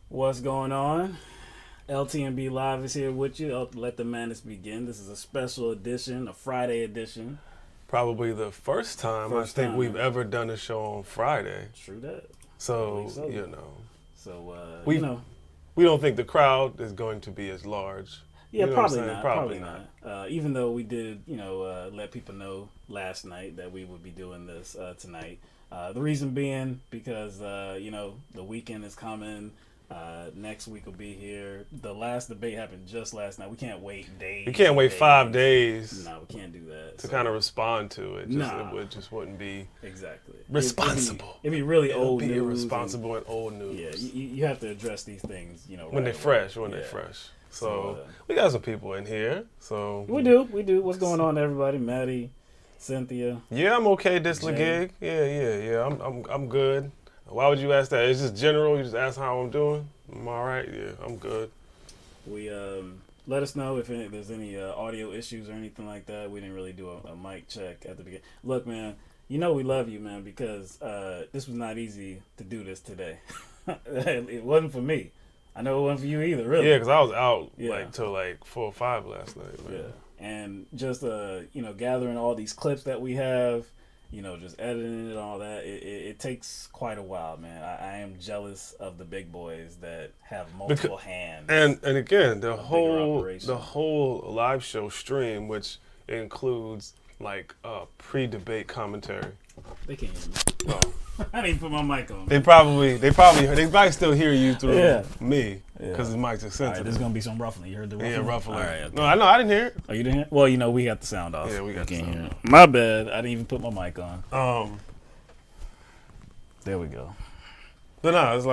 What's going on? LTMB Live is here with you. Let the madness begin. This is a special edition, a Friday edition. Probably the first time I think we've ever done a show on Friday. True that. So, So, we don't think the crowd is going to be as large. Yeah, you know probably not. Probably not. Even though we did, let people know last night that we would be doing this tonight. The reason being because, the weekend is coming. Next week will be here. The last debate happened just last night. We can't wait days. You can't wait 5 days. No, we can't do that. To kind of respond to it. It just wouldn't be exactly responsible. It'd be really old news. Irresponsible and old news. Yeah, you have to address these things, when they're fresh. They're fresh. So we got some people in here. So we do. What's going on, everybody? Maddie, Cynthia. Yeah, I'm okay. This gig. Yeah. I'm good. Why would you ask that? It's just general. You just ask how I'm doing. I'm all right. Yeah, I'm good. We let us know if there's any audio issues or anything like that. We didn't really do a mic check at the beginning. Look, man, we love you, man, because this was not easy to do this today. It wasn't for me. I know it wasn't for you either, really. Yeah, because I was out till 4 or 5 last night. Man. Yeah, and just gathering all these clips that we have. Just editing it and all that, it takes quite a while, man. I am jealous of the big boys that have multiple hands. And again, the whole live show stream, which includes pre-debate commentary. They can't hear me. Oh. I didn't put my mic on. They probably still hear you through me because the mics are sensitive. All right, there's gonna be some ruffling. You heard the ruffling? Yeah, ruffling. All right, okay. No, I didn't hear it. Oh, you didn't hear it? Well, we got the sound off. Yeah, we got the sound off. My bad. I didn't even put my mic on. There we go. But no, it's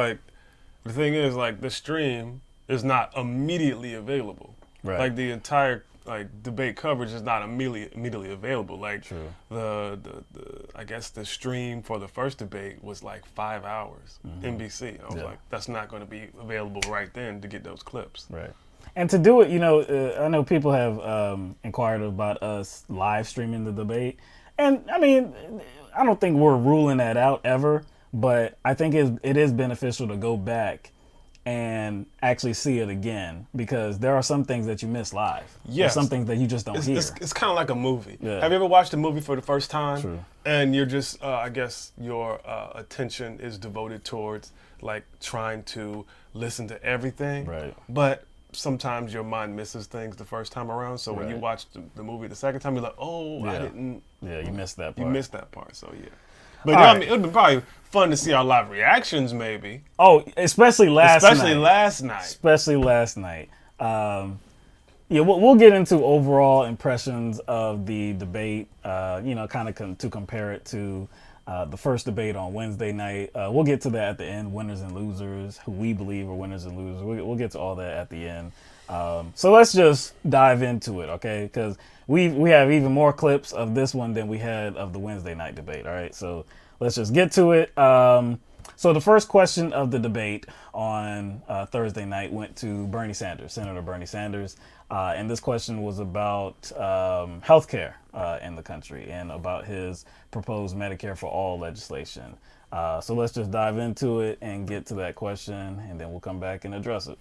the thing is the stream is not immediately available. Right. Like the entire debate coverage is not immediately available. True. The I guess the stream for the first debate was 5 hours. NBC. I was that's not going to be available right then to get those clips. Right. And to do it, I know people have inquired about us live streaming the debate, and I mean, I don't think we're ruling that out ever, but I think it is beneficial to go back and actually see it again, because there are some things that you miss live. Yes. There's some things that you just don't hear. It's kind of like a movie. Yeah. Have you ever watched a movie for the first time? True. And you're just, I guess your attention is devoted towards trying to listen to everything. Right. But sometimes your mind misses things the first time around. So when you watch the movie the second time, you're like, I didn't. Yeah, you missed that part. You missed that part, so yeah. But I mean, it would be probably fun to see our live reactions, maybe. Oh, especially last night. Especially last night. We'll get into overall impressions of the debate, kind of to compare it to the first debate on Wednesday night. We'll get to that at the end, winners and losers, who we believe are winners and losers. We'll get to all that at the end. So let's just dive into it, okay? Because we have even more clips of this one than we had of the Wednesday night debate, all right? So let's just get to it. So the first question of the debate on Thursday night went to Senator Bernie Sanders. And this question was about healthcare in the country and about his proposed Medicare for all legislation. So let's just dive into it and get to that question, and then we'll come back and address it.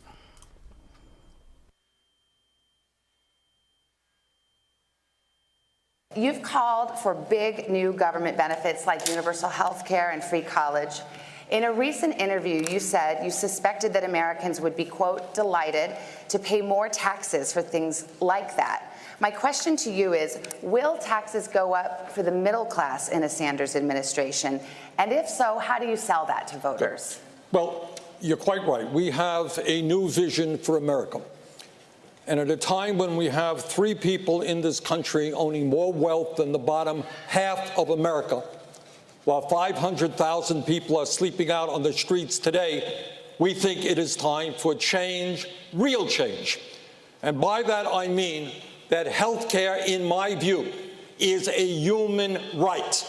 You've called for big new government benefits like universal health care and free college. In a recent interview, you said you suspected that Americans would be, quote, delighted to pay more taxes for things like that. My question to you is, will taxes go up for the middle class in a Sanders administration? And if so, how do you sell that to voters? Well, you're quite right. We have a new vision for America. And at a time when we have 3 people in this country owning more wealth than the bottom half of America, while 500,000 people are sleeping out on the streets today, we think it is time for change, real change. And by that I mean that health care, in my view, is a human right.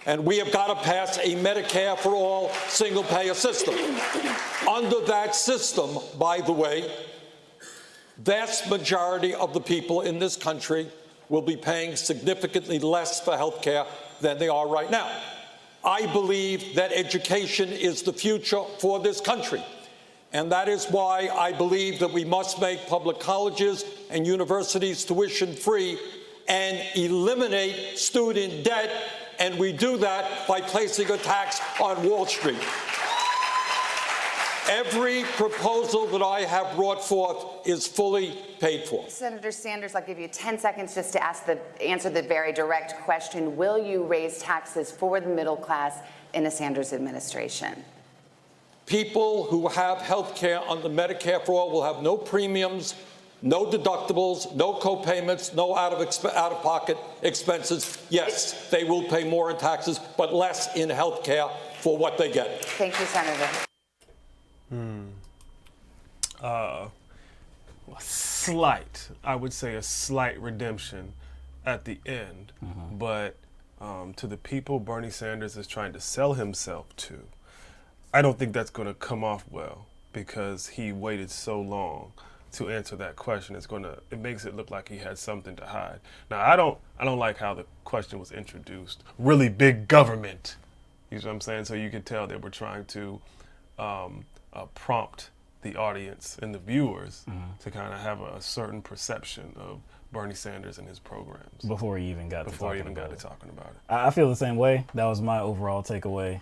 And we have got to pass a Medicare for all single-payer system. Under that system, by the way, vast majority of the people in this country will be paying significantly less for health care than they are right now. I believe that education is the future for this country. And that is why I believe that we must make public colleges and universities tuition free and eliminate student debt. And we do that by placing a tax on Wall Street. Every proposal that I have brought forth is fully paid for. Senator Sanders, I'll give you 10 seconds just to answer the very direct question. Will you raise taxes for the middle class in a Sanders administration? People who have health care under Medicare for All will have no premiums, no deductibles, no co-payments, no out-of-pocket expenses. Yes, they will pay more in taxes, but less in health care for what they get. Thank you, Senator. I would say a slight redemption at the end, but to the people Bernie Sanders is trying to sell himself to, I don't think that's going to come off well because he waited so long to answer that question. It makes it look like he had something to hide. Now, I don't like how the question was introduced. Really big government. You know what I'm saying? So you could tell they were trying to prompt the audience and the viewers to kind of have a certain perception of Bernie Sanders and his programs Before he even got to talking about it. I feel the same way. That was my overall takeaway.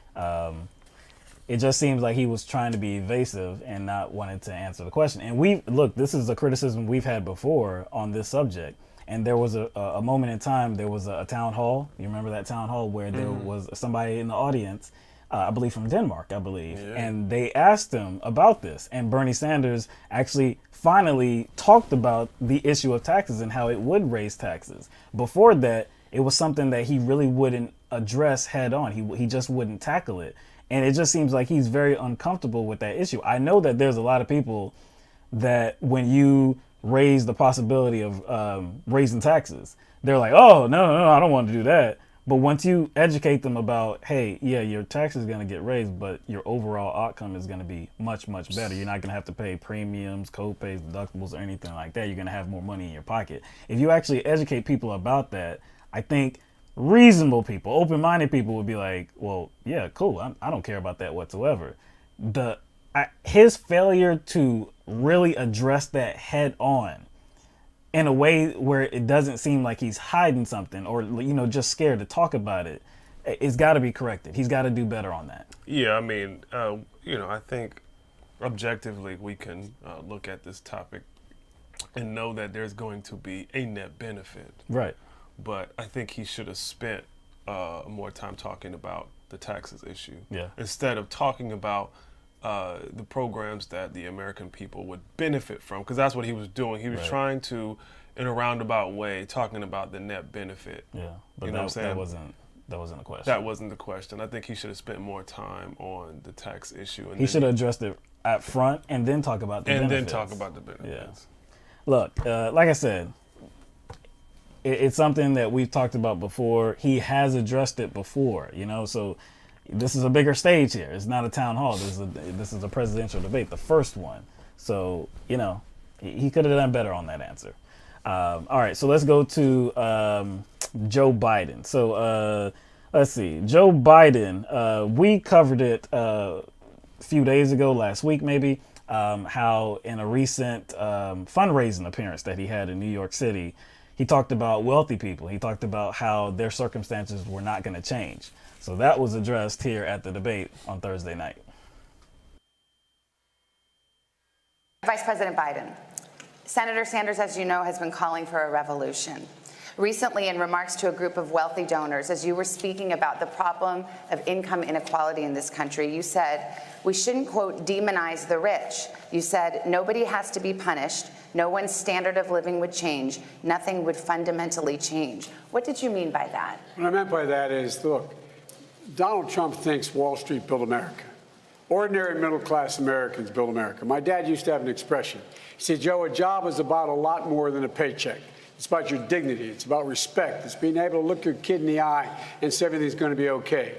It just seems like he was trying to be evasive and not wanting to answer the question. And this is a criticism we've had before on this subject. And there was a moment in time, there was a town hall. You remember that town hall where there was somebody in the audience, I believe from Denmark, and they asked him about this. And Bernie Sanders actually finally talked about the issue of taxes and how it would raise taxes. Before that, it was something that he really wouldn't address head on. He just wouldn't tackle it. And it just seems like he's very uncomfortable with that issue. I know that there's a lot of people that when you raise the possibility of raising taxes, they're like, oh, no, I don't want to do that. But once you educate them about, hey, yeah, your tax is going to get raised, but your overall outcome is going to be much, much better. You're not going to have to pay premiums, co-pays, deductibles, or anything like that. You're going to have more money in your pocket. If you actually educate people about that, I think reasonable people, open-minded people would be like, well, yeah, cool. I don't care about that whatsoever. His failure to really address that head on in a way where it doesn't seem like he's hiding something or, just scared to talk about it, it's got to be corrected. He's got to do better on that. Yeah, I mean, I think objectively we can look at this topic and know that there's going to be a net benefit. Right. But I think he should have spent more time talking about the taxes issue instead of talking about the programs that the American people would benefit from, because that's what he was doing. He was trying to, in a roundabout way, talking about the net benefit. Yeah, but what I'm saying? That wasn't a question. That wasn't the question. I think he should have spent more time on the tax issue. And he should have addressed it up front and then talk about the benefits. Yeah. Look, like I said, it's something that we've talked about before. He has addressed it before, so this is a bigger stage here. It's not a town hall. This is a presidential debate, the first one. So, he could have done better on that answer. All right, so let's go to Joe Biden. So let's see. Joe Biden, we covered it a few days ago, last week maybe, how in a recent fundraising appearance that he had in New York City, he talked about wealthy people. He talked about how their circumstances were not going to change. So that was addressed here at the debate on Thursday night. Vice President Biden, Senator Sanders, as you know, has been calling for a revolution. Recently, in remarks to a group of wealthy donors, as you were speaking about the problem of income inequality in this country, you said, we shouldn't, quote, demonize the rich. You said, nobody has to be punished. No one's standard of living would change. Nothing would fundamentally change. What did you mean by that? What I meant by that is, look, Donald Trump thinks Wall Street built America. Ordinary middle-class Americans build America. My dad used to have an expression. He said, Joe, a job is about a lot more than a paycheck. It's about your dignity. It's about respect. It's being able to look your kid in the eye and say everything's going to be okay.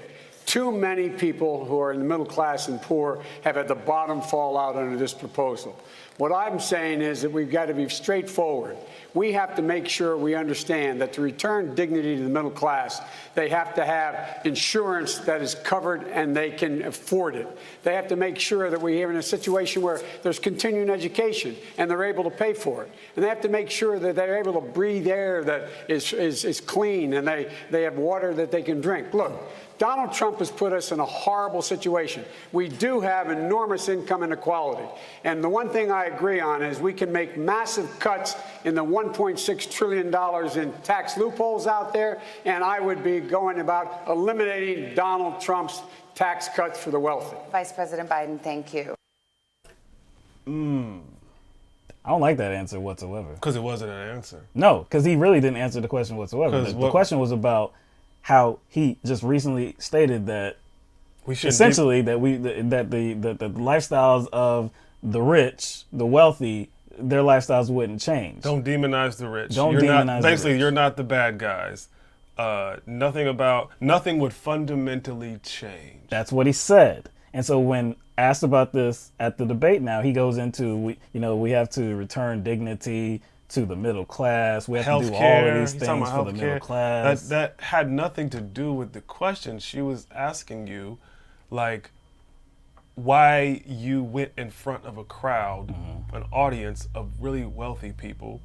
Too many people who are in the middle class and poor have had the bottom fall out under this proposal. What I'm saying is that we've got to be straightforward. We have to make sure we understand that to return dignity to the middle class, they have to have insurance that is covered and they can afford it. They have to make sure that we're in a situation where there's continuing education and they're able to pay for it. And they have to make sure that they're able to breathe air that is clean and they have water that they can drink. Look, Donald Trump has put us in a horrible situation. We do have enormous income inequality. And the one thing I agree on is we can make massive cuts in the $1.6 trillion in tax loopholes out there. And I would be going about eliminating Donald Trump's tax cuts for the wealthy. Vice President Biden, thank you. I don't like that answer whatsoever. Because it wasn't an answer. No, because he really didn't answer the question whatsoever. The question was about how he just recently stated that essentially that the lifestyles of the rich, the wealthy, their lifestyles wouldn't change. Don't demonize the rich. Basically, you're not the bad guys. Nothing would fundamentally change. That's what he said. And so when asked about this at the debate now, he goes into, we have to return dignity to the middle class. We have to do all of these things for the middle class. That had nothing to do with the question. She was asking you, like, why you went in front of a crowd, an audience of really wealthy people,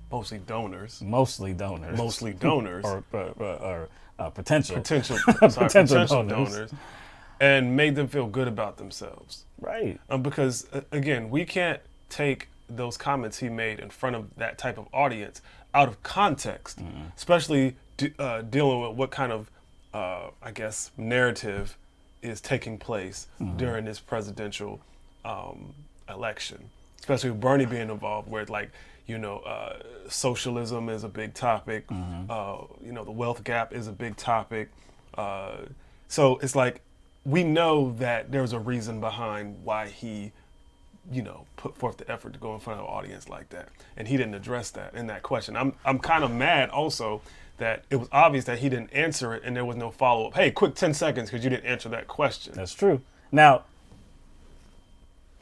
mostly donors, or potential donors, and made them feel good about themselves. Right. Because again, we can't take those comments he made in front of that type of audience out of context, especially dealing with what kind of, narrative is taking place during this presidential election, especially with Bernie being involved, where socialism is a big topic, the wealth gap is a big topic. So it's like, we know that there's a reason behind why he put forth the effort to go in front of an audience like that. And he didn't address that in that question. I'm kind of mad also that it was obvious that he didn't answer it and there was no follow-up. Hey, quick 10 seconds because you didn't answer that question. That's true. Now,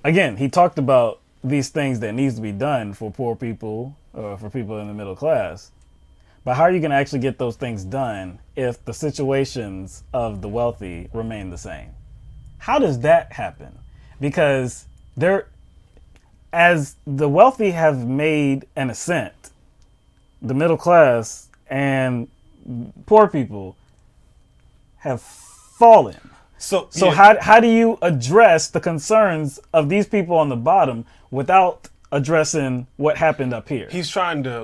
again, he talked about these things that needs to be done for poor people, or for people in the middle class. But how are you going to actually get those things done if the situations of the wealthy remain the same? How does that happen? Because as the wealthy have made an ascent, the middle class and poor people have fallen. So how do you address the concerns of these people on the bottom without addressing what happened up here? He's trying to,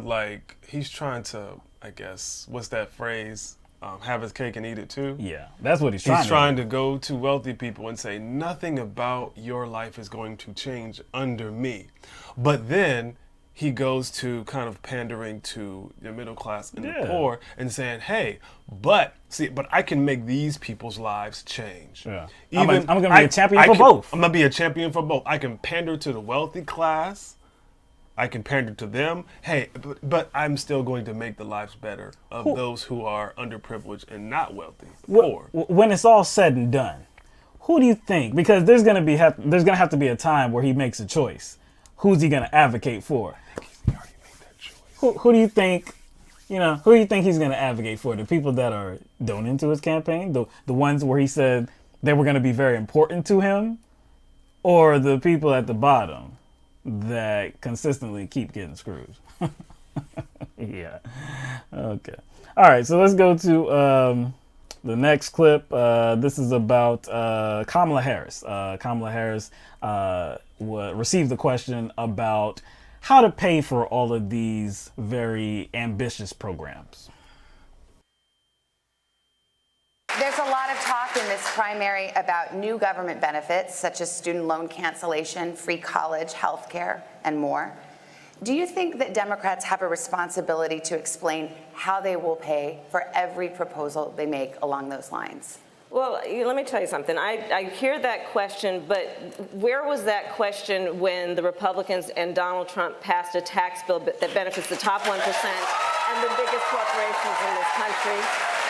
I guess, what's that phrase? Have his cake and eat it too? Yeah, that's what he's trying to do. He's trying to go to wealthy people and say, nothing about your life is going to change under me. But then he goes to kind of pandering to the middle class and the poor and saying, hey, but I can make these people's lives change. Yeah. I'm going to be a champion for both. I'm going to be a champion for both. I can pander to the wealthy class. I can pander to them. Hey, but I'm still going to make the lives better of those who are underprivileged and not wealthy, poor. When it's all said and done, who do you think? Because there's going to have to be a time where he makes a choice. Who's he going to advocate for? I think he already made that choice. Who do you think? Who do you think he's going to advocate for? The people that are donating to his campaign, the ones where he said they were going to be very important to him, or the people at the bottom that consistently keep getting screwed? Yeah. Okay. All right. So let's go to the next clip. This is about Kamala Harris. Kamala Harris received the question about how to pay for all of these very ambitious programs. There's a lot of talk in this primary about new government benefits, such as student loan cancellation, free college, health care, and more. Do you think that Democrats have a responsibility to explain how they will pay for every proposal they make along those lines? Well, let me tell you something. I hear that question, but where was that question when the Republicans and Donald Trump passed a tax bill that benefits the top 1% and the biggest corporations in this country?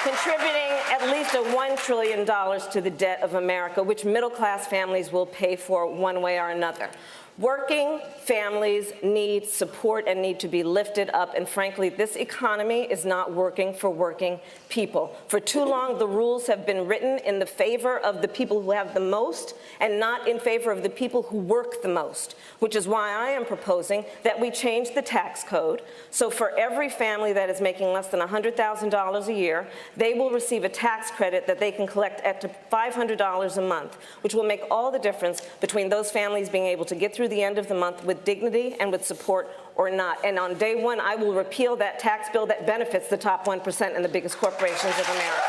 contributing at least $1 trillion to the debt of America, which middle-class families will pay for one way or another. Working families need support and need to be lifted up, and frankly, this economy is not working for working people. For too long, the rules have been written in the favor of the people who have the most and not in favor of the people who work the most, which is why I am proposing that we change the tax code. So for every family that is making less than $100,000 a year, they will receive a tax credit that they can collect up to $500 a month, which will make all the difference between those families being able to get through the end of the month with dignity and with support or not. And on day one, I will repeal that tax bill that benefits the top 1% and the biggest corporations of America.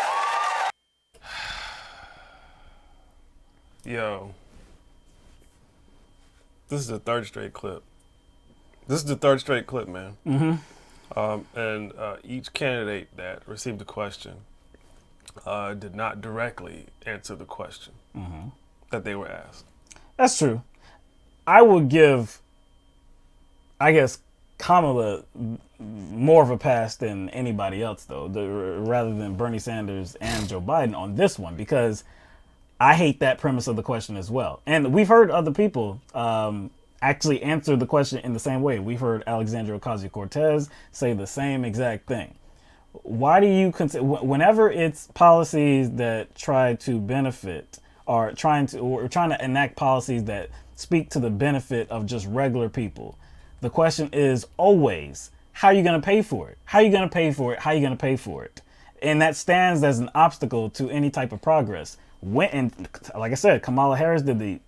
Yo, this is the third straight clip. This is the third straight clip, man. And each candidate that received a question did not directly answer the question that they were asked. That's true. I would give, I guess, Kamala more of a pass than anybody else, though, rather than Bernie Sanders and Joe Biden on this one, because I hate that premise of the question as well. And we've heard other people actually answer the question in the same way. We've heard Alexandria Ocasio-Cortez say the same exact thing. Why do you consider, whenever it's policies that try to benefit or trying to enact policies that speak to the benefit of just regular people, the question is always, how are you going to pay for it? How are you going to pay for it? How are you going to pay for it? And that stands as an obstacle to any type of progress. And like I said, Kamala Harris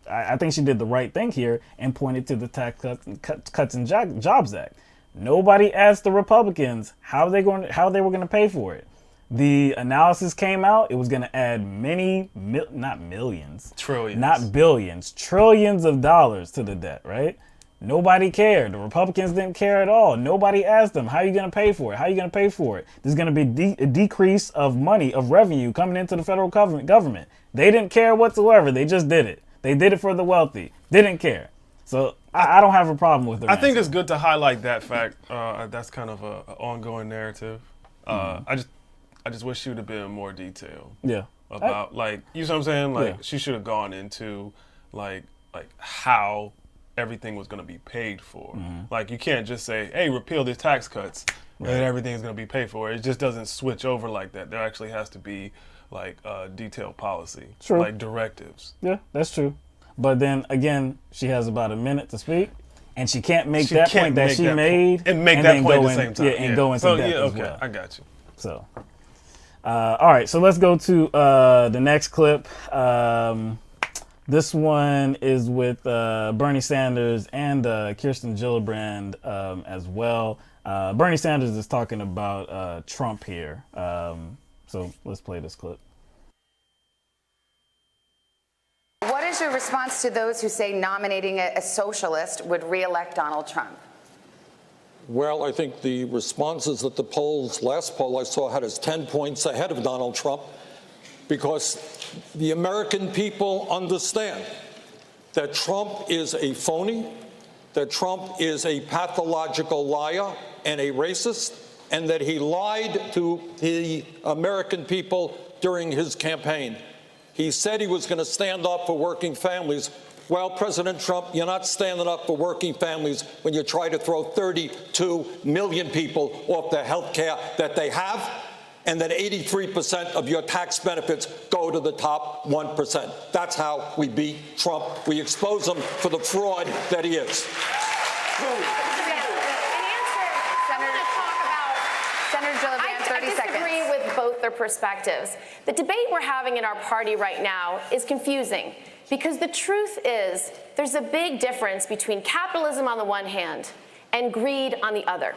I think she did the right thing here and pointed to the Tax Cuts and Jobs Act. Nobody asked the Republicans how they were going to pay for it. The analysis came out. It was going to add not millions, Trillions. not billions, trillions of dollars to the debt, right? Nobody cared. The Republicans didn't care at all. Nobody asked them, how are you going to pay for it? How are you going to pay for it? There's going to be a decrease of money, of revenue coming into the federal government. They didn't care whatsoever. They just did it. They did it for the wealthy. Didn't care. So I don't have a problem with it. I think it's good to highlight that fact. That's kind of an ongoing narrative. I just wish she would have been more detailed. Yeah. About you know what I'm saying? Like she should have gone into like how everything was going to be paid for. Like you can't just say, hey, repeal these tax cuts and everything's going to be paid for. It just doesn't switch over like that. There actually has to be like detailed policy, like directives. Yeah, that's true. But then again, she has about a minute to speak, and she can't make that point that she made and make that point at the same time. Yeah, and go into depth as well. I got you. So, all right. So let's go to the next clip. This one is with Bernie Sanders and Kirsten Gillibrand as well. Bernie Sanders is talking about Trump here. So let's play this clip. What is your response to those who say nominating a socialist would re-elect Donald Trump? Well, I think the responses that the last poll I saw had us 10 points ahead of Donald Trump, because the American people understand that Trump is a phony, that Trump is a pathological liar and a racist, and that he lied to the American people during his campaign. He said he was going to stand up for working families. Well, President Trump, you're not standing up for working families when you try to throw 32 million people off the health care that they have, and that 83% of your tax benefits go to the top 1%. That's how we beat Trump. We expose him for the fraud that he is. I disagree with both their perspectives. The debate we're having in our party right now is confusing, because the truth is there's a big difference between capitalism on the one hand and greed on the other.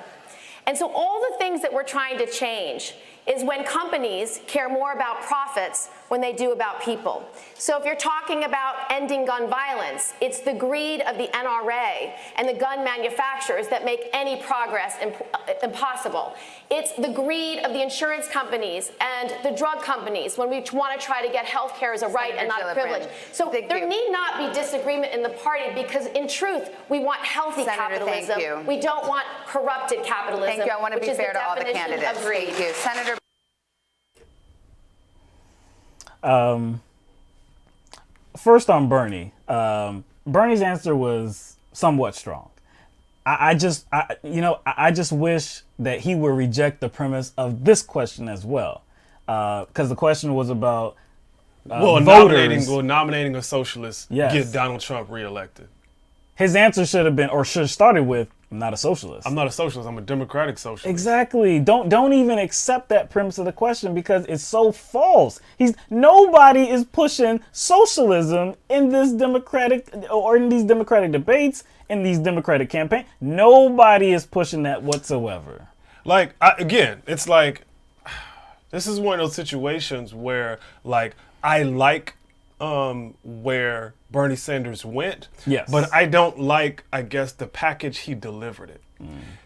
And so all the things that we're trying to change is when companies care more about profits when they do about people. So if you're talking about ending gun violence, it's the greed of the NRA and the gun manufacturers that make any progress impossible. It's the greed of the insurance companies and the drug companies when we want to try to get health care as a right and not a privilege. So there need not be disagreement in the party, because in truth, we want healthy capitalism. Thank you. We don't want corrupted capitalism. Thank you. I want to be fair to all the candidates. Thank you. Senator. First on Bernie. Bernie's answer was somewhat strong. I just wish that he would reject the premise of this question as well, because the question was about voters. Nominating a socialist get Donald Trump reelected. His answer should have been, or should have started with, "I'm not a socialist. I'm not a socialist. I'm a democratic socialist." Exactly. Don't even accept that premise of the question because it's so false. Nobody is pushing socialism in this democratic or in these democratic debates, in these democratic campaigns. Nobody is pushing that whatsoever. Like it's like this is one of those situations where like I like where Bernie Sanders went, yes, but I don't like, I guess, the package he delivered it.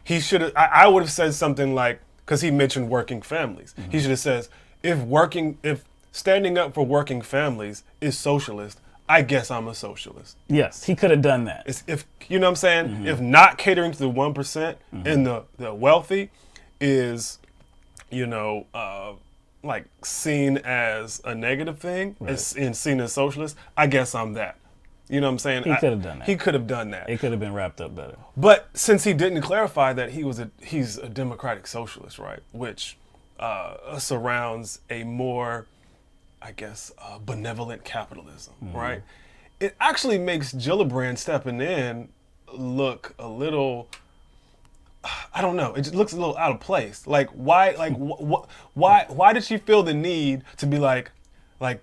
He should have. I would have said something like, because he mentioned working families. He should have said, if standing up for working families is socialist, I guess I'm a socialist. Yes, he could have done that. If you know what I'm saying, if not catering to the 1% and the wealthy is, like seen as a negative thing, right, and seen as socialist, I guess I'm that. You know what I'm saying? He could have done that. He could have done that. It could have been wrapped up better. But since he didn't clarify that he's a democratic socialist, right? Which surrounds a more, I guess, benevolent capitalism, right? It actually makes Gillibrand stepping in look a little, I don't know. It just looks a little out of place. Like why? Like why did she feel the need to be like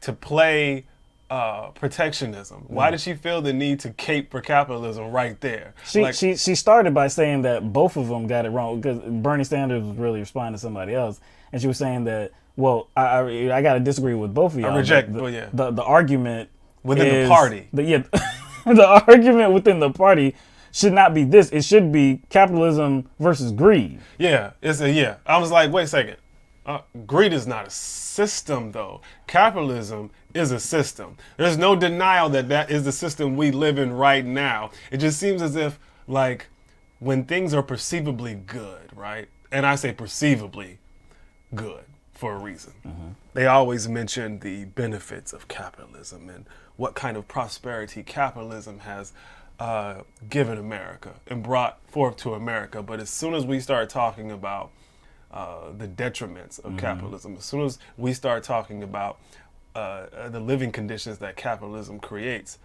to play protectionism? Why did she feel the need to cape for capitalism right there? She started by saying that both of them got it wrong because Bernie Sanders was really responding to somebody else, and she was saying that, well, I got to disagree with both of y'all. I reject. The argument within the party. The argument within the party should not be this. It should be capitalism versus greed. Yeah, I was like, wait a second. Greed is not a system, though. Capitalism is a system. There's no denial that is the system we live in right now. It just seems as if, like, when things are perceivably good, right? And I say perceivably good for a reason. They always mention the benefits of capitalism and what kind of prosperity capitalism has given America and brought forth to America. But as soon as we start talking about the detriments of capitalism, as soon as we start talking about the living conditions that capitalism creates,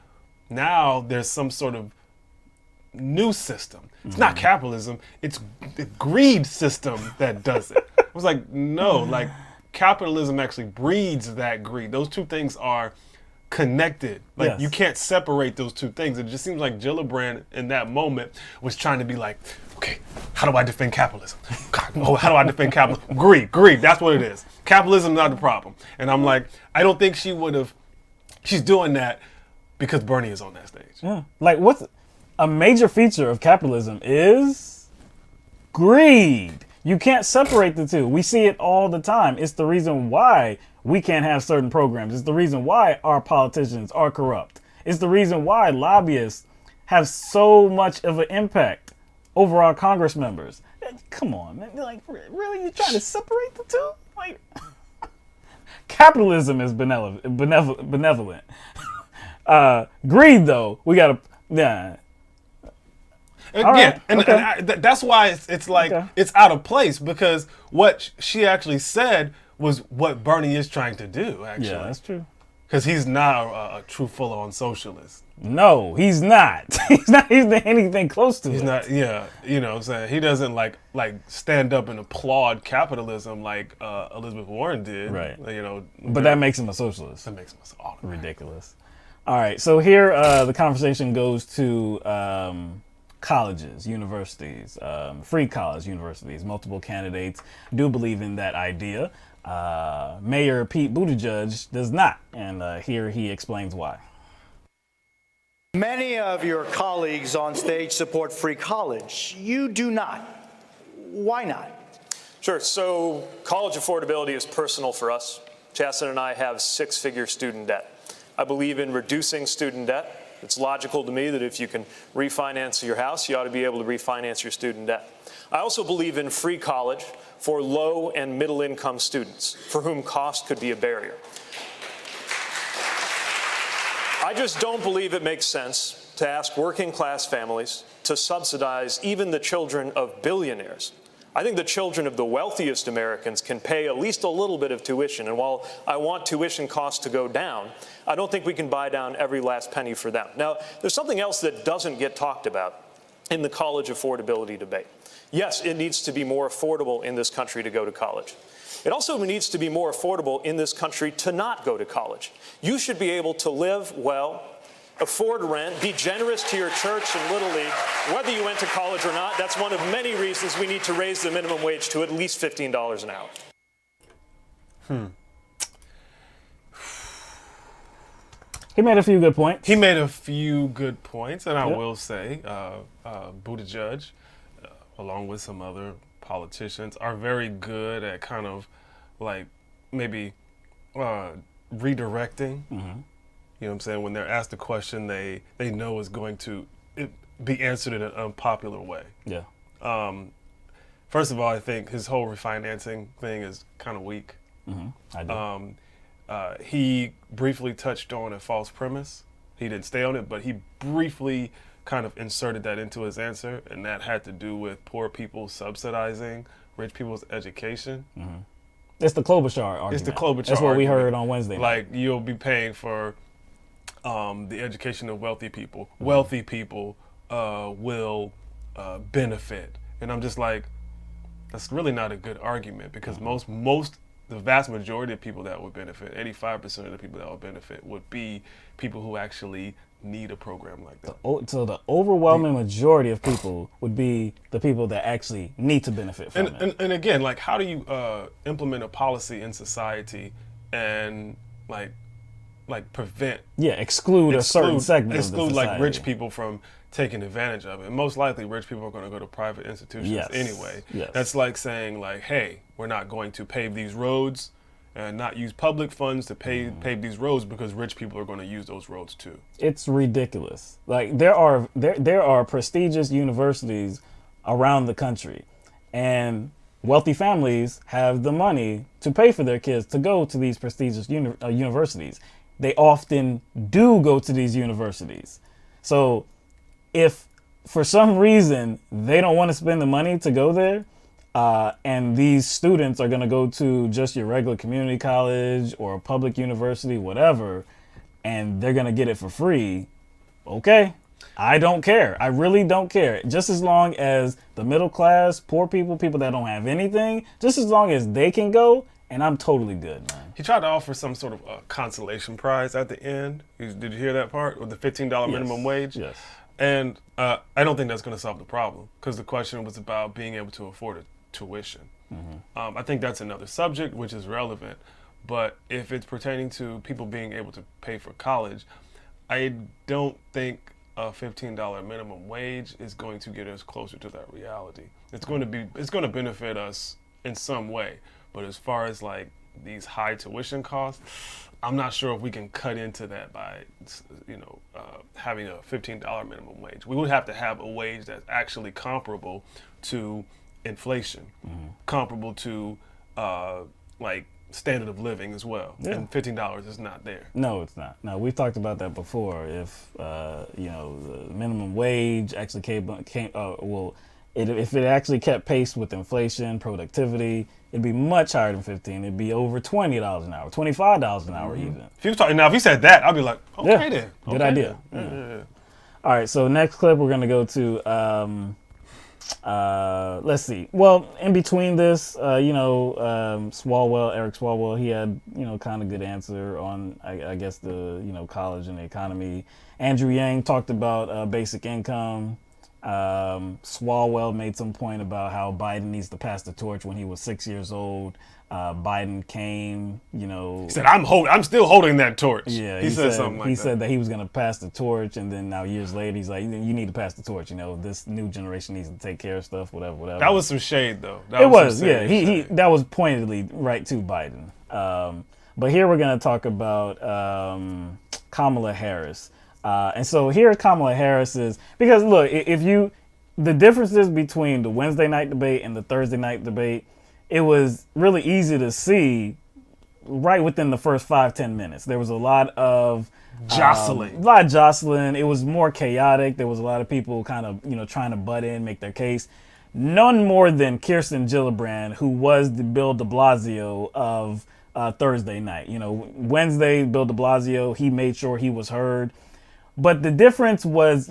now there's some sort of new system. It's not capitalism, it's the greed system that does it. I was like, no, like capitalism actually breeds that greed. Those two things are connected. Like you can't separate those two things. It just seems like Gillibrand in that moment was trying to be like, okay, how do I defend capitalism? How do I defend capitalism? Greed, that's what it is. Capitalism is not the problem. And I'm like, I don't think she would have, she's doing that because Bernie is on that stage. Yeah. Like what's a major feature of capitalism is greed. You can't separate the two. We see it all the time. It's the reason why we can't have certain programs. It's the reason why our politicians are corrupt. It's the reason why lobbyists have so much of an impact over our Congress members. Come on, man. Like, really? You trying to separate the two? Like, capitalism is benevolent. Greed, though, we gotta. Yeah. Again, and that's why it's like it's out of place, because what she actually said was what Bernie is trying to do. Actually, yeah, that's true. Because he's not a true full-on socialist. No, he's not. He's not anything close to it. He's not. Yeah, you know what I'm saying? He doesn't like stand up and applaud capitalism like Elizabeth Warren did. Right. You know. But that makes him a socialist. That makes him ridiculous. All right. So here the conversation goes to colleges, universities, free college universities. Multiple candidates do believe in that idea. Mayor Pete Buttigieg does not, and here he explains why. Many of your colleagues on stage support free college. You do not. Why not? Sure. So college affordability is personal for us. Chasten and I have six-figure student debt. I believe in reducing student debt. It's logical to me that if you can refinance your house, you ought to be able to refinance your student debt. I also believe in free college for low and middle income students for whom cost could be a barrier. I just don't believe it makes sense to ask working class families to subsidize even the children of billionaires. I think the children of the wealthiest Americans can pay at least a little bit of tuition. And while I want tuition costs to go down, I don't think we can buy down every last penny for them. Now, there's something else that doesn't get talked about in the college affordability debate. Yes, it needs to be more affordable in this country to go to college. It also needs to be more affordable in this country to not go to college. You should be able to live well, afford rent, be generous to your church and Little League, whether you went to college or not. That's one of many reasons we need to raise the minimum wage to at least $15 an hour. He made a few good points. He made a few good points, and I will say, Buttigieg, along with some other politicians, are very good at kind of like maybe redirecting. You know what I'm saying? When they're asked a question they know is going to be answered in an unpopular way. Yeah. First of all, I think his whole refinancing thing is kind of weak. I do. He briefly touched on a false premise. He didn't stay on it, but he briefly kind of inserted that into his answer, and that had to do with poor people subsidizing rich people's education. It's the Klobuchar argument. It's the Klobuchar That's what we argument. heard on Wednesday night. Like, you'll be paying for the education of wealthy people. Wealthy people will benefit. And I'm just like, that's really not a good argument, because the vast majority of people that would benefit, 85% of the people that would benefit, would be people who actually need a program like that. So the overwhelming majority of people would be the people that actually need to benefit from it. And again, like, how do you implement a policy in society and like prevent exclude a certain segment of the society. Like rich people from taking advantage of it? And most likely rich people are going to go to private institutions anyway. That's like saying, like, hey, we're not going to pave these roads and not use public funds to pave these roads because rich people are going to use those roads too. It's ridiculous. Like, there are prestigious universities around the country, and wealthy families have the money to pay for their kids to go to these prestigious universities. They often do go to these universities. So if for some reason they don't want to spend the money to go there, and these students are going to go to just your regular community college or a public university, whatever, and they're going to get it for free, okay, I don't care. I really don't care. Just as long as the middle class, poor people, people that don't have anything, just as long as they can go, and I'm totally good, man. He tried to offer some sort of a consolation prize at the end. Did you hear that part? With the $15 minimum wage? Yes. And I don't think that's going to solve the problem, because the question was about being able to afford a tuition. I think that's another subject which is relevant, but if it's pertaining to people being able to pay for college, I don't think a $15 minimum wage is going to get us closer to that reality. It's going to benefit us in some way, but as far as like these high tuition costs, I'm not sure if we can cut into that by, having a $15 minimum wage. We would have to have a wage that's actually comparable to inflation, comparable to like standard of living as well. And $15 is not there. No, it's not. No, we've talked about that before. If the minimum wage actually if it actually kept pace with inflation, productivity, it'd be much higher than 15. It'd be over $20 an hour, $25 an hour even. If he said that, I'd be like, okay then. Good idea. All right, so next clip we're gonna go to. Let's see. Well, in between this, Eric Swalwell, he had, kind of good answer on, I guess, the, college and the economy. Andrew Yang talked about basic income. Swalwell made some point about how Biden needs to pass the torch. When he was 6 years old, Biden came, He said, I'm still holding that torch. Yeah, he said something like that. He said that he was going to pass the torch, and then now years later, he's like, you need to pass the torch. This new generation needs to take care of stuff, whatever. That was some shade, though. That was that was pointedly right to Biden. But here we're going to talk about Kamala Harris. And so here Kamala Harris is, because look, the differences between the Wednesday night debate and the Thursday night debate, it was really easy to see right within the first 5-10 minutes. There was a lot of jostling. It was more chaotic. There was a lot of people kind of, trying to butt in, make their case. None more than Kirsten Gillibrand, who was the Bill de Blasio of Thursday night. Wednesday, Bill de Blasio, he made sure he was heard. But the difference was,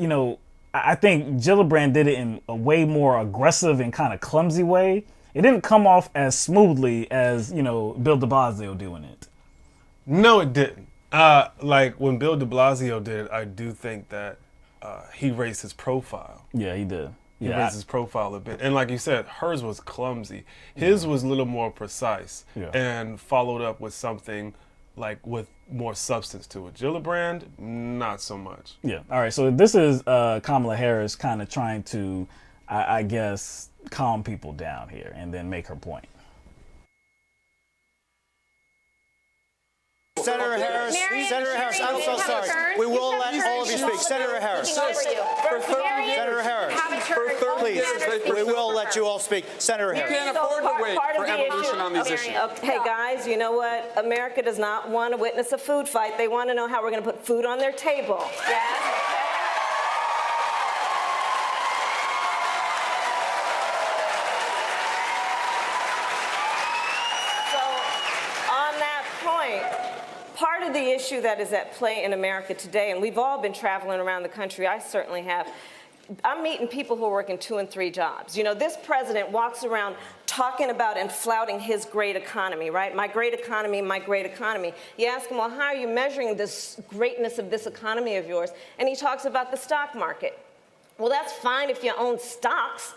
I think Gillibrand did it in a way more aggressive and kind of clumsy way. It didn't come off as smoothly as, Bill de Blasio doing it. No, it didn't. Like when Bill de Blasio did it, I do think that he raised his profile. Yeah, he did. He raised his profile a bit. And like you said, hers was clumsy. His was a little more precise and followed up with something like with more substance to it. Gillibrand, not so much. Yeah. All right. So this is Kamala Harris kind of trying to, I guess, calm people down here and then make her point. Senator Harris, I'm so sorry. We will let all of you speak. Senator Harris. Senator Harris. Please, we will let you all speak. Senator Harris. We can't afford to wait for evolution on these issues. Hey, guys, you know what? America does not want to witness a food fight. They want to know how we're going to put food on their table. Yes? Part of the issue that is at play in America today, and we've all been traveling around the country, I certainly have, I'm meeting people who are working 2 and 3 jobs. This president walks around talking about and flouting his great economy, right? My great economy, my great economy. You ask him, well, how are you measuring this greatness of this economy of yours? And he talks about the stock market. Well, that's fine if you own stocks.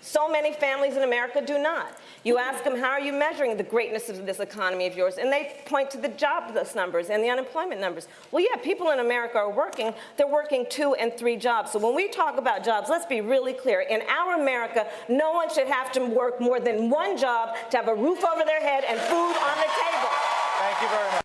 So many families in America do not. You ask them, how are you measuring the greatness of this economy of yours? And they point to the jobless numbers and the unemployment numbers. Well, yeah, people in America are working. They're working 2 and 3 jobs. So when we talk about jobs, let's be really clear. In our America, no one should have to work more than 1 job to have a roof over their head and food on the table. Thank you very much.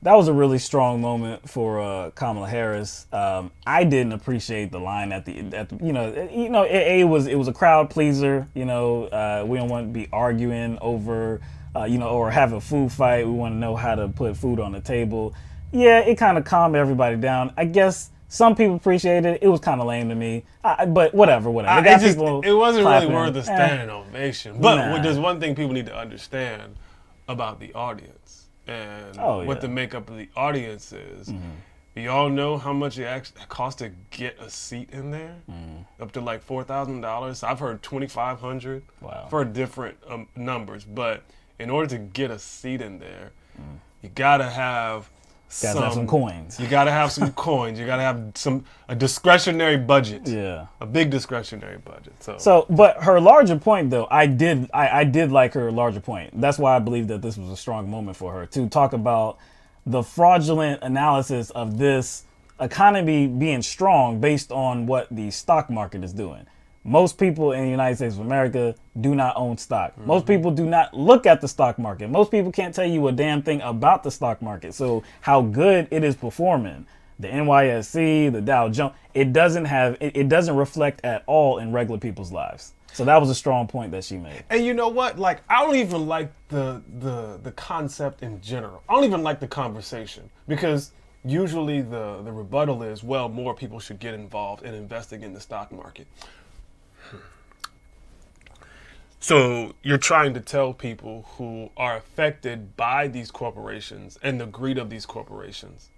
That was a really strong moment for Kamala Harris. I didn't appreciate the line at the it was a crowd pleaser. We don't want to be arguing over, or have a food fight. We want to know how to put food on the table. Yeah, it kind of calmed everybody down. I guess some people appreciated it. It was kind of lame to me, but whatever. It wasn't really worth a standing ovation. But there's one thing people need to understand about the audience. And what the makeup of the audience is. Mm-hmm. You all know how much it costs to get a seat in there? Up to like $4,000. I've heard $2,500 for different numbers. But in order to get a seat in there, you gotta have some coins. You gotta have some coins. You gotta have a discretionary budget. Yeah, a big discretionary budget. But her larger point, though, I did like her larger point. That's why I believe that this was a strong moment for her to talk about the fraudulent analysis of this economy being strong based on what the stock market is doing. Most people in the United States of America do not own stock. Mm-hmm. Most people do not look at the stock market. Most people can't tell you a damn thing about the stock market. So how good it is performing, the NYSE, the Dow Jones, it doesn't reflect at all in regular people's lives. So that was a strong point that she made. And you know what? Like, I don't even like the concept in general. I don't even like the conversation because usually the rebuttal is, well, more people should get involved in investing in the stock market. So you're trying to tell people who are affected by these corporations and the greed of these corporations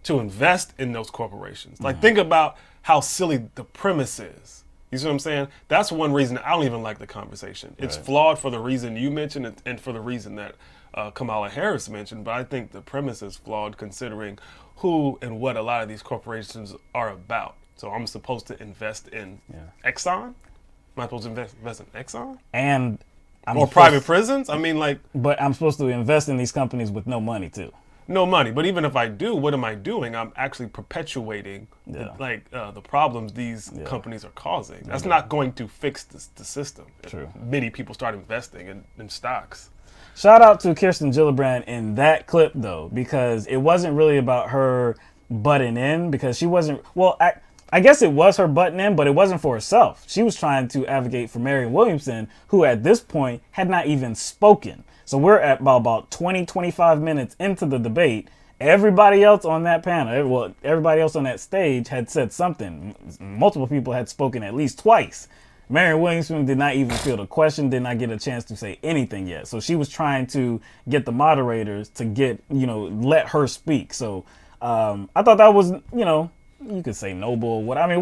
to invest in those corporations. Like, think about how silly the premise is. You see what I'm saying? That's one reason I don't even like the conversation. It's flawed for the reason you mentioned and for the reason that Kamala Harris mentioned, but I think the premise is flawed considering who and what a lot of these corporations are about. So I'm supposed to invest in Exxon? Am I supposed to invest in Exxon? And private prisons? I mean, like... But I'm supposed to invest in these companies with no money, too. No money. But even if I do, what am I doing? I'm actually perpetuating the problems these companies are causing. That's not going to fix the system. True. Many people start investing in stocks. Shout out to Kirsten Gillibrand in that clip, though, because it wasn't really about her butting in, because she wasn't... Well, I guess it was her butting in, but it wasn't for herself. She was trying to advocate for Marianne Williamson, who at this point had not even spoken. So we're at about 20, 25 minutes into the debate. Everybody else on that panel, well, everybody else on that stage had said something. Multiple people had spoken at least twice. Marianne Williamson did not even field a question, did not get a chance to say anything yet. So she was trying to get the moderators to let her speak. So I thought that was, you could say noble, whatever.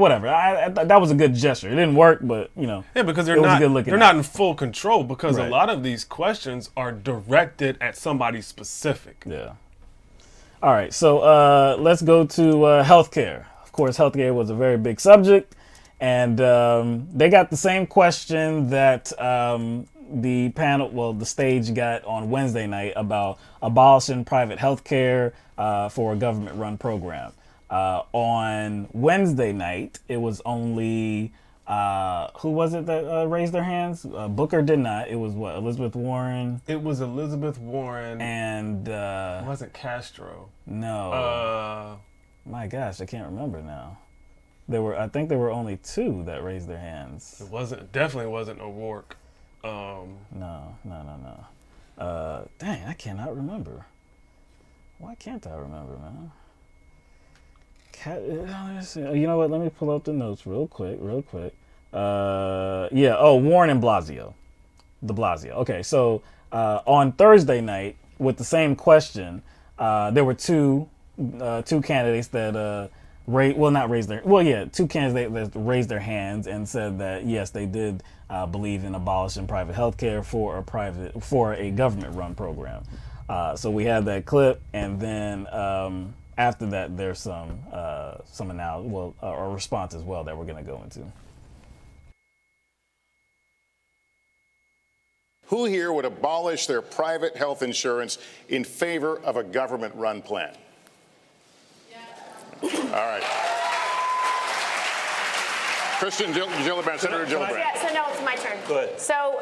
That was a good gesture. It didn't work, but yeah, because they're not in full control because Right. a lot of these questions are directed at somebody specific. Yeah. All right, so let's go to healthcare. Of course, healthcare was a very big subject, and they got the same question that the stage got on Wednesday night about abolishing private healthcare for a government-run program. On Wednesday night, it was only who was it that raised their hands? Booker did not. It was Elizabeth Warren. It was Elizabeth Warren And it wasn't Castro. No. My gosh, I can't remember now. I think there were only two that raised their hands. It definitely wasn't O'Rourke. No. Dang, I cannot remember. Why can't I remember, man? You know what? Let me pull up the notes real quick. Warren and Blasio. De Blasio. Okay, so on Thursday night, with the same question, there were two candidates that two candidates that raised their hands and said that yes, they did believe in abolishing private health care for a government-run program. So we had that clip, and then after that, there's some a response as well that we're going to go into. Who here would abolish their private health insurance in favor of a government-run plan? Yeah. All right. Senator Gillibrand. Yeah, so no, it's my turn. Go ahead. So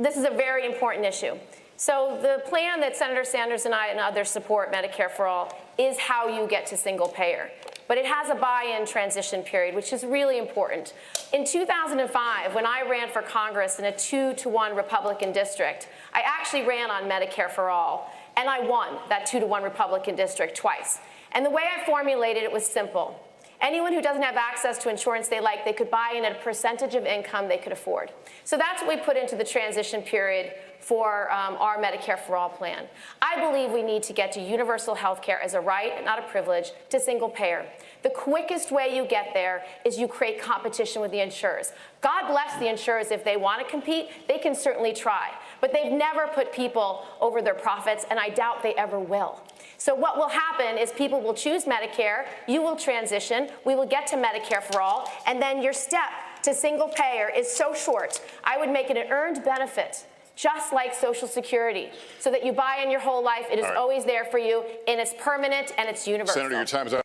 this is a very important issue. So the plan that Senator Sanders and I and others support, Medicare for All, is how you get to single payer. But it has a buy-in transition period, which is really important. In 2005, when I ran for Congress in a 2-to-1 Republican district, I actually ran on Medicare for All, and I won that 2-to-1 Republican district twice. And the way I formulated it was simple. Anyone who doesn't have access to insurance they could buy in at a percentage of income they could afford. So that's what we put into the transition period for our Medicare for All plan. I believe we need to get to universal health care as a right and not a privilege to single payer. The quickest way you get there is you create competition with the insurers. God bless the insurers if they want to compete, they can certainly try. But they've never put people over their profits, and I doubt they ever will. So what will happen is people will choose Medicare, you will transition, we will get to Medicare for All, and then your step to single payer is so short, I would make it an earned benefit, just like Social Security, so that you buy in your whole life, it is always there for you, and it's permanent and it's universal. Senator, your time's up.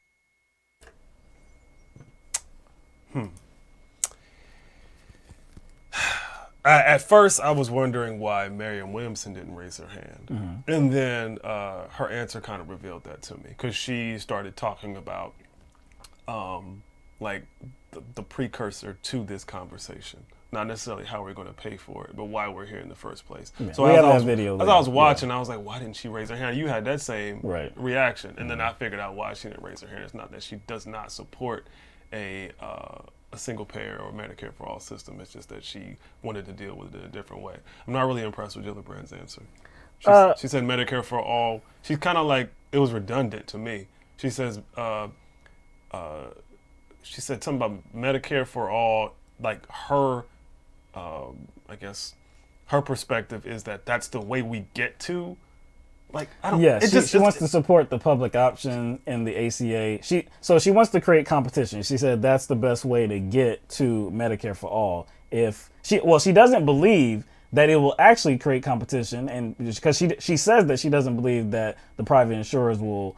At first, I was wondering why Marianne Williamson didn't raise her hand. And then her answer kind of revealed that to me, because she started talking about the precursor to this conversation. Not necessarily how we're going to pay for it, but why we're here in the first place. Yeah, so as I was watching, I was like, why didn't she raise her hand? You had that same reaction. And then I figured out why she didn't raise her hand. It's not that she does not support a single payer or Medicare for All system. It's just that she wanted to deal with it in a different way. I'm not really impressed with Gillibrand's answer. She said Medicare for All. She's kind of like, it was redundant to me. She says, she said something about Medicare for All, like her, I guess, her perspective is that that's the way we get to. Like, I don't. Yeah, she wants to support the public option in the ACA. She wants to create competition. She said that's the best way to get to Medicare for All. She doesn't believe that it will actually create competition, and because she says that she doesn't believe that the private insurers will,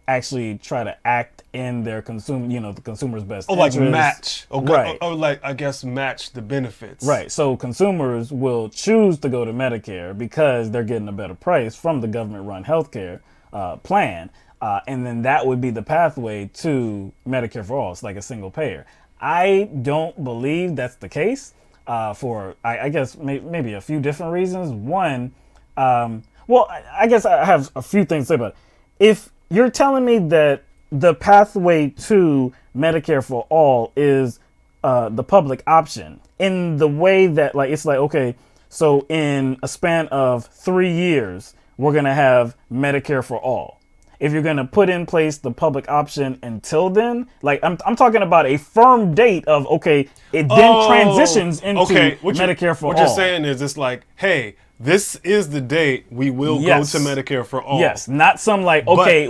actually try to act in their the consumer's best interest. Match. Right. I guess match the benefits. Right. So consumers will choose to go to Medicare because they're getting a better price from the government-run healthcare plan. And then that would be the pathway to Medicare for All. It's like a single payer. I don't believe that's the case. for, I guess, maybe a few different reasons. One, I guess I have a few things to say about it. If you're telling me that the pathway to Medicare for all is the public option in the way that, like, it's like, okay, so in a span of 3 years, we're going to have Medicare for all. If you're going to put in place the public option until then, like I'm talking about a firm date of, okay, it then transitions into Medicare for all. What you're saying is it's like, hey, this is the date we will go to Medicare for all. Yes, not some like, okay,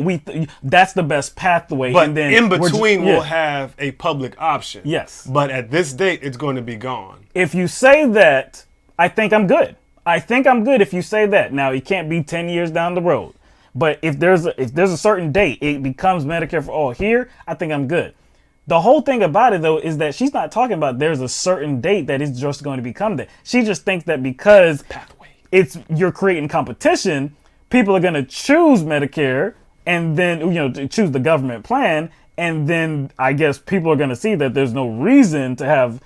that's the best pathway. But and then in between, we'll have a public option. Yes. But at this date, it's going to be gone. If you say that, I think I'm good. I think I'm good if you say that. Now, it can't be 10 years down the road. But if there's a certain date, it becomes Medicare for all here, I think I'm good. The whole thing about it, though, is that she's not talking about there's a certain date that is just going to become that. She just thinks that because you're creating competition, people are going to choose Medicare and then, choose the government plan. And then I guess people are going to see that there's no reason to have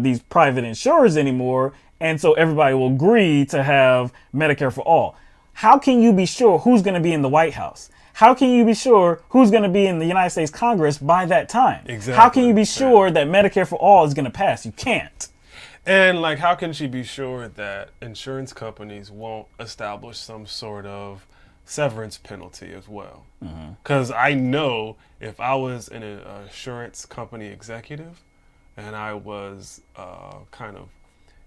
these private insurers anymore. And so everybody will agree to have Medicare for all. How can you be sure who's going to be in the White House? How can you be sure who's going to be in the United States Congress by that time? Exactly. How can you be sure that Medicare for all is going to pass? You can't. And like, how can she be sure that insurance companies won't establish some sort of severance penalty as well? Because I know if I was an insurance company executive and I was kind of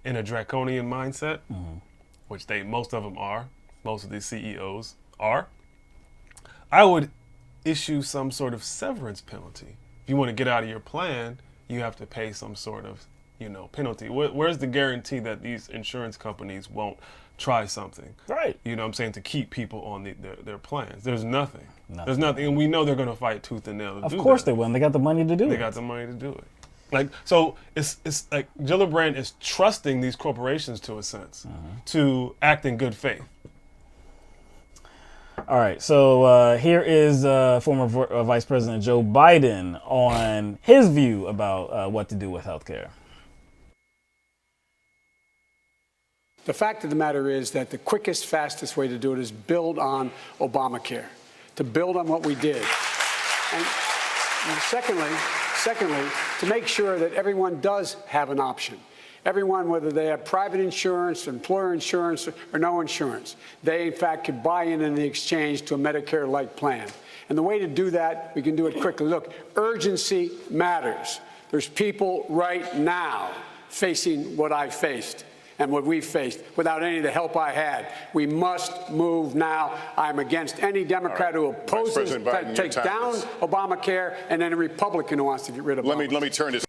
in a draconian mindset, which most of them are, most of these CEOs are, I would issue some sort of severance penalty. If you want to get out of your plan, you have to pay some sort of, penalty. Where's the guarantee that these insurance companies won't try something? Right. You know what I'm saying? To keep people on their plans. There's nothing. There's nothing. And we know they're going to fight tooth and nail to do that. Of course they will. And they got the money to do it. They got the money to do it. Like, so it's like Gillibrand is trusting these corporations to a sense to act in good faith. All right, so here is former Vice President Joe Biden on his view about what to do with healthcare. The fact of the matter is that the quickest, fastest way to do it is build on Obamacare, to build on what we did. And secondly, to make sure that everyone does have an option. Everyone, whether they have private insurance, employer insurance, or no insurance, they, in fact, could buy in the exchange to a Medicare-like plan. And the way to do that, we can do it quickly. Look, urgency matters. There's people right now facing what I faced and what we faced without any of the help I had. We must move now. I'm against any Democrat who opposes, takes down Obamacare, and then a Republican who wants to get rid of Obamacare. Let me turn this.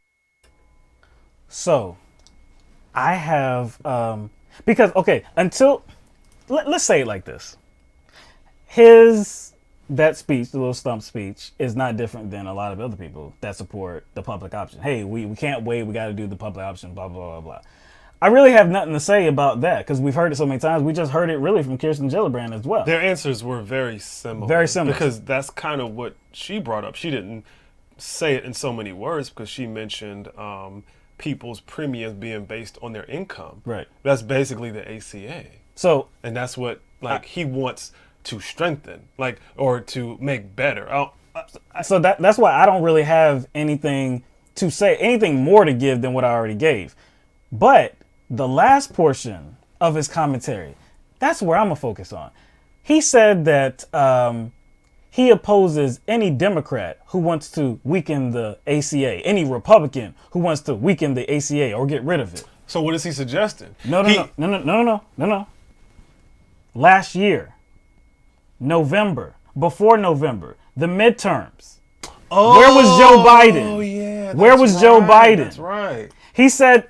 So, I have, because, let's say it like this. That speech, the little stump speech, is not different than a lot of other people that support the public option. Hey, we can't wait, we got to do the public option, blah, blah, blah, blah. I really have nothing to say about that because we've heard it so many times. We just heard it really from Kirsten Gillibrand as well. Their answers were very similar. Very similar. Because that's kind of what she brought up. She didn't say it in so many words because she mentioned people's premiums being based on their income. Right. That's basically the ACA. So, and that's what he wants to strengthen, or to make better. So that's why I don't really have anything to say, anything more to give than what I already gave. But the last portion of his commentary, that's where I'm gonna focus on. He said that he opposes any Democrat who wants to weaken the ACA, any Republican who wants to weaken the ACA or get rid of it. So what is he suggesting? No. Last year, before November, the midterms. Where was Joe Biden? Yeah, where was Joe Biden? That's right. He said,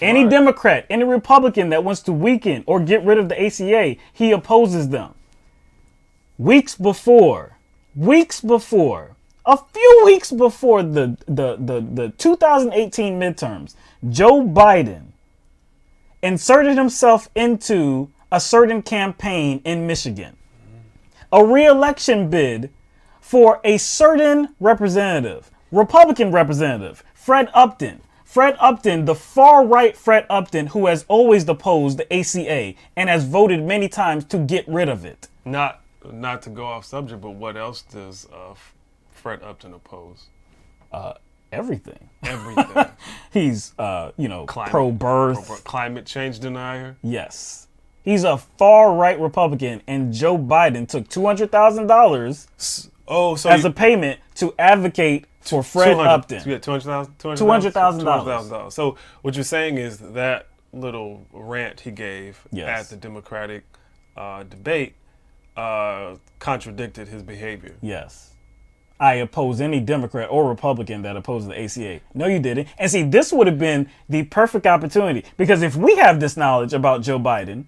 any Democrat, any Republican that wants to weaken or get rid of the ACA, he opposes them. Weeks before, a few weeks before the 2018 midterms, Joe Biden inserted himself into a certain campaign in Michigan, a re-election bid for a certain representative, Republican representative, Fred Upton, Fred Upton, the far-right Fred Upton, who has always opposed the ACA and has voted many times to get rid of it. Not to go off subject, but what else does Fred Upton oppose? Everything. Everything. He's, pro-birth. Climate change denier? Yes. He's a far-right Republican, and Joe Biden took $200,000 as a payment to advocate for Fred Upton. You get $200,000? $200,000. So what you're saying is that little rant he gave Yes. at the Democratic debate contradicted his behavior. Yes. I oppose any Democrat or Republican that opposes the ACA. No, you didn't. And see, this would have been the perfect opportunity, because if we have this knowledge about Joe Biden,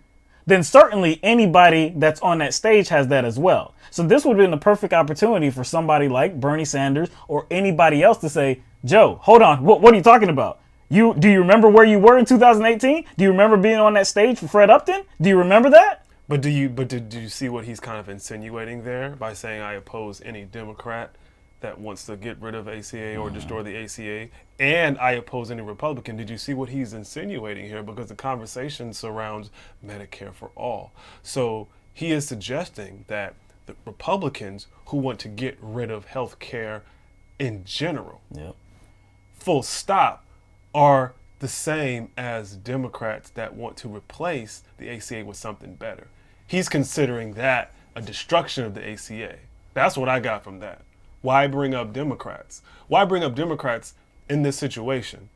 then certainly anybody that's on that stage has that as well. So this would have been the perfect opportunity for somebody like Bernie Sanders or anybody else to say, Joe, hold on, what are you talking about? Do you remember where you were in 2018? Do you remember being on that stage for Fred Upton? Do you remember that? But did you see what he's kind of insinuating there by saying I oppose any Democrat that wants to get rid of ACA or destroy the ACA, and I oppose any Republican? Did you see what he's insinuating here? Because the conversation surrounds Medicare for all. So he is suggesting that the Republicans who want to get rid of health care in general, full stop, are the same as Democrats that want to replace the ACA with something better. He's considering that a destruction of the ACA. That's what I got from that. Why bring up Democrats? Why bring up Democrats in this situation,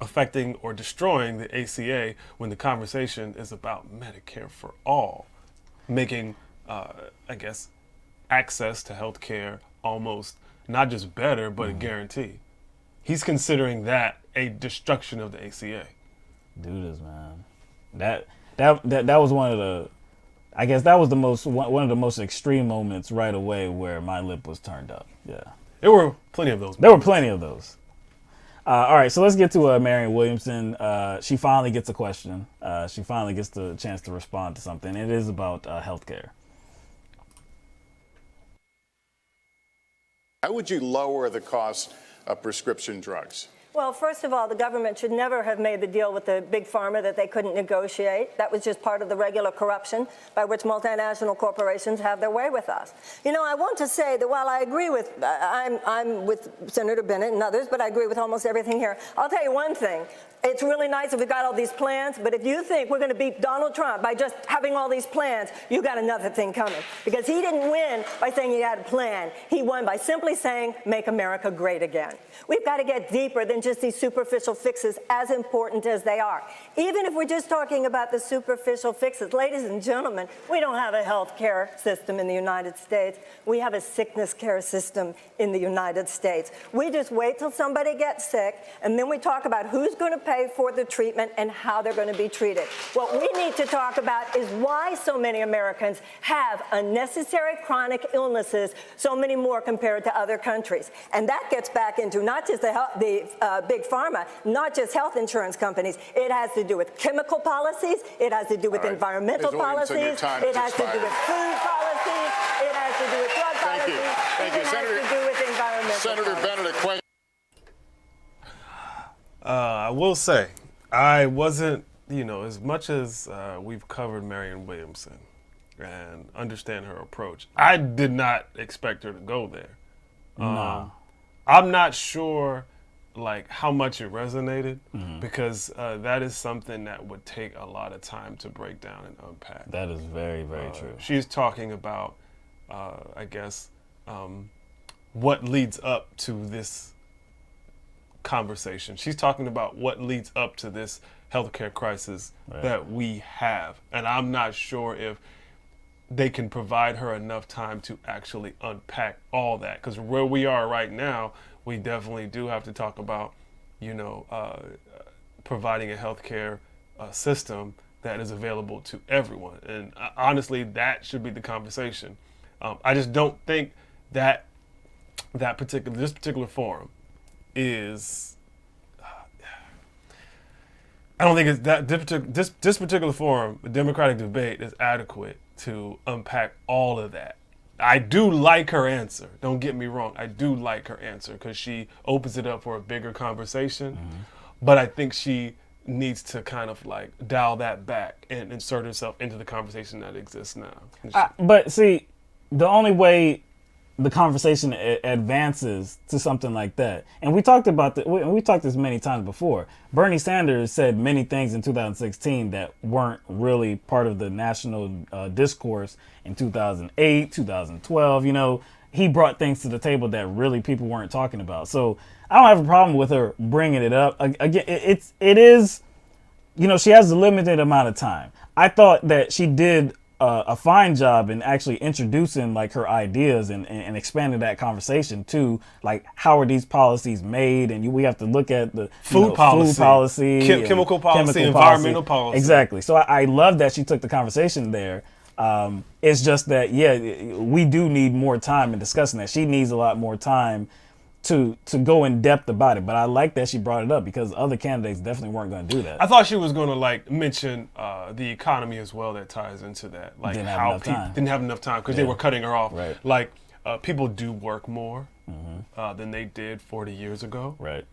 affecting or destroying the ACA, when the conversation is about Medicare for all, making, access to health care almost not just better, but a guarantee. He's considering that a destruction of the ACA. Do this, man. That was one of the, I guess that was one of the most extreme moments right away where my lip was turned up. Yeah. There were plenty of those. There were plenty of those. All right, so let's get to Marianne Williamson. She finally gets a question. She finally gets the chance to respond to something. It is about healthcare. How would you lower the cost of prescription drugs? Well, first of all, the government should never have made the deal with the big pharma that they couldn't negotiate. That was just part of the regular corruption by which multinational corporations have their way with us. You know, I want to say that while I agree with, I'm with Senator Bennett and others, but I agree with almost everything here. I'll tell you one thing. It's really nice if we've got all these plans, but if you think we're going to beat Donald Trump by just having all these plans, you got another thing coming. Because he didn't win by saying he had a plan. He won by simply saying, make America great again. We've got to get deeper than just these superficial fixes, as important as they are. Even if we're just talking about the superficial fixes, ladies and gentlemen, we don't have a health care system in the United States. We have a sickness care system in the United States. We just wait till somebody gets sick, and then we talk about who's going to pay for the treatment and how they're going to be treated. What we need to talk about is why so many Americans have unnecessary chronic illnesses, so many more compared to other countries. And that gets back into not just the big pharma, not just health insurance companies. It has to do with chemical policies. It has to do with environmental policies. It has to do with food policies. It has to do with drug policies. Thank you. It has to do with environmental Senator policies. Bennett, a question. I will say, I wasn't, as much as we've covered Marianne Williamson and understand her approach, I did not expect her to go there. No. I'm not sure, how much it resonated, because that is something that would take a lot of time to break down and unpack. That is very, very true. She's talking about, what leads up to this conversation. She's talking about what leads up to this healthcare crisis that we have. And I'm not sure if they can provide her enough time to actually unpack all that. Because where we are right now, we definitely do have to talk about, providing a healthcare system that is available to everyone. And honestly, that should be the conversation. I just don't think that this particular forum is, I don't think it's that this particular forum, the Democratic debate, is adequate to unpack all of that. I do like her answer. Don't get me wrong. I do like her answer because she opens it up for a bigger conversation. but I think she needs to kind of like dial that back and insert herself into the conversation that exists now. But see, the only way the conversation advances to something like that, and we talked about we talked this many times before. Bernie Sanders said many things in 2016 that weren't really part of the national discourse in 2008, 2012. You know, he brought things to the table that really people weren't talking about. So I don't have a problem with her bringing it up. Again, it is, you know, she has a limited amount of time. I thought that she did a fine job in actually introducing like her ideas and expanding that conversation to like how are these policies made, and we have to look at the food policy, chemical policy, environmental policy. Exactly. So I love that she took the conversation there. It's just that we do need more time in discussing that. She needs a lot more time to go in depth about it, but I like that she brought it up because other candidates definitely weren't going to do that. I thought she was going to like mention the economy as well. That ties into that, like didn't how people didn't have enough time because they were cutting her off. Right. Like people do work more than they did 40 years ago. Right.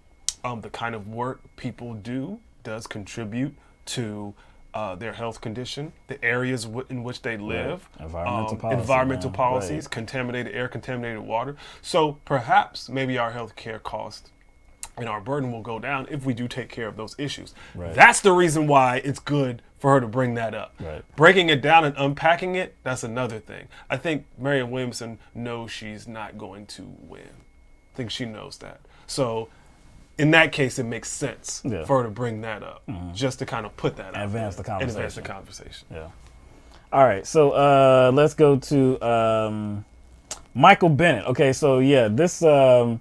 The kind of work people do does contribute to their health condition, the areas in which they live, environmental policies, contaminated air, contaminated water. So perhaps maybe our health care cost and our burden will go down if we do take care of those issues. Right. That's the reason why it's good for her to bring that up. Right. Breaking it down and unpacking it, that's another thing. I think Marianne Williamson knows she's not going to win. I think she knows that. So in that case, it makes sense for her to bring that up, just to kind of put that out advance the conversation. Advance the conversation. Yeah. All right, so let's go to Michael Bennett. Okay, so yeah, this is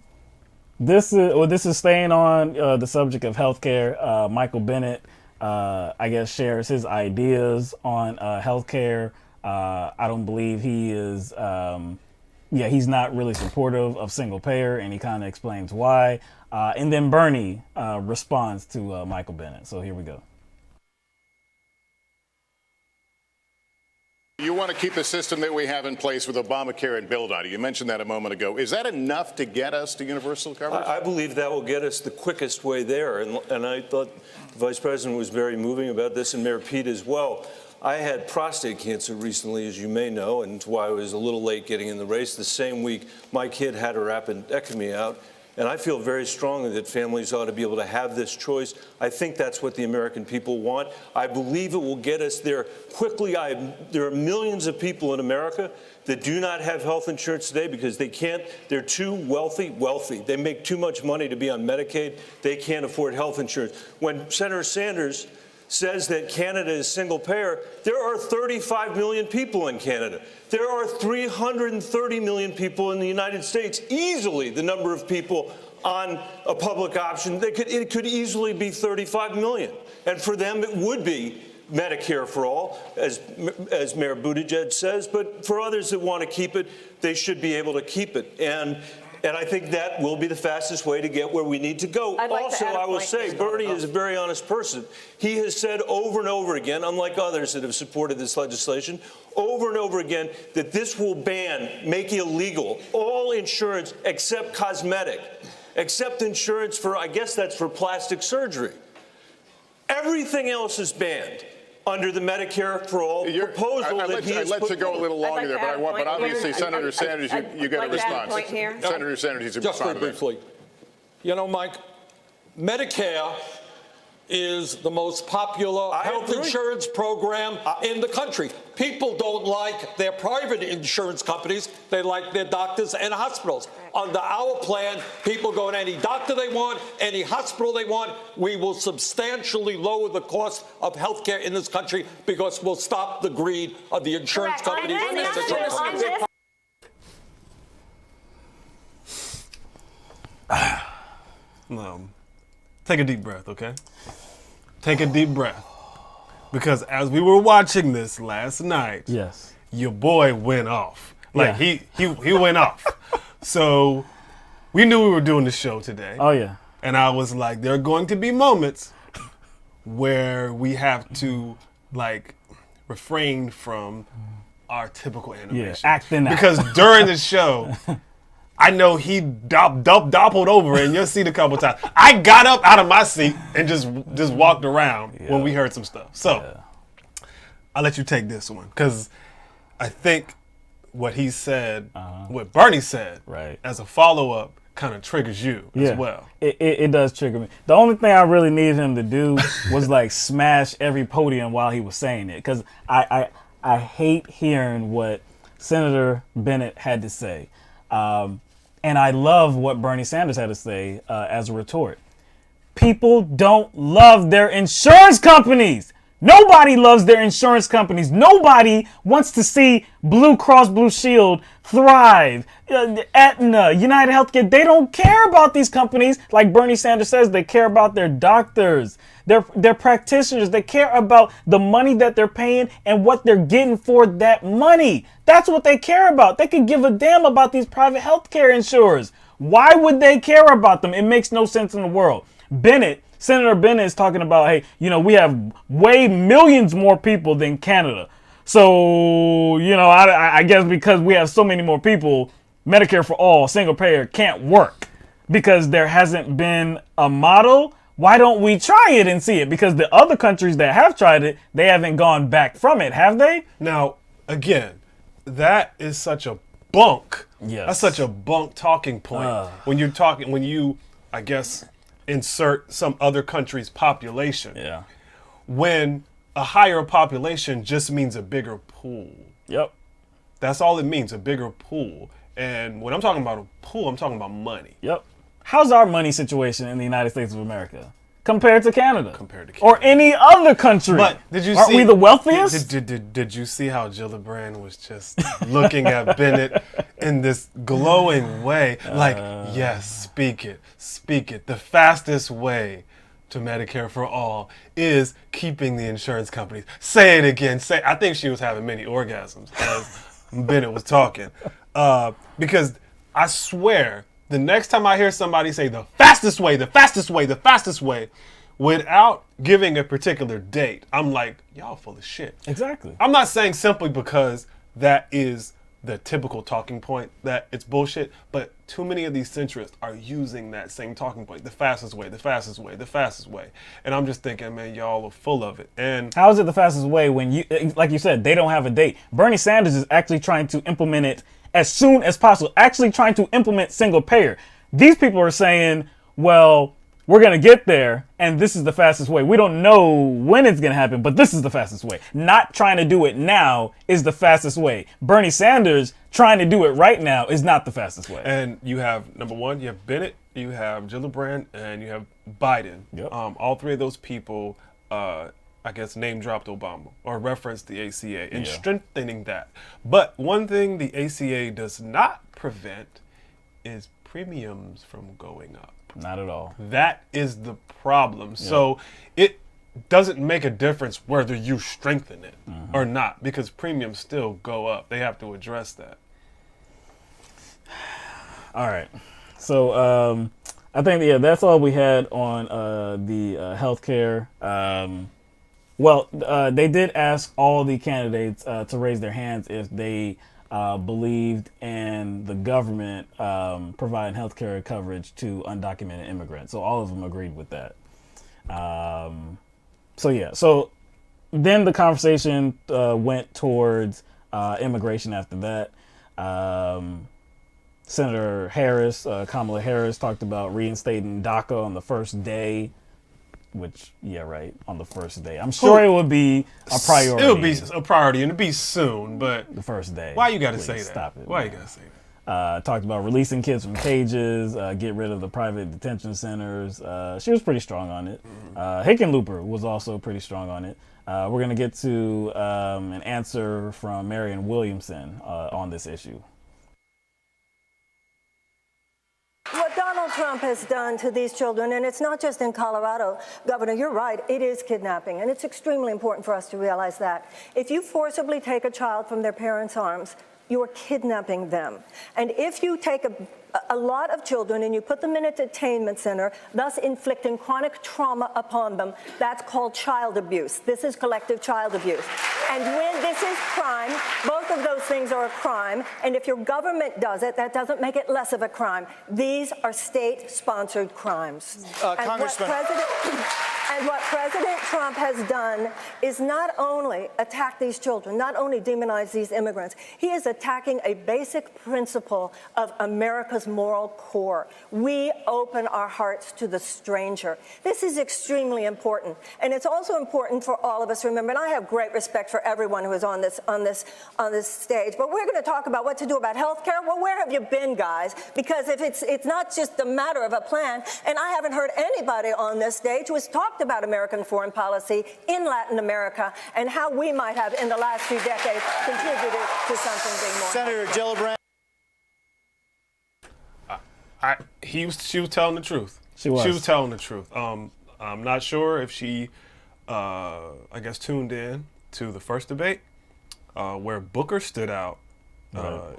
staying on the subject of healthcare. Michael Bennett, I guess, shares his ideas on healthcare. I don't believe he is. He's not really supportive of single payer, and he kind of explains why. And then Bernie responds to Michael Bennett. So here we go. You want to keep the system that we have in place with Obamacare and build on it. You mentioned that a moment ago. Is that enough to get us to universal coverage? I believe that will get us the quickest way there. And I thought the Vice President was very moving about this, and Mayor Pete as well. I had prostate cancer recently, as you may know, and it's why I was a little late getting in the race. The same week, my kid had her appendectomy out. And I feel very strongly that families ought to be able to have this choice. I think that's what the American people want. I believe it will get us there quickly. There are millions of people in America that do not have health insurance today because they can't. They're too wealthy. They make too much money to be on Medicaid. They can't afford health insurance. When Senator Sanders says that Canada is single payer, there are 35 million people in Canada. There are 330 million people in the United States, easily the number of people on a public option. It could easily be 35 million. And for them, it would be Medicare for all, as Mayor Buttigieg says. But for others that want to keep it, they should be able to keep it. And I think that will be the fastest way to get where we need to go. Also, I will say, Bernie is a very honest person. He has said over and over again, unlike others that have supported this legislation, over and over again, that this will make illegal all insurance except cosmetic, except insurance for, I guess that's for plastic surgery. Everything else is banned under the Medicare for All proposal that he has I'd let you go a little longer there, but obviously, Senator Sanders, you get a response. Senator Sanders, you just very briefly. You know, Mike, Medicare is the most popular health insurance program in the country. People don't like their private insurance companies. They like their doctors and hospitals. Under our plan, people go to any doctor they want, any hospital they want. We will substantially lower the cost of health care in this country because we'll stop the greed of the insurance companies and the drug companies. Take a deep breath, okay? Take a deep breath. Because as we were watching this last night, yes, your boy went off. Like he went off. So we knew we were doing the show today. Oh yeah. And I was like, there are going to be moments where we have to like refrain from our typical animation. Yeah, acting out. Because during the show, I know he doppled over, and you'll see it a couple times. I got up out of my seat and just walked around when we heard some stuff. So I'll let you take this one, because I think what he said, what Bernie said, as a follow-up, kind of triggers you as well. It does trigger me. The only thing I really needed him to do was like smash every podium while he was saying it, because I hate hearing what Senator Bennett had to say. And I love what Bernie Sanders had to say as a retort. People don't love their insurance companies. Nobody loves their insurance companies. Nobody wants to see Blue Cross Blue Shield thrive. Aetna, United Healthcare, they don't care about these companies. Like Bernie Sanders says, they care about their doctors, their practitioners. They care about the money that they're paying and what they're getting for that money. That's what they care about. They could give a damn about these private healthcare insurers. Why would they care about them? It makes no sense in the world. Senator Bennett is talking about, hey, we have way millions more people than Canada. So, I guess because we have so many more people, Medicare for all, single payer, can't work because there hasn't been a model. Why don't we try it and see it? Because the other countries that have tried it, they haven't gone back from it, have they? Now, again, that is such a bunk. Yes. That's such a bunk talking point. When you, I guess, insert some other country's population. Yeah. When a higher population just means a bigger pool. Yep. That's all it means, a bigger pool. And when I'm talking about a pool, I'm talking about money. Yep. How's our money situation in the United States of America compared to Canada? Compared to or any other country? But did you Aren't see, we the wealthiest? Did you see how Gillibrand was just looking at Bennett in this glowing way? Like, yes, speak it. The fastest way to Medicare for all is keeping the insurance companies. Say it again. I think she was having many orgasms as Bennett was talking. Because I swear, the next time I hear somebody say the fastest way, without giving a particular date, I'm like, y'all full of shit. Exactly. I'm not saying simply because that is the typical talking point that it's bullshit, but too many of these centrists are using that same talking point, the fastest way. And I'm just thinking, man, y'all are full of it. And how is it the fastest way when you, like you said, they don't have a date? Bernie Sanders is actually trying to implement it as soon as possible, actually trying to implement single payer. These people are saying, well, we're going to get there, and this is the fastest way. We don't know when it's going to happen, but this is the fastest way. Not trying to do it now is the fastest way. Bernie Sanders trying to do it right now is not the fastest way. And you have, number one, you have Bennett, you have Gillibrand, and you have Biden. Yep. All three of those people, I guess, name-dropped Obama or referenced the ACA and strengthening that. But one thing the ACA does not prevent is premiums from going up. Not at all. That is the problem. So it doesn't make a difference whether you strengthen it or not, because premiums still go up. They have to address that. All right. So I think, that's all we had on the healthcare. They did ask all the candidates to raise their hands if they believed in the government providing health care coverage to undocumented immigrants. So all of them agreed with that. So then the conversation went towards immigration after that. Senator Harris, Kamala Harris, talked about reinstating DACA on the first day. Which, on the first day. I'm sure it would be a priority. It would be a priority, and it'd be soon, but the first day. Why you got to say that? Stop it. Why you got to say that? Talked about releasing kids from cages, get rid of the private detention centers. She was pretty strong on it. Hickenlooper was also pretty strong on it. We're going to get to an answer from Marianne Williamson on this issue. What Donald Trump has done to these children, and it's not just in Colorado, Governor, you're right, it is kidnapping, and it's extremely important for us to realize that. If you forcibly take a child from their parents' arms, you are kidnapping them. And if you take a lot of children and you put them in a detainment center, thus inflicting chronic trauma upon them. That's called child abuse. This is collective child abuse. And when this is crime, both of those things are a crime. And if your government does it, that doesn't make it less of a crime. These are state-sponsored crimes. Congressman. And what President Trump has done is not only attack these children, not only demonize these immigrants, he is attacking a basic principle of America's moral core. We open our hearts to the stranger. This is extremely important. And it's also important for all of us to remember, and I have great respect for everyone who is on this stage, but we're going to talk about what to do about health care. Well, where have you been, guys? Because if it's not just a matter of a plan, and I haven't heard anybody on this stage who has talked about American foreign policy in Latin America and how we might have, in the last few decades, contributed to something being more. Senator Gillibrand. She was telling the truth. She was telling the truth. I'm not sure if she, I guess, tuned in to the first debate where Booker stood out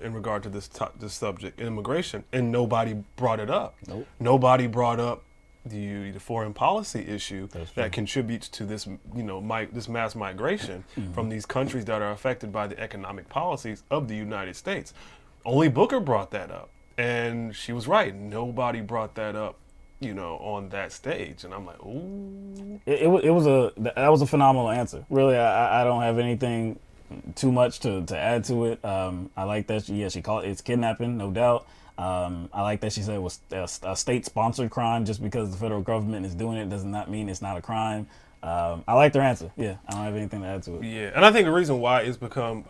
in regard to this subject, immigration, and nobody brought it up. Nope. Nobody brought up the foreign policy issue that contributes to this, this mass migration from these countries that are affected by the economic policies of the United States. Only Booker brought that up, and she was right. Nobody brought that up, on that stage, and I'm like, ooh. That was a phenomenal answer. Really, I don't have anything too much to add to it. I like that. She called it's kidnapping, no doubt. I like that she said it was a state-sponsored crime. Just because the federal government is doing it does not mean it's not a crime. I like their answer. Yeah, I don't have anything to add to it. Yeah, and I think the reason why it's become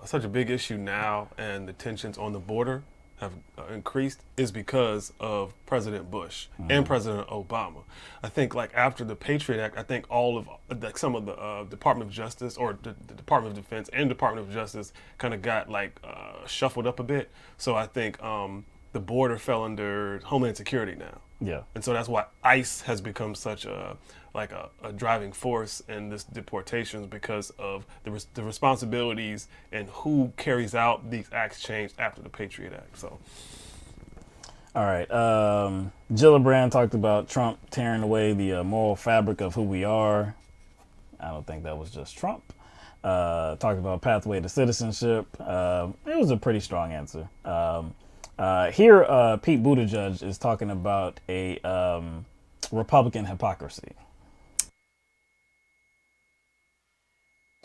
such a big issue now and the tensions on the border have increased is because of President Bush and President Obama. I think after the Patriot Act, I think all of some of the Department of Justice or the Department of Defense and Department of Justice kind of got shuffled up a bit. So I think the border fell under Homeland Security now. Yeah. And so that's why ICE has become such a driving force in this deportations, because of the responsibilities and who carries out these acts changed after the Patriot Act. So. All right. Gillibrand talked about Trump tearing away the moral fabric of who we are. I don't think that was just Trump. Talked about pathway to citizenship. It was a pretty strong answer. Here, Pete Buttigieg is talking about a Republican hypocrisy.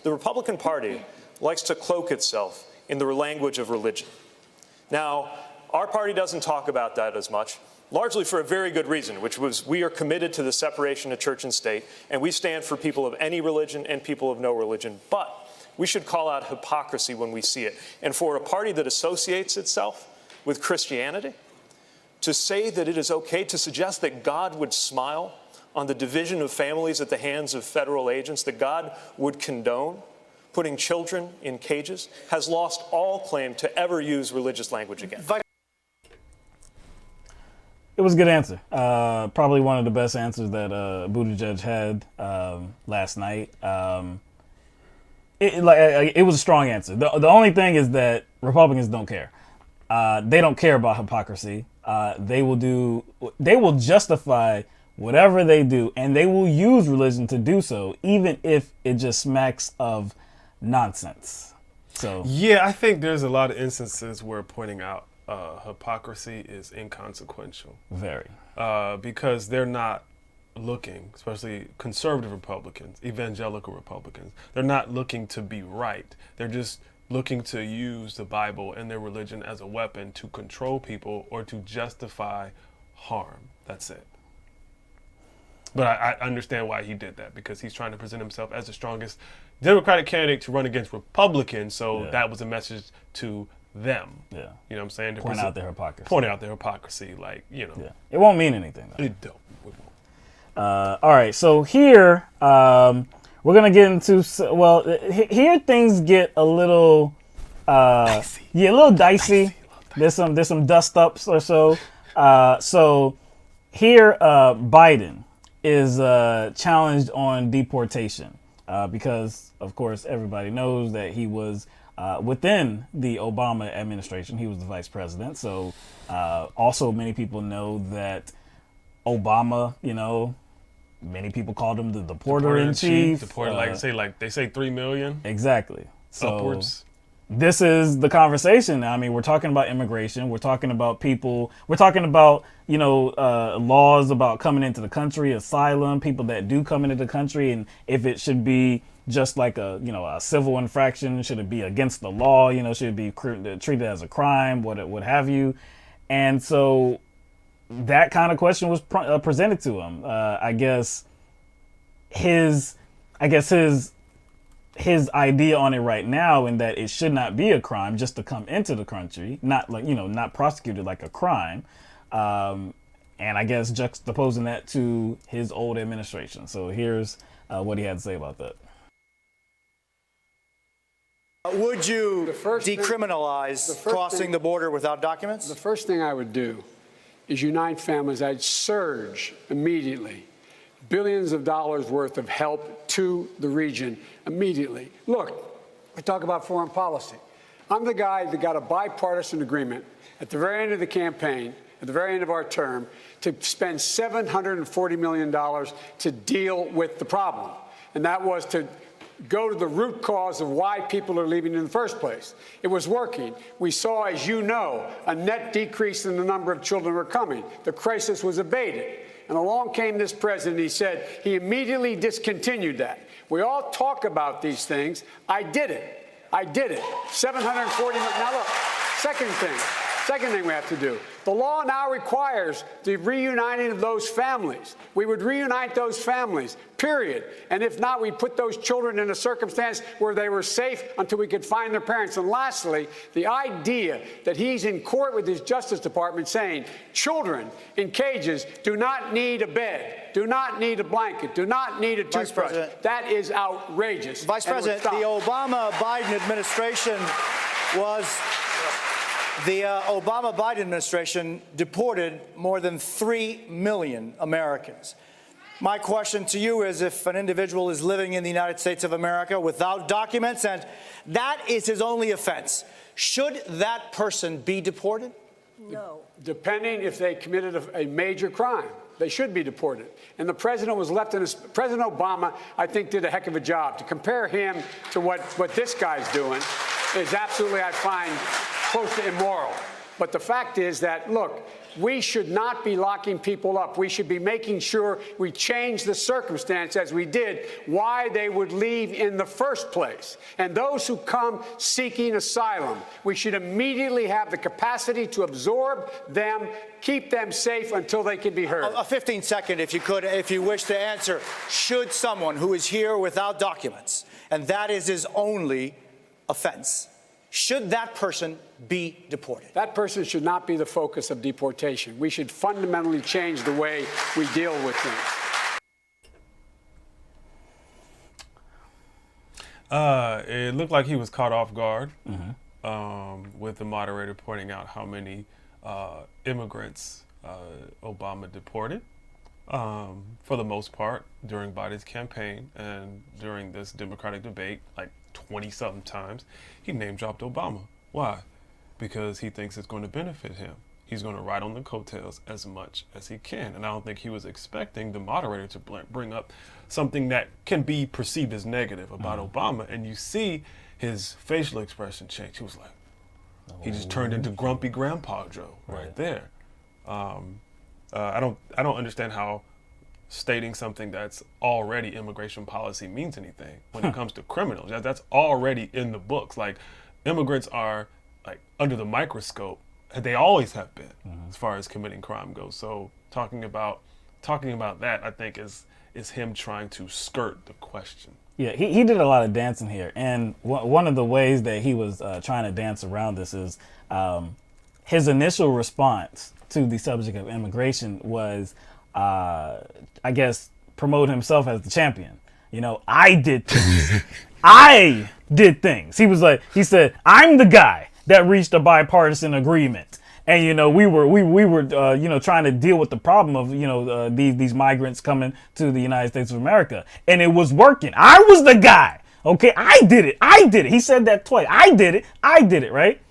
The Republican Party likes to cloak itself in the language of religion. Now, our party doesn't talk about that as much, largely for a very good reason, which was we are committed to the separation of church and state, and we stand for people of any religion and people of no religion. But we should call out hypocrisy when we see it. And for a party that associates itself with Christianity, to say that it is okay to suggest that God would smile on the division of families at the hands of federal agents, that God would condone putting children in cages, has lost all claim to ever use religious language again. It was a good answer. Probably one of the best answers that Buttigieg had last night. It was a strong answer. The only thing is that Republicans don't care. They don't care about hypocrisy. They will justify whatever they do, and they will use religion to do so, even if it just smacks of nonsense. So yeah, I think there's a lot of instances where pointing out hypocrisy is inconsequential. Very. Because they're not looking, especially conservative Republicans, evangelical Republicans, they're not looking to be right. They're just looking to use the Bible and their religion as a weapon to control people or to justify harm. That's it. But I understand why he did that, because he's trying to present himself as the strongest Democratic candidate to run against Republicans. So that was a message to them. Yeah. You know what I'm saying? Point out their hypocrisy. Point out their hypocrisy. Yeah. It won't mean anything, though. It don't. All right. So here, we're going to get into, here things get a little, dicey. Yeah, a little dicey. There's some dust ups or so. So here, Biden is challenged on deportation because, of course, everybody knows that he was within the Obama administration. He was the vice president. So also many people know that Obama, many people called him the deporter-in-chief. They say 3 million. Exactly. So upwards. This is the conversation. I mean, we're talking about immigration. We're talking about people. We're talking about, laws about coming into the country, asylum, people that do come into the country, and if it should be just like a civil infraction, should it be against the law? Should it be treated as a crime? What have you? And so that kind of question was presented to him. I guess his idea on it right now, in that it should not be a crime just to come into the country, not prosecuted like a crime. And I guess juxtaposing that to his old administration. So here's what he had to say about that. Would you decriminalize crossing the border without documents? The first thing I would do is unite families. I'd surge immediately billions of dollars worth of help to the region immediately. Look, I talk about foreign policy. I'm the guy that got a bipartisan agreement at the very end of the campaign, at the very end of our term, to spend $740 million to deal with the problem. And that was to go to the root cause of why people are leaving in the first place. It was working. We saw, as you know, a net decrease in the number of children who were coming. The crisis was abated. And along came this president. He said he immediately discontinued that. We all talk about these things. I did it. 740 million. Now look, second thing we have to do. The law now requires the reuniting of those families. We would reunite those families, period. And if not, we put those children in a circumstance where they were safe until we could find their parents. And lastly, the idea that he's in court with his Justice Department saying children in cages do not need a bed, do not need a blanket, do not need a toothbrush. That is outrageous. Vice President, the Obama-Biden administration deported more than 3 million Americans. My question to you is, if an individual is living in the United States of America without documents, and that is his only offense, should that person be deported? No. Depending if they committed a major crime, they should be deported. And the president was left in his... President Obama, I think, did a heck of a job. To compare him to what this guy's doing is absolutely, I find, close to immoral. But the fact is that, look, we should not be locking people up. We should be making sure we change the circumstance, as we did, why they would leave in the first place. And those who come seeking asylum, we should immediately have the capacity to absorb them, keep them safe until they can be heard. A 15-second, if you could, if you wish to answer. Should someone who is here without documents, and that is his only offense, should that person be deported? That person should not be the focus of deportation. We should fundamentally change the way we deal with things. It looked like he was caught off guard with the moderator pointing out how many immigrants Obama deported. For the most part, during Biden's campaign and during this Democratic debate, like 20-something times, he name-dropped Obama. Why? Because he thinks it's going to benefit him. He's going to ride on the coattails as much as he can. And I don't think he was expecting the moderator to bring up something that can be perceived as negative about Obama. And you see his facial expression change. He was like, he just turned into grumpy Grandpa Joe right there. I don't understand how stating something that's already immigration policy means anything when it comes to criminals. That's already in the books. Like, immigrants are like under the microscope. They always have been as far as committing crime goes. So talking about that, I think is him trying to skirt the question. Yeah, he did a lot of dancing here, and one of the ways that he was trying to dance around this is his initial response to the subject of immigration was, I guess, promote himself as the champion. I did things. I did things. He said, I'm the guy that reached a bipartisan agreement. And, we were trying to deal with the problem of, these migrants coming to the United States of America. And it was working. I was the guy. Okay, I did it. He said that twice. I did it, right?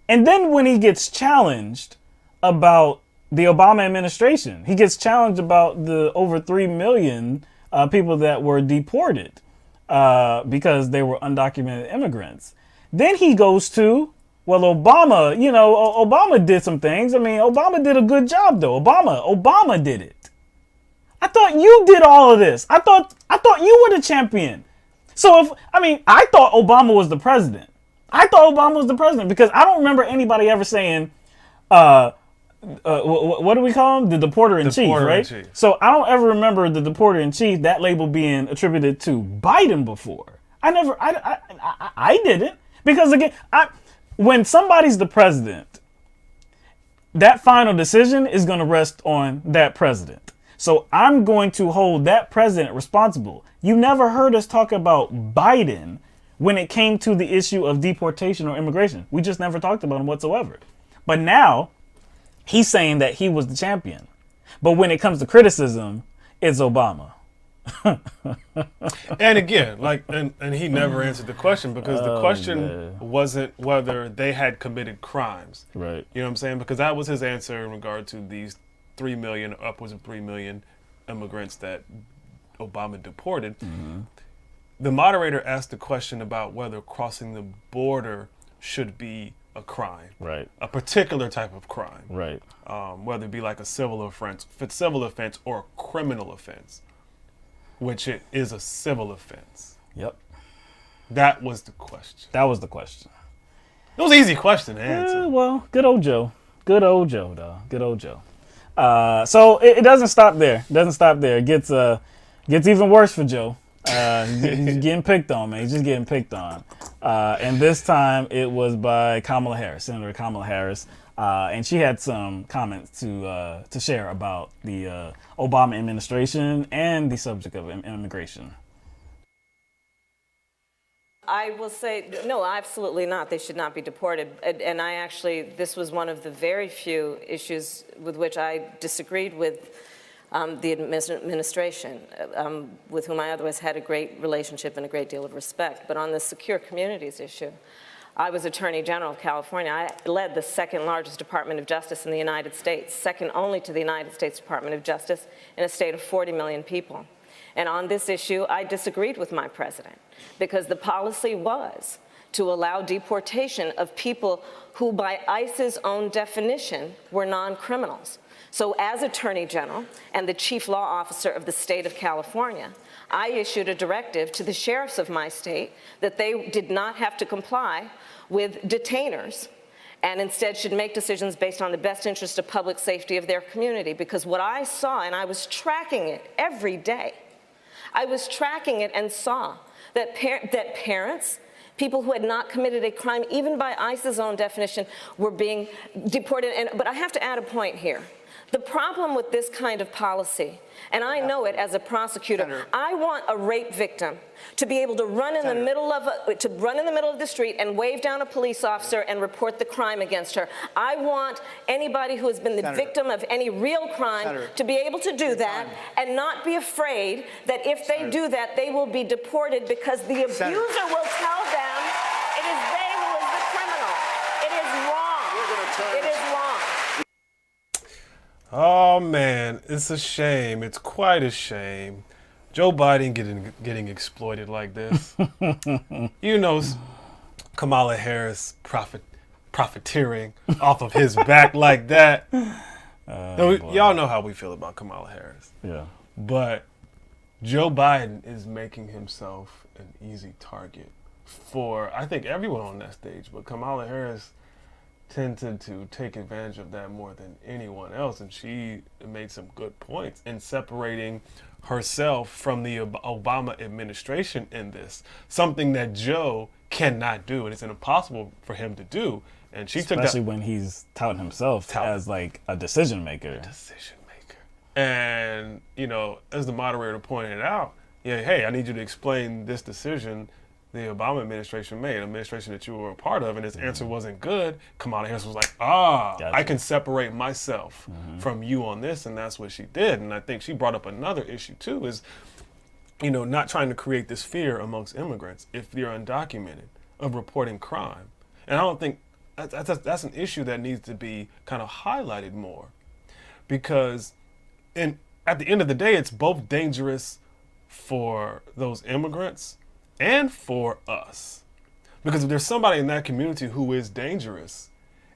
And then when he gets challenged about the Obama administration, he gets challenged about the over 3 million people that were deported because they were undocumented immigrants. Then he goes to, well, Obama, Obama did some things. I mean, Obama did a good job, though. Obama did it. I thought you did all of this. I thought you were the champion. So I thought Obama was the president. Because I don't remember anybody ever saying, what do we call him? The deporter in chief, right? So I don't ever remember the deporter in chief, that label being attributed to Biden before. I didn't. Because again, when somebody's the president, that final decision is going to rest on that president. So I'm going to hold that president responsible. You never heard us talk about Biden when it came to the issue of deportation or immigration. We just never talked about him whatsoever. But now he's saying that he was the champion. But when it comes to criticism, it's Obama. And again, and he never answered the question, because the question wasn't whether they had committed crimes. Right. You know what I'm saying? Because that was his answer in regard to these 3 million, upwards of 3 million immigrants that Obama deported. Mm-hmm. The moderator asked the question about whether crossing the border should be a crime. Right. A particular type of crime. Right. Whether it be like a civil offense or a criminal offense, which it is a civil offense. Yep. That was the question. It was an easy question to answer. Well, good old Joe. Good old Joe, though. Good old Joe. So it doesn't stop there. It gets even worse for Joe. He's getting picked on, man. He's just getting picked on. And this time it was by Kamala Harris, Senator Kamala Harris. And she had some comments to share about the Obama administration and the subject of immigration. I will say, no, absolutely not. They should not be deported. And this was one of the very few issues with which I disagreed with the administration, with whom I otherwise had a great relationship and a great deal of respect. But on the secure communities issue, I was Attorney General of California. I led the second largest Department of Justice in the United States, second only to the United States Department of Justice, in a state of 40 million people. And on this issue, I disagreed with my president, because the policy was to allow deportation of people who, by ICE's own definition, were non-criminals. So as Attorney General and the Chief Law Officer of the state of California, I issued a directive to the sheriffs of my state that they did not have to comply with detainers, and instead should make decisions based on the best interest of public safety of their community. Because what I saw, and I was tracking it every day, I was tracking it and saw that parents, people who had not committed a crime, even by ICE's own definition, were being deported. But I have to add a point here. The problem with this kind of policy, and I know it as a prosecutor, Senator, I want a rape victim to be able to run in the middle of the street and wave down a police officer and report the crime against her. I want anybody who has been the victim of any real crime to be able to do that and not be afraid that if they do that, they will be deported, because the abuser will tell them it is they who is the criminal. It is wrong. It is wrong. Oh man, it's a shame. It's quite a shame. Joe Biden getting exploited like this. Kamala Harris profiteering off of his back like that. Y'all know how we feel about Kamala Harris. Yeah. But Joe Biden is making himself an easy target for, I think, everyone on that stage. But Kamala Harris tended to take advantage of that more than anyone else, and she made some good points in separating herself from the Obama administration in this, something that Joe cannot do, and it's impossible for him to do. And she especially when he's touting himself as like a decision maker. And as the moderator pointed out, hey, I need you to explain this decision the Obama administration made, an administration that you were a part of, and his answer wasn't good. Kamala Harris was like, gotcha. I can separate myself from you on this, and that's what she did. And I think she brought up another issue too, is not trying to create this fear amongst immigrants if they're undocumented of reporting crime. And I don't think that's an issue that needs to be kind of highlighted more, because at the end of the day, it's both dangerous for those immigrants and for us. Because if there's somebody in that community who is dangerous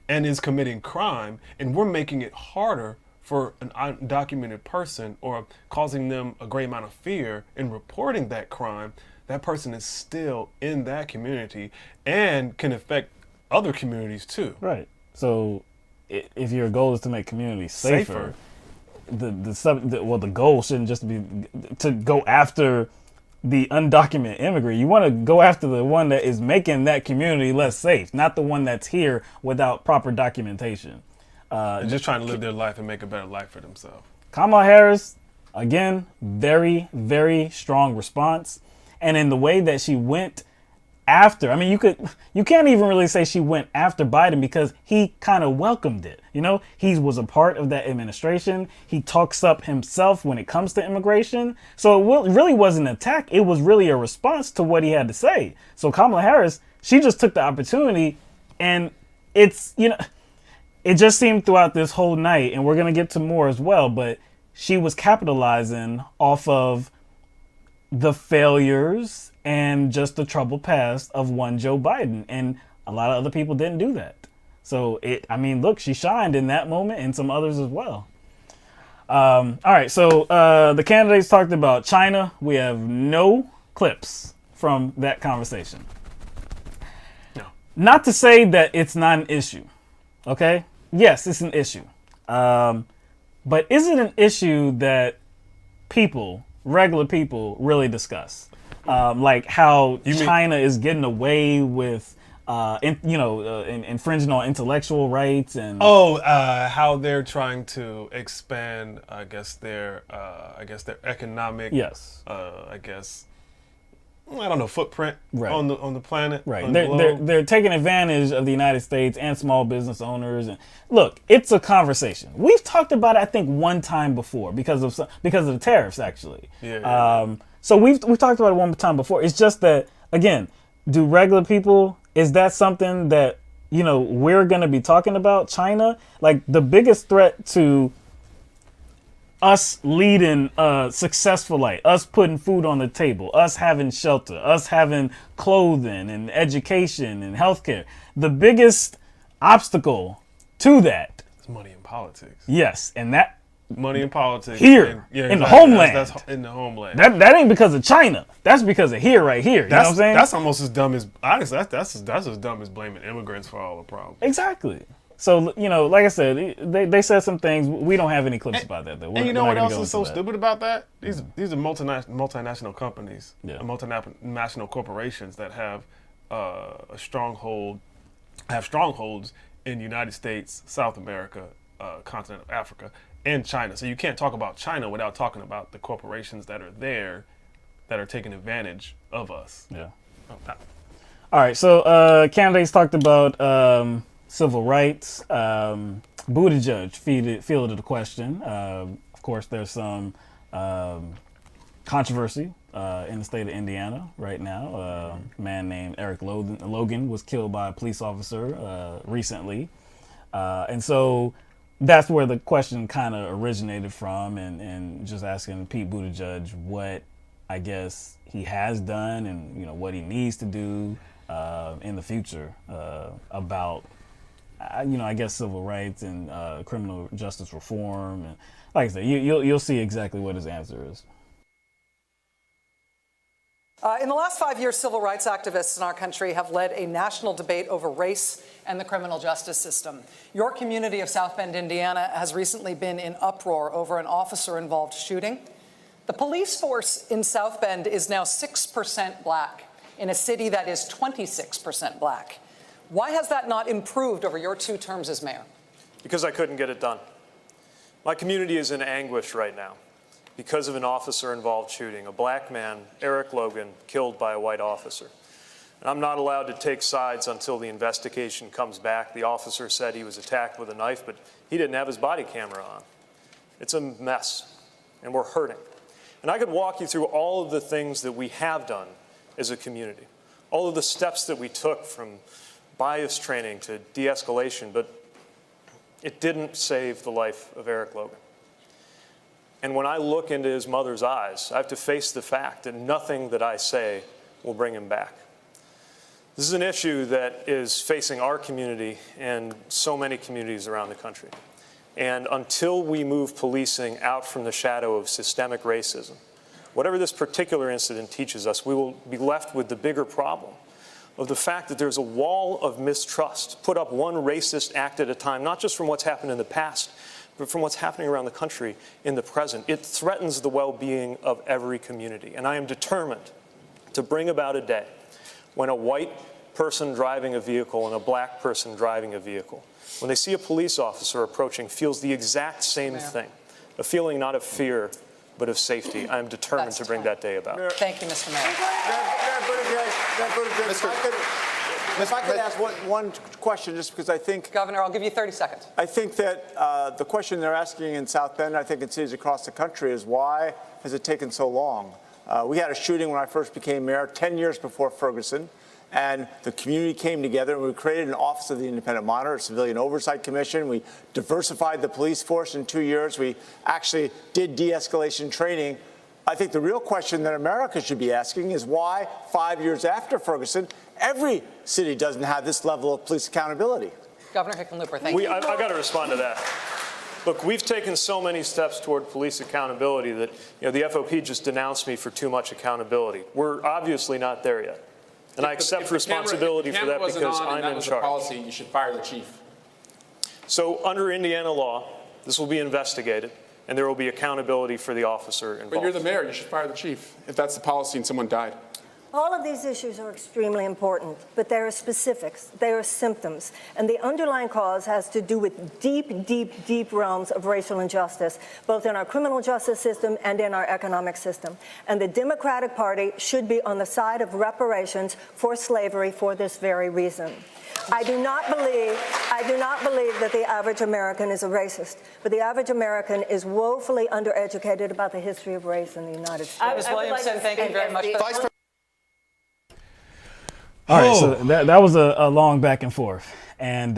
and is committing crime, and we're making it harder for an undocumented person or causing them a great amount of fear in reporting that crime, that person is still in that community and can affect other communities too. Right. So if your goal is to make communities safer, the goal shouldn't just be to go after the undocumented immigrant. You want to go after the one that is making that community less safe, not the one that's here without proper documentation. And just trying to live their life and make a better life for themselves. Kamala Harris, again, very, very strong response. And in the way that she went after, I mean, you can't even really say she went after Biden, because he kind of welcomed it. He was a part of that administration. He talks up himself when it comes to immigration. So it really wasn't an attack. It was really a response to what he had to say. So Kamala Harris, she just took the opportunity, and it just seemed throughout this whole night, and we're going to get to more as well, but she was capitalizing off of the failures and just the troubled past of one Joe Biden. And a lot of other people didn't do that. So look, she shined in that moment, and some others as well. All right. So the candidates talked about China. We have no clips from that conversation. No. Not to say that it's not an issue. Okay. Yes, it's an issue. But is it an issue that regular people really discuss? Like how China is getting away with, infringing on intellectual rights and how they're trying to expand, their economic, footprint on the planet. Right. They're taking advantage of the United States and small business owners. And look, it's a conversation. We've talked about it, I think, one time before because of the tariffs, actually. Yeah. So we've talked about it one time before. It's just that, again, do regular people, is that something that, we're going to be talking about? China? Like, the biggest threat to us leading a successful life, us putting food on the table, us having shelter, us having clothing and education and healthcare. The biggest obstacle to that is money in politics. Yes, and that money in politics here in the homeland. That's in the homeland. That ain't because of China. That's because of here, right here. You know what I'm saying? That's almost as dumb as, honestly, that's as dumb as blaming immigrants for all the problems. Exactly. So, like I said, they said some things. We don't have any clips about that, though. And you know what else is so stupid about that? These are multinational companies, multinational corporations that have strongholds in the United States, South America, continent of Africa, and China. So you can't talk about China without talking about the corporations that are there that are taking advantage of us. Yeah. All right. So candidates talked about civil rights. Buttigieg fielded the question. Of course, there's some controversy in the state of Indiana right now. A man named Eric Logan was killed by a police officer recently. And so that's where the question kind of originated from, and just asking Pete Buttigieg what I guess he has done and what he needs to do in the future about I guess civil rights and criminal justice reform. And like I said, you'll see exactly what his answer is. In the last 5 years, civil rights activists in our country have led a national debate over race and the criminal justice system. Your community of South Bend, Indiana, has recently been in uproar over an officer-involved shooting. The police force in South Bend is now 6% black in a city that is 26% black. Why has that not improved over your 2 terms as mayor? Because I couldn't get it done. My community is in anguish right now because of an officer-involved shooting. A black man, Eric Logan, killed by a white officer. And I'm not allowed to take sides until the investigation comes back. The officer said he was attacked with a knife, but he didn't have his body camera on. It's a mess, and we're hurting. And I could walk you through all of the things that we have done as a community, all of the steps that we took from bias training to de-escalation, but it didn't save the life of Eric Logan. And when I look into his mother's eyes, I have to face the fact that nothing that I say will bring him back. This is an issue that is facing our community and so many communities around the country. And until we move policing out from the shadow of systemic racism, whatever this particular incident teaches us, we will be left with the bigger problem of the fact that there's a wall of mistrust put up one racist act at a time, not just from what's happened in the past, but from what's happening around the country in the present. It threatens the well-being of every community. And I am determined to bring about a day when a white person driving a vehicle and a black person driving a vehicle, when they see a police officer approaching, feels the exact same thing, a feeling not of fear, but of safety. I am determined to bring that day about. Thank you, Mr. Mayor. If I could ask one question, just because I think... Governor, I'll give you 30 seconds. I think that the question they're asking in South Bend, I think in cities across the country, is why has it taken so long? We had a shooting when I first became mayor 10 years before Ferguson, and the community came together and we created an Office of the Independent Monitor, a Civilian Oversight Commission. We diversified the police force in 2 years. We actually did de-escalation training. I think the real question that America should be asking is why 5 years after Ferguson, every city doesn't have this level of police accountability. Governor Hickenlooper, thank you. I've got to respond to that. Look, we've taken so many steps toward police accountability that the FOP just denounced me for too much accountability. We're obviously not there yet. And I accept responsibility for that because I'm in charge. Policy, you should fire the chief. So under Indiana law, this will be investigated, and there will be accountability for the officer involved. But you're the mayor. You should fire the chief if that's the policy and someone died. All of these issues are extremely important, but there are specifics, there are symptoms, and the underlying cause has to do with deep, deep, deep realms of racial injustice, both in our criminal justice system and in our economic system. And the Democratic Party should be on the side of reparations for slavery for this very reason. I do not believe that the average American is a racist, but the average American is woefully undereducated about the history of race in the United States. Ms. Williamson, thank you very much. All right, so that was a long back and forth, and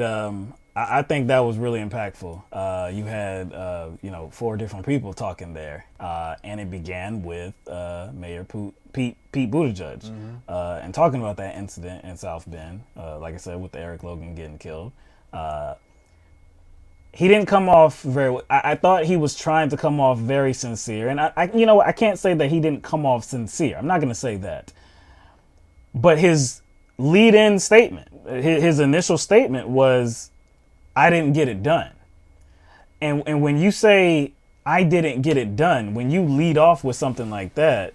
I think that was really impactful. You had 4 different people talking there, and it began with Mayor Pete Buttigieg, and talking about that incident in South Bend, like I said, with Eric Logan getting killed. He didn't come off very. I thought he was trying to come off very sincere, and I can't say that he didn't come off sincere. I'm not going to say that, but his lead-in statement, his initial statement was, I didn't get it done. And when you say, I didn't get it done, when you lead off with something like that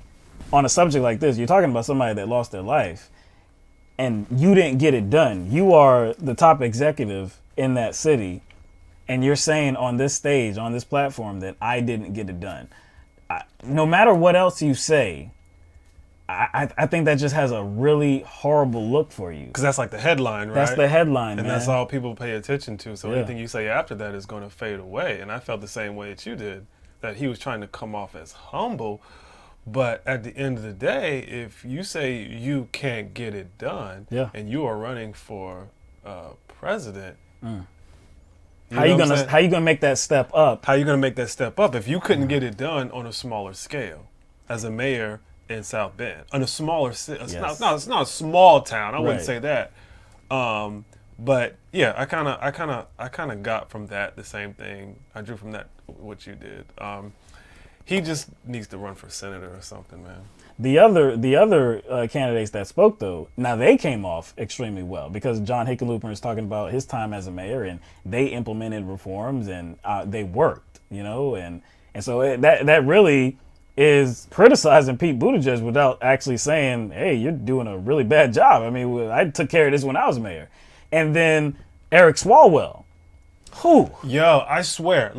on a subject like this, you're talking about somebody that lost their life and you didn't get it done. You are the top executive in that city and you're saying on this stage, on this platform, that I didn't get it done. No matter what else you say, I think that just has a really horrible look for you. Because that's like the headline, right? That's the headline, and man. That's all people pay attention to. So Yeah. anything you say after that is going to fade away. And I felt the same way that you did, that he was trying to come off as humble. But at the end of the day, if you say you can't get it done, and you are running for president, how you gonna make that step up? How you gonna make that step up if you couldn't get it done on a smaller scale as a mayor in South Bend, on a smaller city? It's not a small town. I wouldn't say that. But yeah, I kind of got from that the same thing. I drew from that what you did. He just needs to run for senator or something, man. The other candidates that spoke, though, now they came off extremely well because John Hickenlooper is talking about his time as a mayor and they implemented reforms and they worked, and so that really is criticizing Pete Buttigieg without actually saying, hey, you're doing a really bad job. I mean, I took care of this when I was mayor. And then Eric Swalwell. Who? Yo, I swear,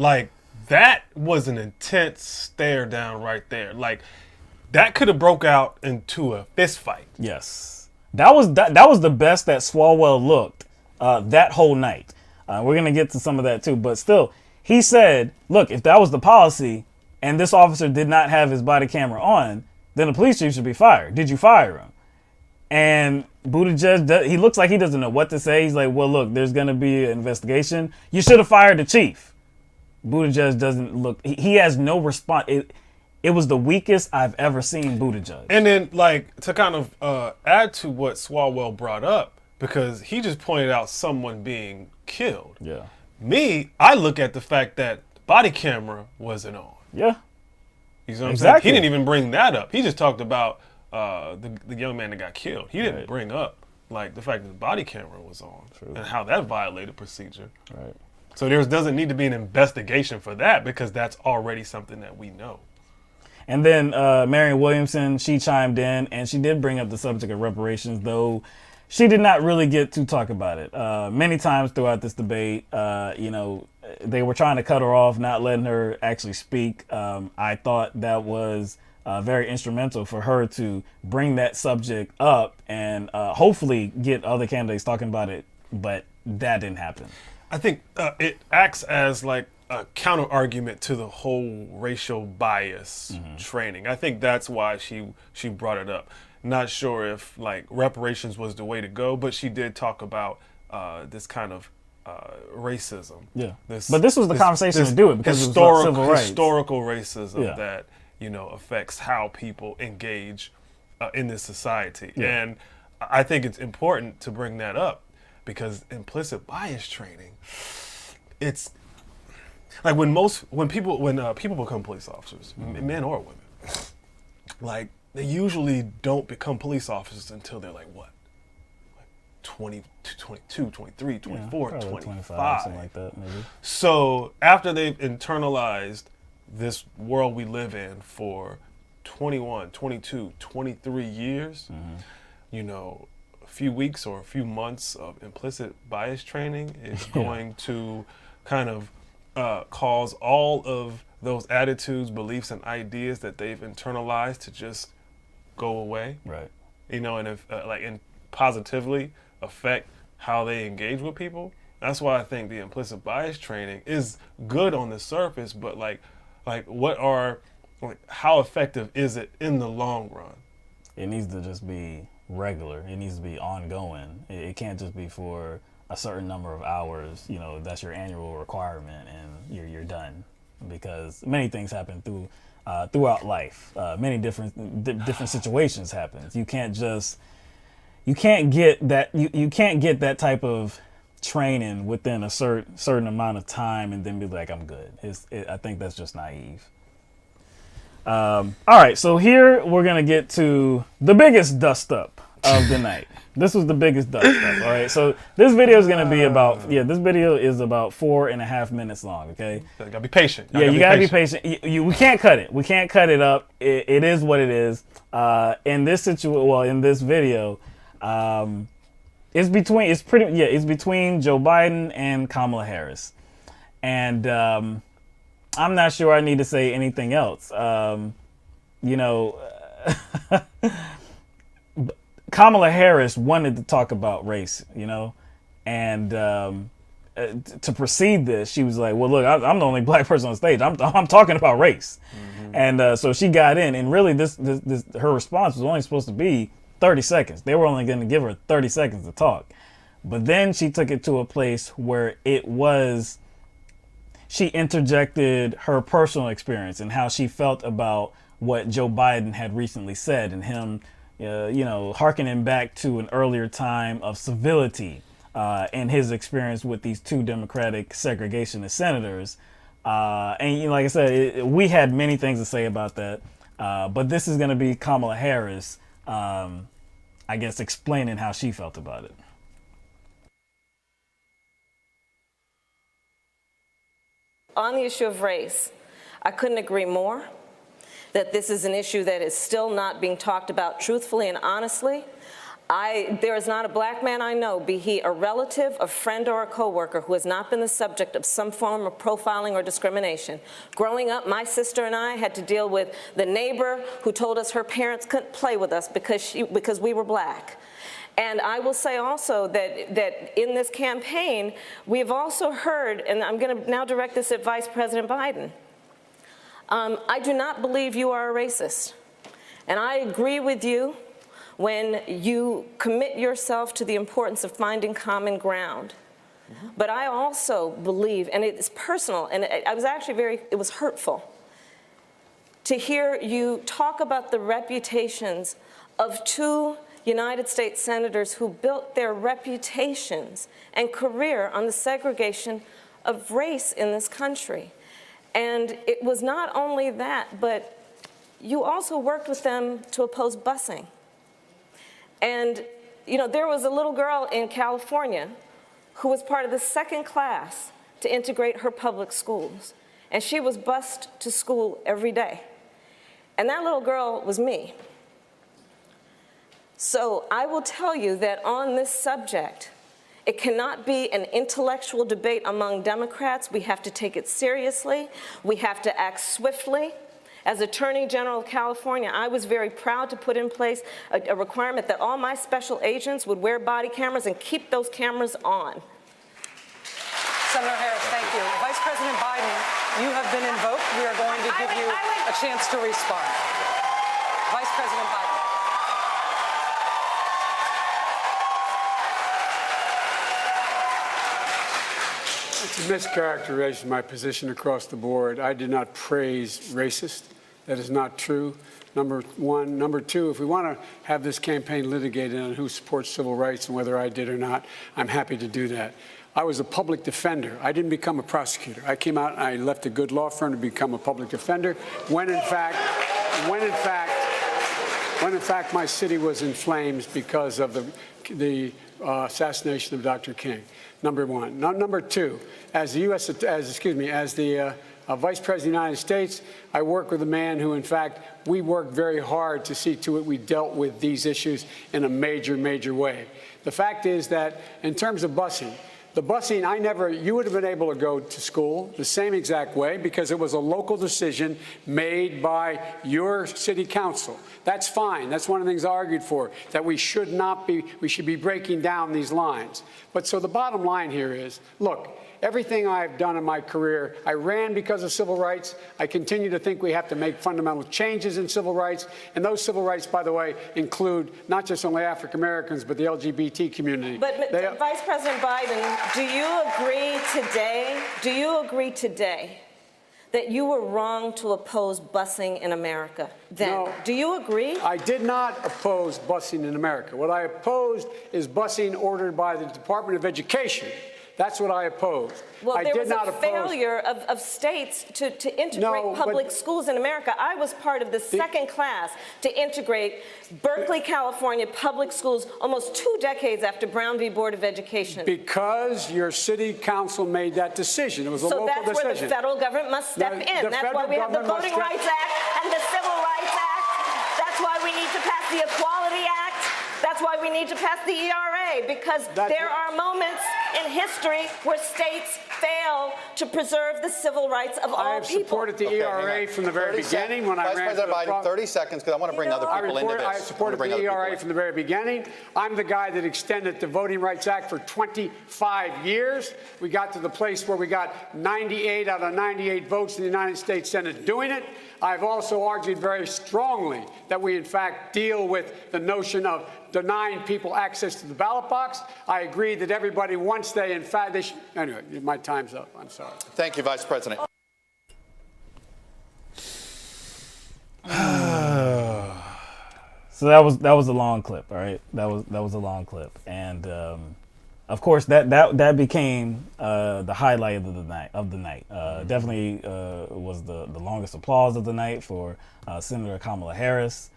that was an intense stare down right there. That could have broke out into a fist fight. Yes. That was the best that Swalwell looked that whole night. We're going to get to some of that too. But still, he said, look, if that was the policy, and this officer did not have his body camera on, then the police chief should be fired. Did you fire him? And Buttigieg, he looks like he doesn't know what to say. He's like, well, look, there's going to be an investigation. You should have fired the chief. Buttigieg doesn't look, he has no response. It was the weakest I've ever seen Buttigieg. And then, like, to kind of add to what Swalwell brought up, because he just pointed out someone being killed. Yeah. Me, I look at the fact that the body camera wasn't on. Yeah. You know what I'm saying? He didn't even bring that up. He just talked about the young man that got killed. He didn't bring up, like, the fact that the body camera was on and how that violated procedure. Right. So there doesn't need to be an investigation for that because that's already something that we know. And then Marianne Williamson, she chimed in and she did bring up the subject of reparations, though she did not really get to talk about it. Many times throughout this debate, they were trying to cut her off, not letting her actually speak. I thought that was very instrumental for her to bring that subject up and hopefully get other candidates talking about it, but that didn't happen. I think it acts as like a counter argument to the whole racial bias training. I think that's why she brought it up. Not sure if like reparations was the way to go, but she did talk about this kind of racism. Yeah. But this was the conversation to do it because it was civil rights. Historical racism that, affects how people engage in this society. Yeah. And I think it's important to bring that up because implicit bias training, it's like when people become police officers, men or women, like they usually don't become police officers until they're like what? 20, 22, 23, 24, 25. Something like that, maybe. So after they've internalized this world we live in for 21, 22, 23 years, a few weeks or a few months of implicit bias training is going to kind of cause all of those attitudes, beliefs, and ideas that they've internalized to just go away. Right. And if and positively affect how they engage with people. That's why I think the implicit bias training is good on the surface, but how effective is it in the long run? It needs to just be regular. It needs to be ongoing. It can't just be for a certain number of hours. That's your annual requirement, and you're done. Because many things happen throughout life. Many different situations happen. You can't get that type of training within a certain amount of time and then be like, I'm good. I think that's just naive. All right, so here we're gonna get to the biggest dust up of the night. This was the biggest dust up. All right, so this video is gonna be about this video is about 4.5 minutes long. Okay, you gotta be patient. You gotta be patient. We can't cut it. We can't cut it up. It is what it is. In this in this video, it's between Joe Biden and Kamala Harris, and I'm not sure I need to say anything else. Kamala Harris wanted to talk about race, and to precede this, she was like, well, look, I'm the only black person on stage. I'm talking about race. And so she got in, and really this her response was only supposed to be 30 seconds. They were only going to give her 30 seconds to talk. But then she took it to a place where she interjected her personal experience and how she felt about what Joe Biden had recently said, and him, hearkening back to an earlier time of civility and his experience with these two Democratic segregationist senators. And like I said, we had many things to say about that. But this is going to be Kamala Harris, I guess, explaining how she felt about it. On the issue of race, I couldn't agree more that this is an issue that is still not being talked about truthfully and honestly. There is not a black man I know, be he a relative, a friend, or a coworker, who has not been the subject of some form of profiling or discrimination. Growing up, my sister and I had to deal with the neighbor who told us her parents couldn't play with us because we were black. And I will say also that in this campaign, we have also heard, and I'm going to now direct this at Vice President Biden, I do not believe you are a racist. And I agree with you when you commit yourself to the importance of finding common ground. But I also believe, and it's personal, and I was actually it was hurtful to hear you talk about the reputations of two United States senators who built their reputations and career on the segregation of race in this country. And it was not only that, but you also worked with them to oppose busing. And, you know, there was a little girl in California who was part of the second class to integrate her public schools. And she was bused to school every day. And that little girl was me. So I will tell you that on this subject, it cannot be an intellectual debate among Democrats. We have to take it seriously. We have to act swiftly. As Attorney General of California, I was very proud to put in place a requirement that all my special agents would wear body cameras and keep those cameras on. Senator Harris, thank you. Vice President Biden, you have been invoked. We are going to give you a chance to respond. Vice President Biden. It's a mischaracterization of my position across the board. I did not praise racist. That is not true, number one. Number two, if we want to have this campaign litigated on who supports civil rights and whether I did or not, I'm happy to do that. I was a public defender. I didn't become a prosecutor. I came out and I left a good law firm to become a public defender when in fact my city was in flames because of the assassination of Dr. King. Number one. Number two, as the Vice President of the United States, I work with a man who, in fact, we worked very hard to see to it we dealt with these issues in a major, major way. The fact is that in terms of busing, the busing, you would have been able to go to school the same exact way because it was a local decision made by your city council. That's fine. That's one of the things I argued for, that we should be breaking down these lines. But so the bottom line here is, look, everything I've done in my career, I ran because of civil rights. I continue to think we have to make fundamental changes in civil rights. And those civil rights, by the way, include not just only African Americans, but the LGBT community. But Vice President Biden, do you agree today that you were wrong to oppose busing in America then? No. Do you agree? I did not oppose busing in America. What I opposed is busing ordered by the Department of Education. That's what I opposed. Well, I there did was not a failure of states to integrate public schools in America. I was part of the second class to integrate Berkeley, California public schools almost 2 decades after Brown v. Board of Education. Because your city council made that decision. It was a local decision. So that's where the federal government must step in. That's why we have the Voting Rights Act and the Civil Rights Act. That's why we need to pass the Equality Act. That's why we need to pass the ERA, because there are moments in history where states fail to preserve the civil rights of all people. I have supported the ERA from the very beginning when I ran for the Vice President Biden, 30 seconds, because I want to bring other people into this. I supported the ERA from the very beginning. I'm the guy that extended the Voting Rights Act for 25 years. We got to the place where we got 98 out of 98 votes in the United States Senate doing it. I've also argued very strongly that we, in fact, deal with the notion of denying people access to the ballot box. I agree that everybody, once they, in fact, they should. Anyway, my time's up. I'm sorry. Thank you, Vice President. So that was a long clip, all right? That was a long clip, and of course that became the highlight of the night. Definitely was the longest applause of the night for Senator Kamala Harris.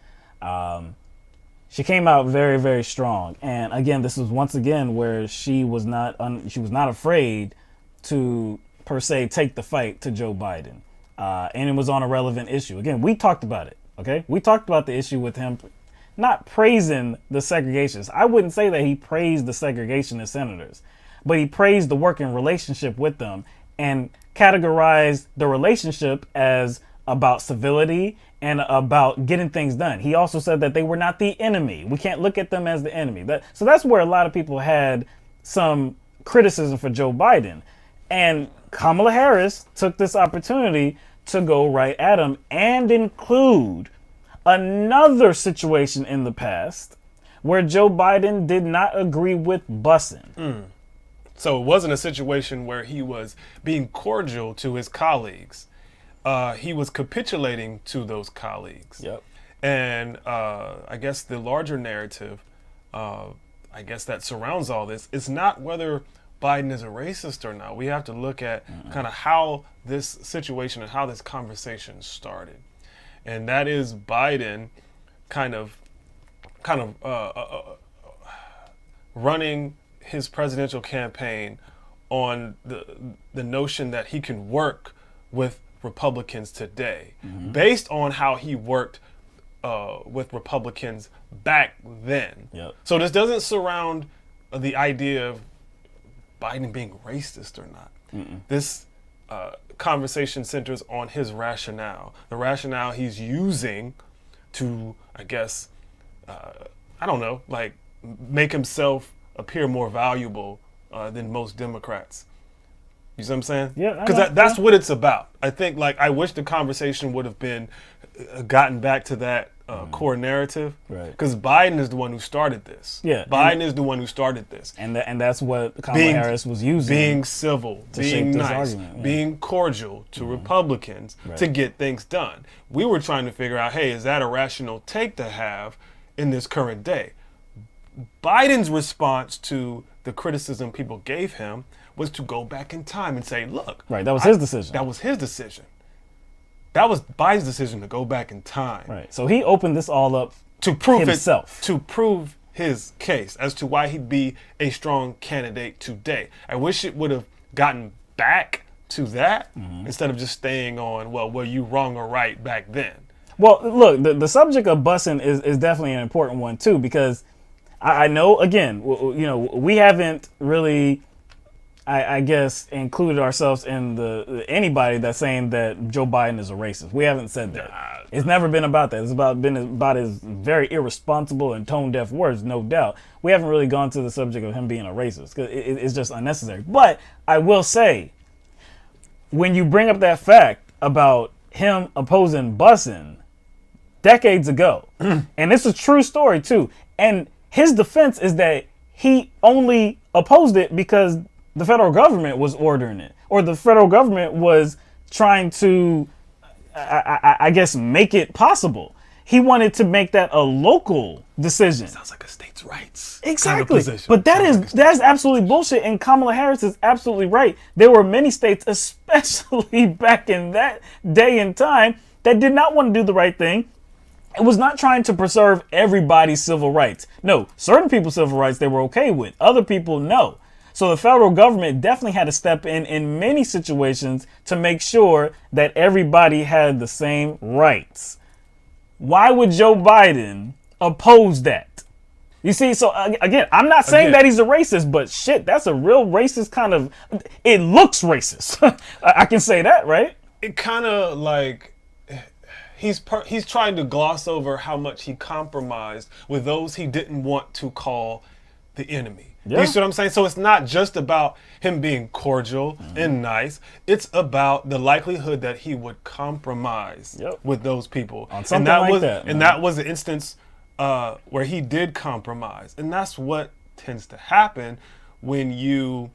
She came out very, very strong, and again, this was once again where she was not afraid to per se take the fight to Joe Biden, and it was on a relevant issue. Again, we talked about it. Okay, we talked about the issue with him not praising the segregationists. I wouldn't say that he praised the segregationist senators, but he praised the working relationship with them and categorized the relationship as about civility and about getting things done. He also said that they were not the enemy. We can't look at them as the enemy. So that's where a lot of people had some criticism for Joe Biden. And Kamala Harris took this opportunity to go right at him and include another situation in the past where Joe Biden did not agree with busing. So it wasn't a situation where he was being cordial to his colleagues. He was capitulating to those colleagues. Yep. And I guess the larger narrative, I guess that surrounds all this, is not whether Biden is a racist or not. We have to look at kind of how this situation and how this conversation started. And that is Biden kind of running his presidential campaign on the notion that he can work with Republicans today, based on how he worked with Republicans back then. Yep. So this doesn't surround the idea of Biden being racist or not. This conversation centers on his rationale, the rationale he's using to, I guess, I don't know, like make himself appear more valuable than most Democrats. You see what I'm saying? Yeah. Because that's what it's about. I think, like, I wish the conversation would have been gotten back to that core narrative. Right. Because Biden is the one who started this. Yeah. Biden is the one who started this. And that's what Kamala Harris was using. Being civil, to being shape this nice, argument, yeah. being cordial to Republicans to get things done. We were trying to figure out, hey, is that a rational take to have in this current day? Biden's response to the criticism people gave him was to go back in time and say, look. Right, that was his decision. That was his decision. That was Biden's decision to go back in time. Right. So he opened this all up to prove himself. To prove his case as to why he'd be a strong candidate today. I wish it would have gotten back to that instead of just staying on, well, were you wrong or right back then? Well, look, the subject of busing is definitely an important one, too, because I know, again, we haven't really, I guess, included ourselves in anybody that's saying that Joe Biden is a racist. We haven't said that. It's never been about that. It's been about his very irresponsible and tone-deaf words, no doubt. We haven't really gone to the subject of him being a racist because it's just unnecessary. But I will say, when you bring up that fact about him opposing busing decades ago, and it's a true story too, and his defense is that he only opposed it because the federal government was ordering it, or the federal government was trying to, I guess, make it possible. He wanted to make that a local decision. Sounds like a states' rights. Exactly. Kind of But that's absolutely bullshit, and Kamala Harris is absolutely right. There were many states, especially back in that day and time, that did not want to do the right thing. It was not trying to preserve everybody's civil rights. No, certain people's civil rights they were okay with. Other people, no. So the federal government definitely had to step in many situations to make sure that everybody had the same rights. Why would Joe Biden oppose that? You see, so again, I'm not saying that he's a racist, but shit, that's a real racist kind of, it looks racist. I can say that, right? It kind of like, he's trying to gloss over how much he compromised with those he didn't want to call the enemy. Yeah. You see what I'm saying? So it's not just about him being cordial and nice. It's about the likelihood that he would compromise with those people. On something like that. And that was an instance where he did compromise. And that's what tends to happen when you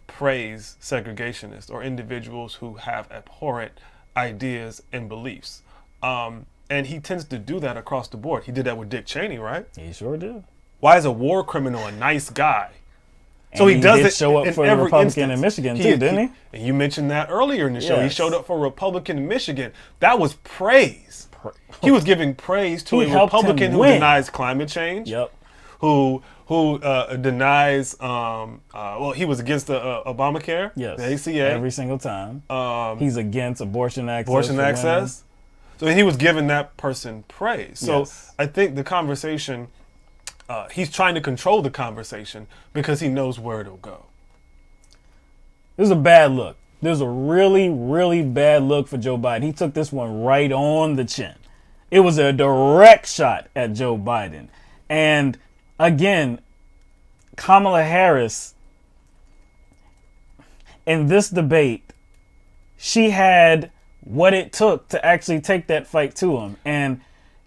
praise segregationists or individuals who have abhorrent ideas and beliefs. And he tends to do that across the board. He did that with Dick Cheney, right? He sure did. Why is a war criminal a nice guy? And so he does did it show up in for the every Republican instance. in Michigan too, didn't he? And you mentioned that earlier in the show. He Yes. showed up for a Republican in Michigan. That was praise. He was giving praise to He a helped Republican him who win. denies climate change. Yep. Who denies? Well, he was against the Obamacare. Yes. The ACA. Every single time. He's against abortion access. Abortion for women. access. So he was giving that person praise. So Yes. I think the conversation, he's trying to control the conversation because he knows where it'll go. This is a bad look. There's a really, really bad look for Joe Biden. He took this one right on the chin. It was a direct shot at Joe Biden. And again, Kamala Harris, in this debate, she had what it took to actually take that fight to him. And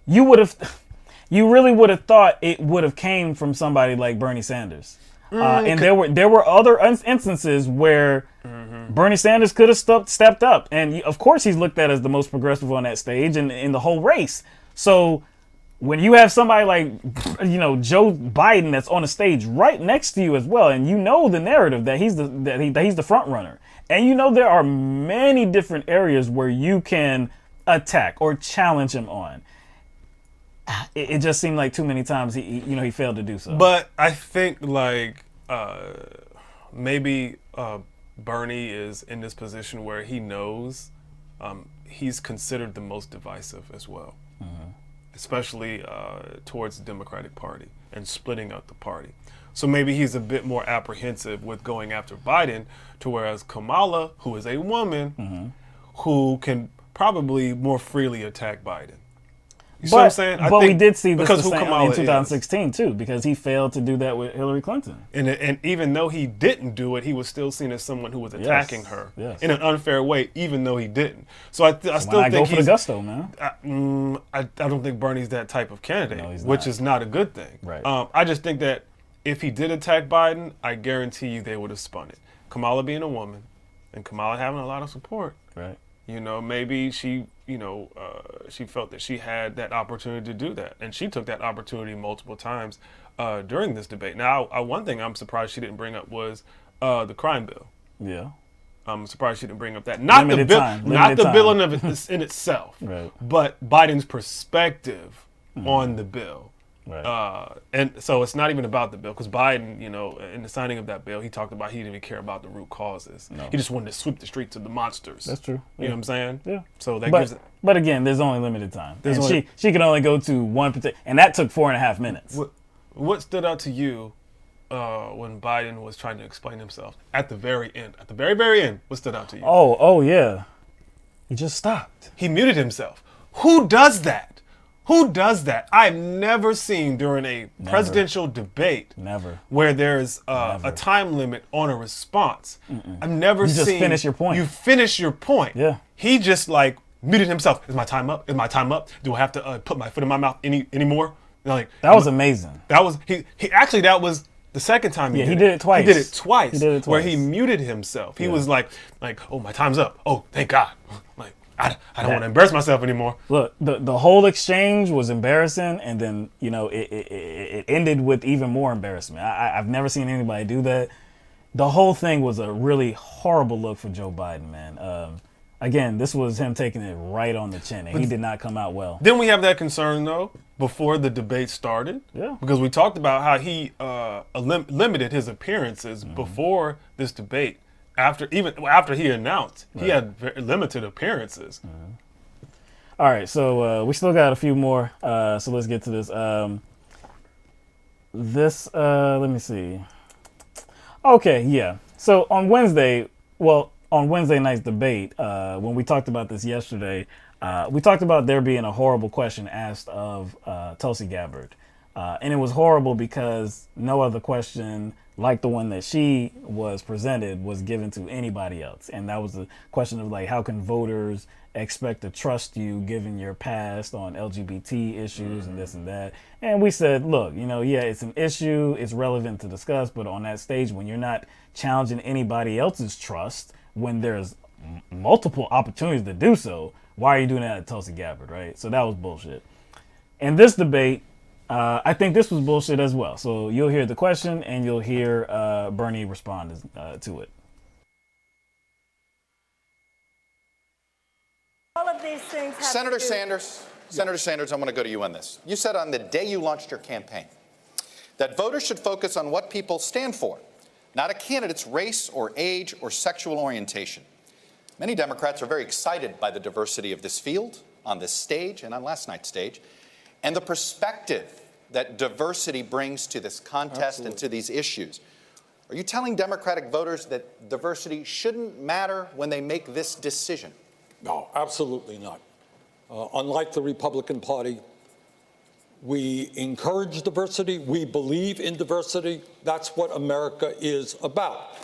you really would have thought it would have came from somebody like Bernie Sanders. And there were other instances where Bernie Sanders could have stepped up. And of course he's looked at as the most progressive on that stage and in the whole race. So when you have somebody like, Joe Biden that's on the stage right next to you as well, and you know the narrative that he's the front runner, and there are many different areas where you can attack or challenge him on. It just seemed like too many times he failed to do so. But I think maybe Bernie is in this position where he knows he's considered the most divisive as well. Especially towards the Democratic Party and splitting up the party. So maybe he's a bit more apprehensive with going after Biden, to whereas Kamala, who is a woman, who can probably more freely attack Biden. You see what I'm saying? But we did see this in Kamala 2016 too, because he failed to do that with Hillary Clinton. And even though he didn't do it, he was still seen as someone who was attacking her in an unfair way, even though he didn't. So I still think go for the gusto, man. I don't think Bernie's that type of candidate, No, he's which not. is not a good thing. Right. I just think that if he did attack Biden, I guarantee you they would have spun it. Kamala being a woman, and Kamala having a lot of support. Right. Maybe she felt that she had that opportunity to do that. And she took that opportunity multiple times during this debate. Now, one thing I'm surprised she didn't bring up was the crime bill. Yeah. I'm surprised she didn't bring up that. Not the bill in itself, right. but Biden's perspective on the bill. Right. And so it's not even about the bill, because Biden, in the signing of that bill, he talked about he didn't even care about the root causes. No. He just wanted to sweep the streets of the monsters. That's true. You know what I'm saying? Yeah. So that gives it. But again, there's only limited time. She can only go to one particular, and that took 4.5 minutes. What stood out to you when Biden was trying to explain himself at the very end? At the very, very end, what stood out to you? Oh yeah. He just stopped. He muted himself. Who does that? Who does that? I've never seen during a presidential debate where there's a time limit on a response. I've never seen. You just finish your point. You finish your point. Yeah. He just muted himself. Is my time up? Is my time up? Do I have to put my foot in my mouth anymore? That was amazing. That was that was the second time he did it twice. He did it twice. Where he muted himself. He was like, oh, my time's up. Oh, thank God. I don't want to embarrass myself anymore. Look, the whole exchange was embarrassing, and then it ended with even more embarrassment. I've never seen anybody do that. The whole thing was a really horrible look for Joe Biden, man. Again, this was him taking it right on the chin, and he did not come out well. Then we have that concern, though, before the debate started. Yeah. Because we talked about how he limited his appearances before this debate. After he announced, he had very limited appearances. All right, so we still got a few more. So let's get to this. Let me see. Okay, yeah. So on Wednesday night's debate, when we talked about this yesterday, we talked about there being a horrible question asked of Tulsi Gabbard. And it was horrible because no other question like the one that she was presented was given to anybody else. And that was the question of how can voters expect to trust you given your past on LGBT issues and this and that. And we said, look, it's an issue, it's relevant to discuss, but on that stage, when you're not challenging anybody else's trust, when there's multiple opportunities to do so, why are you doing that at Tulsi Gabbard, right? So that was bullshit. And this debate, I think this was bullshit as well. So you'll hear the question and you'll hear Bernie respond to it. All of these things have Senator Sanders, I want to go to you on this. You said on the day you launched your campaign that voters should focus on what people stand for, not a candidate's race or age or sexual orientation. Many Democrats are very excited by the diversity of this field on this stage and on last night's stage, and the perspective that diversity brings to this contest and to these issues. Are you telling Democratic voters that diversity shouldn't matter when they make this decision? No, absolutely not. Unlike the Republican Party, we encourage diversity. We believe in diversity. That's what America is about.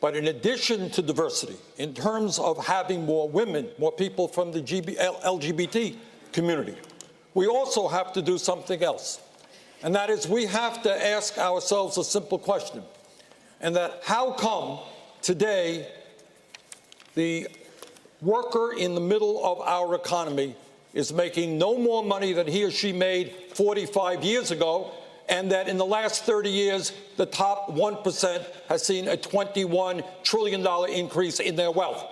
But in addition to diversity, in terms of having more women, more people from the LGBT community, we also have to do something else. And that is, we have to ask ourselves a simple question. And that, how come today the worker in the middle of our economy is making no more money than he or she made 45 years ago, and that in the last 30 years, the top 1% has seen a $21 trillion increase in their wealth?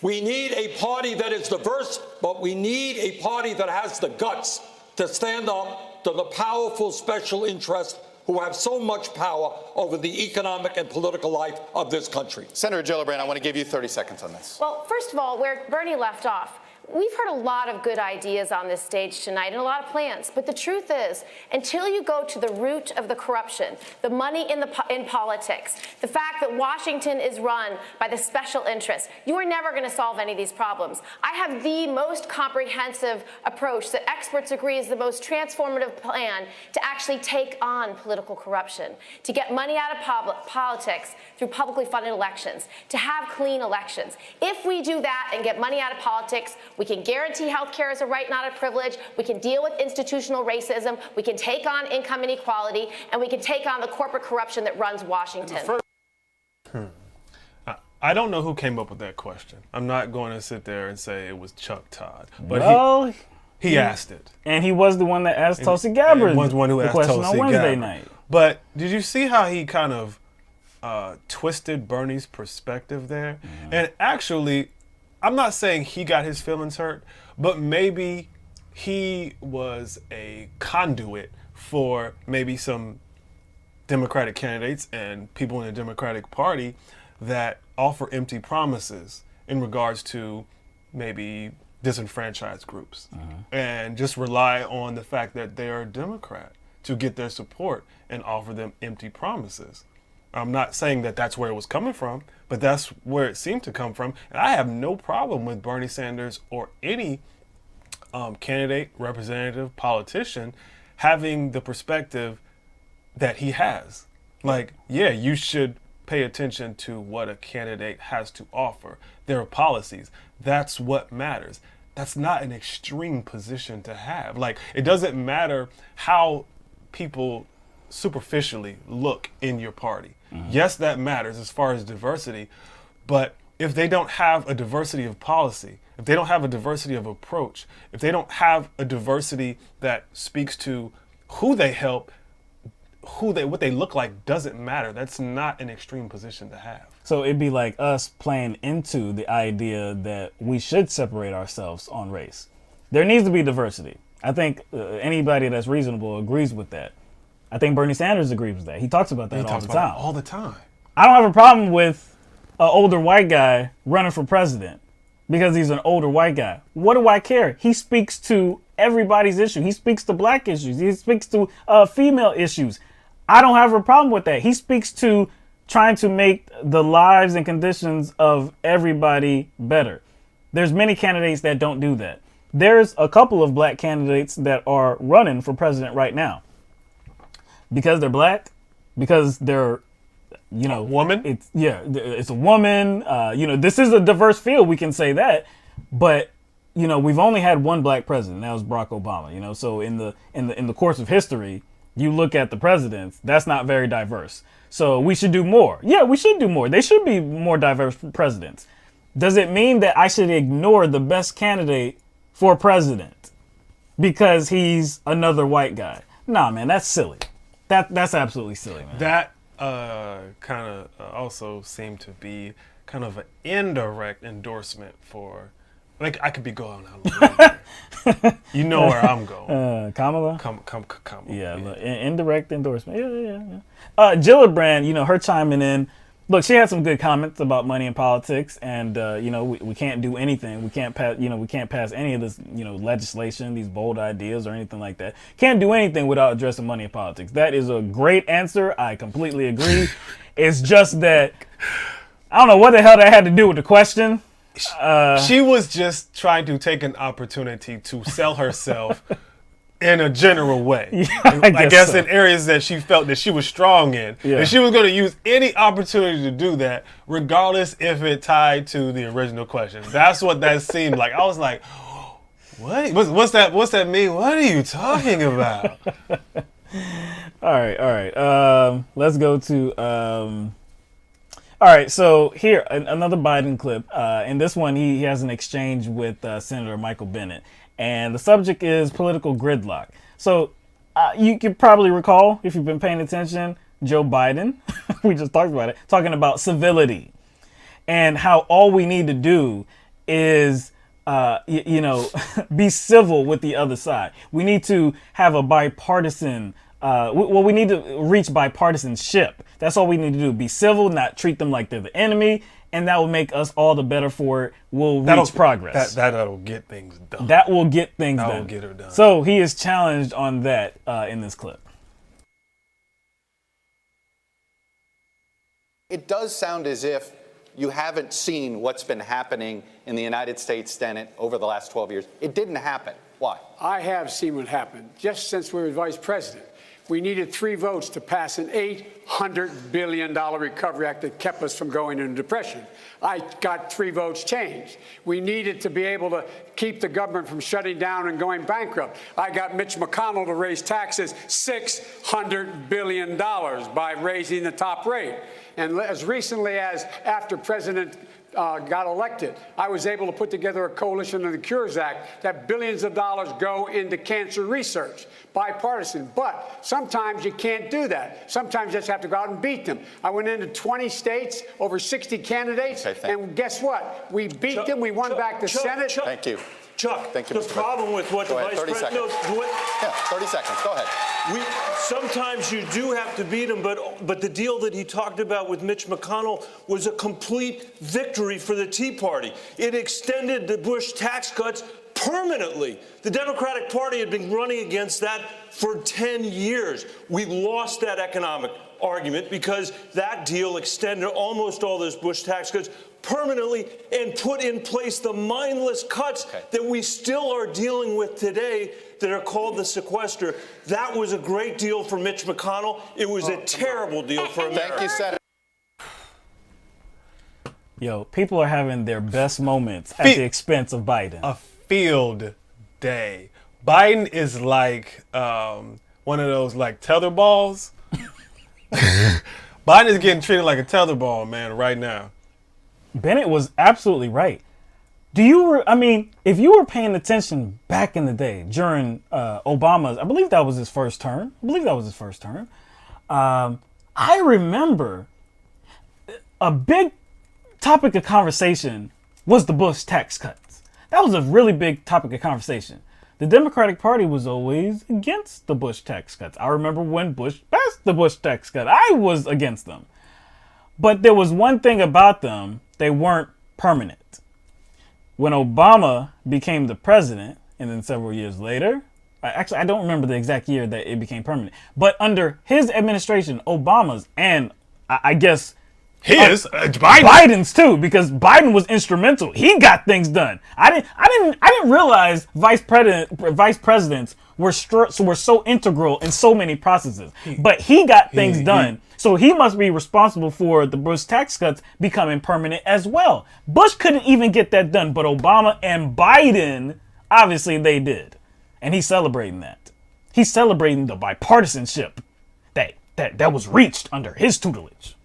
We need a party that is diverse, but we need a party that has the guts to stand up to the powerful special interests who have so much power over the economic and political life of this country. Senator Gillibrand, I want to give you 30 seconds on this. Well, first of all, where Bernie left off, we've heard a lot of good ideas on this stage tonight and a lot of plans. But the truth is, until you go to the root of the corruption, the money in politics, the fact that Washington is run by the special interests, you are never going to solve any of these problems. I have the most comprehensive approach that experts agree is the most transformative plan to actually take on political corruption, to get money out of politics through publicly funded elections, to have clean elections. If we do that and get money out of politics, we can guarantee health care as a right, not a privilege. We can deal with institutional racism. We can take on income inequality. And we can take on the corporate corruption that runs Washington. I don't know who came up with that question. I'm not going to sit there and say it was Chuck Todd. But well, he asked it. And he was the one that asked Tulsi Gabbard was the one who asked question Tulsi on Wednesday Gabbard. night. But did you see how he kind of twisted Bernie's perspective there? And actually, I'm not saying he got his feelings hurt, but maybe he was a conduit for maybe some Democratic candidates and people in the Democratic Party that offer empty promises in regards to maybe disenfranchised groups and just rely on the fact that they are a Democrat to get their support and offer them empty promises. I'm not saying that that's where it was coming from, but that's where it seemed to come from. And I have no problem with Bernie Sanders or any candidate, representative, politician having the perspective that he has. Like, yeah, you should pay attention to what a candidate has to offer, their policies. That's what matters. That's not an extreme position to have. Like, it doesn't matter how people superficially look in your party. Yes, that matters as far as diversity, but if they don't have a diversity of policy, if they don't have a diversity of approach, if they don't have a diversity that speaks to who they help, what they look like doesn't matter. That's not an extreme position to have. So it'd be like us playing into the idea that we should separate ourselves on race. There needs to be diversity. I think anybody that's reasonable agrees with that. I think Bernie Sanders agrees with that. He talks about that All the time. I don't have a problem with an older white guy running for president because he's an older white guy. What do I care? He speaks to everybody's issue. He speaks to black issues. He speaks to female issues. I don't have a problem with that. He speaks to trying to make the lives and conditions of everybody better. There's many candidates that don't do that. There's a couple of black candidates that are running for president right now. Because they're black, because they're, a woman. It's a woman. This is a diverse field. We can say that, but we've only had one black president. That was Barack Obama. So in the course of history, you look at the presidents. That's not very diverse. So we should do more. Yeah, we should do more. They should be more diverse presidents. Does it mean that I should ignore the best candidate for president because he's another white guy? Nah, man, that's silly. That's absolutely silly, man. That kind of also seemed to be kind of an indirect endorsement for, like, I could be going out. You know where I'm going. Kamala? Kamala. Yeah, indirect endorsement. Yeah. Gillibrand, her chiming in. Look, she had some good comments about money in politics, and we can't do anything. We can't pass any of this, legislation, these bold ideas or anything like that. Can't do anything without addressing money in politics. That is a great answer. I completely agree. It's just that I don't know what the hell that had to do with the question. She was just trying to take an opportunity to sell herself in a general way. Yeah, I guess so. in areas that she felt that she was strong in. Yeah. And she was going to use any opportunity to do that, regardless if it tied to the original question. That's what that seemed like. I was like, what? What's that mean? What are you talking about? All right. Let's go to. All right, so here another Biden clip. In this one, he has an exchange with Senator Michael Bennet, and the subject is political gridlock. So you could probably recall, if you've been paying attention, Joe Biden, we just talked about it, talking about civility and how all we need to do is be civil with the other side. We need to have a bipartisan, we need to reach bipartisanship. That's all we need to do. Be civil, not treat them like they're the enemy, and that will make us all the better for it. We'll reach progress. That'll get things done. That will get things done. That will get her done. So he is challenged on that in this clip. It does sound as if you haven't seen what's been happening in the United States Senate over the last 12 years. It didn't happen. Why? I have seen what happened. Just since we were vice president, we needed 3 votes to pass an $800 billion recovery act that kept us from going into depression. I got 3 votes changed. We needed to be able to keep the government from shutting down and going bankrupt. I got Mitch McConnell to raise taxes $600 billion by raising the top rate. And as recently as after President got elected, I was able to put together a coalition of the Cures Act that billions of dollars go into cancer research, bipartisan. But sometimes you can't do that. Sometimes you just have to go out and beat them. I went into 20 states, over 60 candidates, and guess what? We beat them. We won back the Senate. Thank you. Chuck, Thank you, the Mr. problem with what the Go ahead, Vice 30 President... seconds. Yeah, 30 seconds. Go ahead. Sometimes you do have to beat him, but the deal that he talked about with Mitch McConnell was a complete victory for the Tea Party. It extended the Bush tax cuts permanently. The Democratic Party had been running against that for 10 years. We lost that economic argument because that deal extended almost all those Bush tax cuts permanently and put in place the mindless cuts that we still are dealing with today that are called the sequester. That was a great deal for Mitch McConnell. It was a terrible deal for America. Thank you, Senator. Yo, people are having their best moments at the expense of Biden. A field day. Biden is like one of those like tether balls. Biden is getting treated like a tether ball, man, right now. Bennett was absolutely right. If you were paying attention back in the day during Obama's, I believe that was his first term. I remember a big topic of conversation was the Bush tax cuts. That was a really big topic of conversation. The Democratic Party was always against the Bush tax cuts. I remember when Bush passed the Bush tax cut, I was against them. But there was one thing about them, they weren't permanent. When Obama became the president, and then several years later, I don't remember the exact year that it became permanent, but under his administration, Obama's, and I guess Biden's too, because Biden was instrumental. He got things done. I didn't realize vice presidents were so integral in so many processes. But he got things done. So he must be responsible for the Bush tax cuts becoming permanent as well. Bush couldn't even get that done, but Obama and Biden, obviously they did. And he's celebrating that. He's celebrating the bipartisanship that was reached under his tutelage.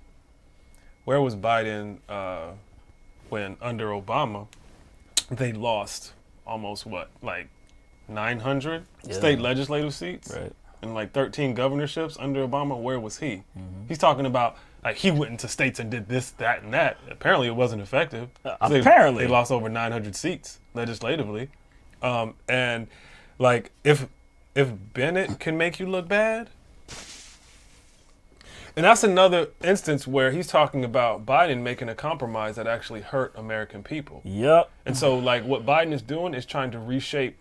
Where was Biden when under Obama they lost almost 900 state legislative seats? Right. And 13 governorships under Obama? Where was he? Mm-hmm. He's talking about he went into states and did this, that, and that. Apparently it wasn't effective. Apparently. They lost over 900 seats legislatively. And if Bennett can make you look bad, and that's another instance where he's talking about Biden making a compromise that actually hurt American people. Yep. And so what Biden is doing is trying to reshape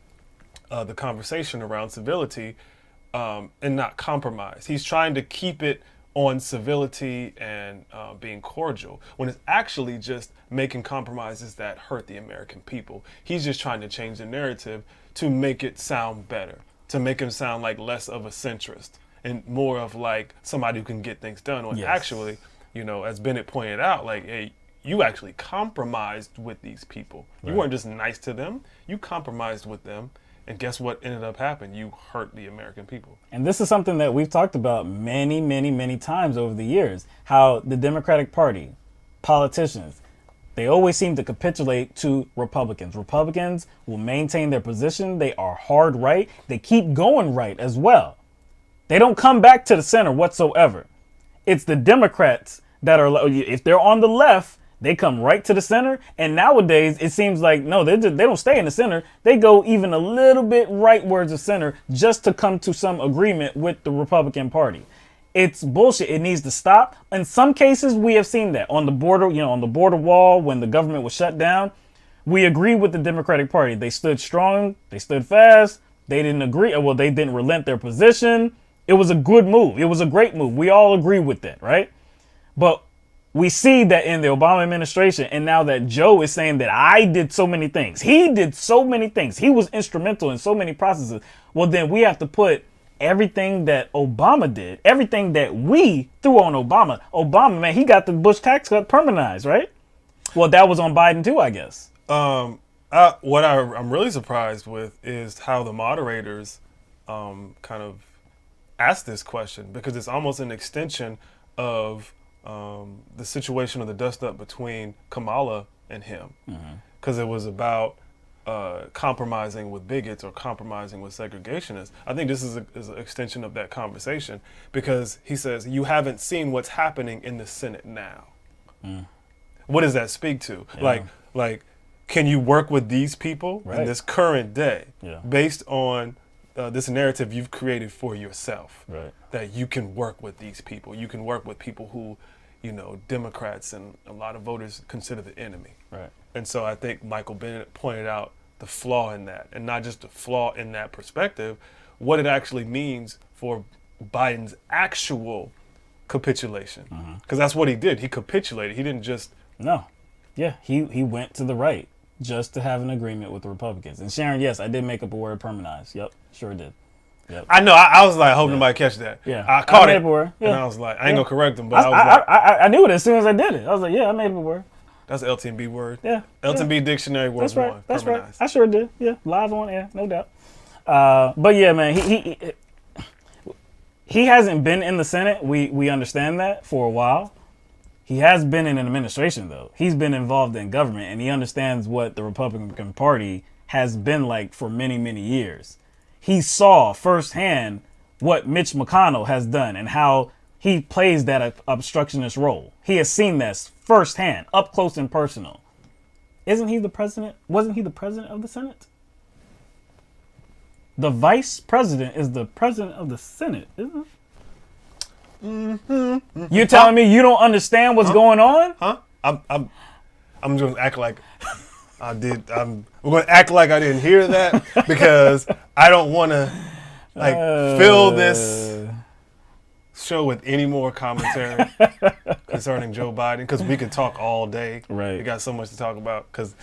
the conversation around civility and not compromise. He's trying to keep it on civility and being cordial, when it's actually just making compromises that hurt the American people. He's just trying to change the narrative to make it sound better, to make him sound like less of a centrist and more of like somebody who can get things done. When actually, you know, as Bennett pointed out, like, hey, you actually compromised with these people. You weren't just nice to them, you compromised with them. And guess what ended up happening? You hurt the American people. And this is something that we've talked about many, many, many times over the years, how the Democratic Party, politicians, they always seem to capitulate to Republicans. Republicans will maintain their position. They are hard right. They keep going right as well. They don't come back to the center whatsoever. It's the Democrats that are, if they're on the left, they come right to the center. And nowadays, it seems like, no, they don't stay in the center. They go even a little bit rightwards of center just to come to some agreement with the Republican Party. It's bullshit. It needs to stop. In some cases, we have seen that on the border, you know, on the border wall, when the government was shut down, we agree with the Democratic Party. They stood strong. They stood fast. They didn't agree. Well, they didn't relent their position. It was a good move. It was a great move. We all agree with that, right? But we see that in the Obama administration, and now that Joe is saying that I did so many things. He did so many things. He was instrumental in so many processes. Well, then we have to put everything that Obama did, everything that we threw on Obama. Obama, man, he got the Bush tax cut permanentized, right? Well, that was on Biden too, I guess. I'm really surprised with is how the moderators kind of asked this question, because it's almost an extension of the situation of the dust-up between Kamala and him. Because it was about compromising with bigots or compromising with segregationists. I think this is an extension of that conversation, because he says, you haven't seen what's happening in the Senate now. What does that speak to? Like, can you work with these people in this current day based on this narrative you've created for yourself? That you can work with these people. You can work with people who, you know, Democrats and a lot of voters consider the enemy. And so I think Michael Bennett pointed out the flaw in that, and not just the flaw in that perspective, what it actually means for Biden's actual capitulation. Because that's what he did. He capitulated. He didn't just... No. Yeah, he went to the right just to have an agreement with the Republicans. And Sharon, yes, I did make up a word, permanentized. Yep, sure did. Yep. I know. I was like, hope nobody catch that. Yeah, I caught it, and I was like, I ain't gonna correct him, but I was like, I knew it as soon as I did it. I was like, yeah, I made up a word. That's an LTMB word. Yeah, LTMB dictionary word. That's right. One. That's right. I sure did. Yeah, live on air, no doubt. But yeah, man, he hasn't been in the Senate. We understand that for a while. He has been in an administration, though. He's been involved in government, and he understands what the Republican Party has been like for many, many years. He saw firsthand what Mitch McConnell has done and how he plays that obstructionist role. He has seen this firsthand, up close and personal. Isn't he the president? Wasn't he the president of the Senate? The vice president is the president of the Senate, isn't it? You're telling me you don't understand what's going on? I'm just gonna act like I did. We're gonna act like I didn't hear that, because I don't want to fill this show with any more commentary concerning Joe Biden, because we could talk all day. Right. We got so much to talk about. Because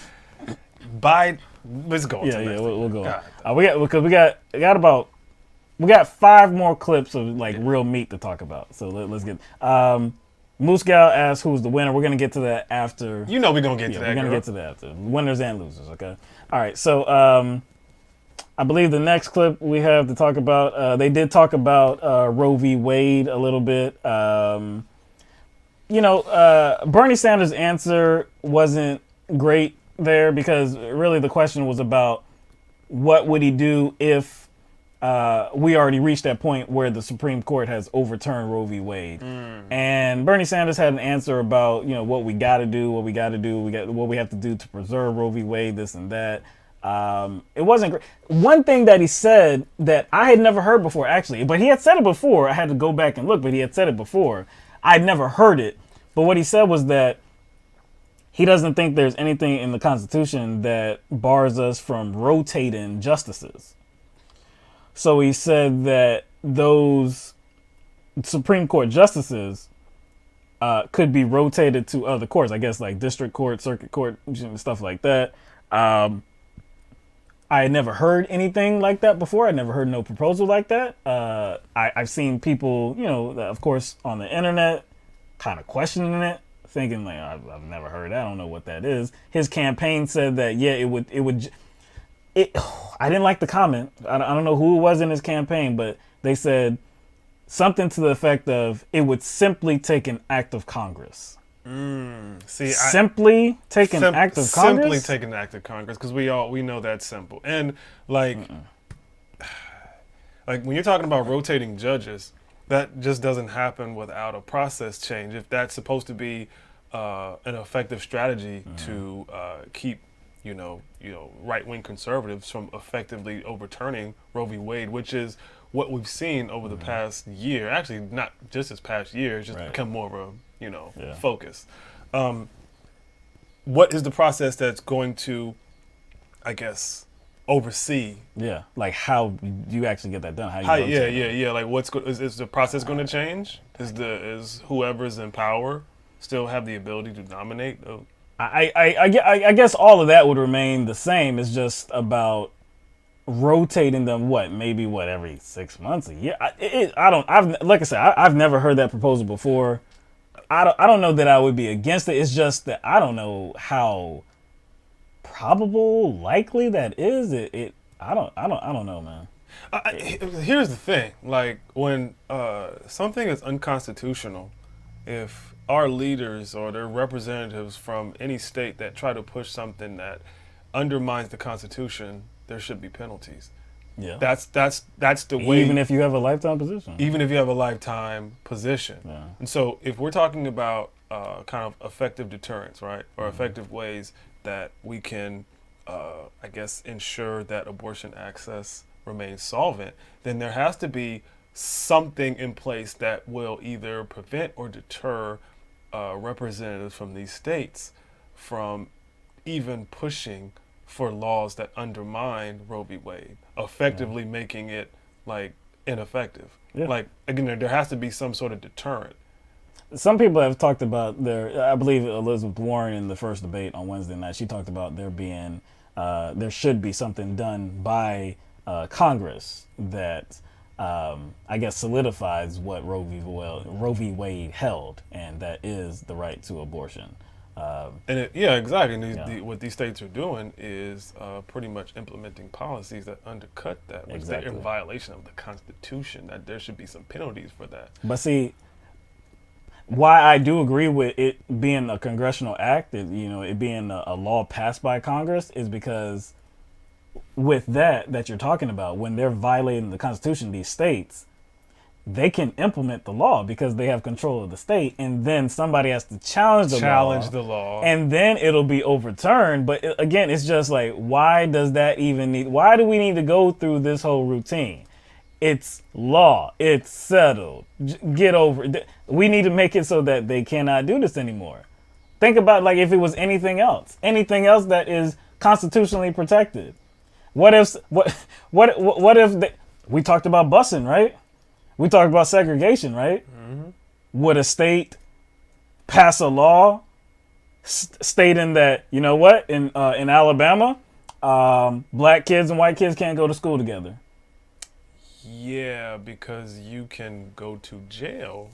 Biden, let's go. We'll go. We got 5 more clips of like real meat to talk about. So let's get. Moose Gal asks who's the winner. We're gonna get to that after. You know we're gonna get to that. We're gonna get to that after winners and losers. Okay. All right. So I believe the next clip we have to talk about. They did talk about Roe v. Wade a little bit. Bernie Sanders' answer wasn't great there, because really the question was about what would he do if we already reached that point where the Supreme Court has overturned Roe v. Wade. And Bernie Sanders had an answer about, what we got to do, what we have to do to preserve Roe v. Wade, this and that. It wasn't great. One thing that he said that I had never heard before, actually, but he had said it before. I had to go back and look, but he had said it before. I'd never heard it. But what he said was that he doesn't think there's anything in the Constitution that bars us from rotating justices. So he said that those Supreme Court justices could be rotated to other courts, I guess like district court, circuit court, stuff like that. I had never heard anything like that before. I never heard no proposal like that. I've seen people, you know, of course, on the internet, kind of questioning it, thinking like, I've never heard that. I don't know what that is. His campaign said that, yeah, it would. I didn't like the comment. I don't know who it was in his campaign, but they said something to the effect of it would simply take an act of Congress. Simply take an act of Congress? Simply take an act of Congress, because we know that's simple. And like when you're talking about rotating judges, that just doesn't happen without a process change. If that's supposed to be an effective strategy to keep right-wing conservatives from effectively overturning Roe v. Wade, which is what we've seen over the past year. Actually, not just this past year. It's just become more of a focus. What is the process that's going to, I guess, oversee? Yeah, like how do you actually get that done? How you Like, is the process going to change? Is whoever's in power still have the ability to nominate? I guess all of that would remain the same. It's just about rotating them. Every 6 months, a year. I've never heard that proposal before. I don't know that I would be against it. It's just that I don't know how probable, likely that is. I don't know, man. Here's the thing: like when something is unconstitutional, if our leaders or their representatives from any state that try to push something that undermines the Constitution, there should be penalties. Yeah, that's the way. Even if you have a lifetime position. Even if you have a lifetime position. Yeah. And so, if we're talking about kind of effective deterrents, right, or effective ways that we can, I guess, ensure that abortion access remains solvent, then there has to be something in place that will either prevent or deter representatives from these states from even pushing for laws that undermine Roe v. Wade, effectively making it like ineffective. Yeah. Like, again, there has to be some sort of deterrent. Some people have talked about I believe Elizabeth Warren in the first debate on Wednesday night, she talked about there should be something done by Congress that I guess solidifies what Roe v. Wade held, and that is the right to abortion. Exactly. And what these states are doing is pretty much implementing policies that undercut that, which they're in violation of the Constitution. That there should be some penalties for that. But see, why I do agree with it being a congressional act, it being a law passed by Congress, is because with that you're talking about, when they're violating the Constitution, these states, they can implement the law because they have control of the state, and then somebody has to challenge the law, and then it'll be overturned. But again, it's just like, why do we need to go through this whole routine? It's law. It's settled. Get over it. We need to make it so that they cannot do this anymore. Think about like if it was anything else that is constitutionally protected. What if we talked about busing, right? We talked about segregation, right? Mm-hmm. Would a state pass a law stating that, you know what, in Alabama, black kids and white kids can't go to school together? Yeah, because you can go to jail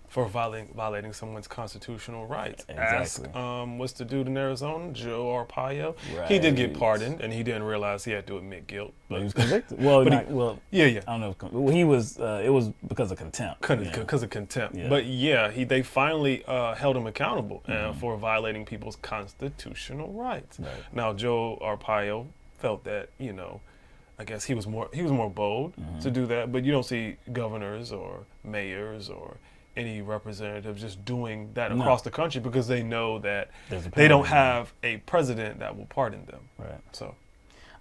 for violating someone's constitutional rights. Exactly. Ask what's the dude in Arizona, Joe Arpaio. Right. He did get pardoned, and he didn't realize he had to admit guilt. But he was convicted. I don't know. He was. It was because of contempt. Because of contempt. Yeah. But yeah, they finally held him accountable for violating people's constitutional rights. Right. Now, Joe Arpaio felt that, I guess he was more bold to do that, but you don't see governors or mayors or any representatives just doing that across the country because they know that they don't have a president that will pardon them. Right. So,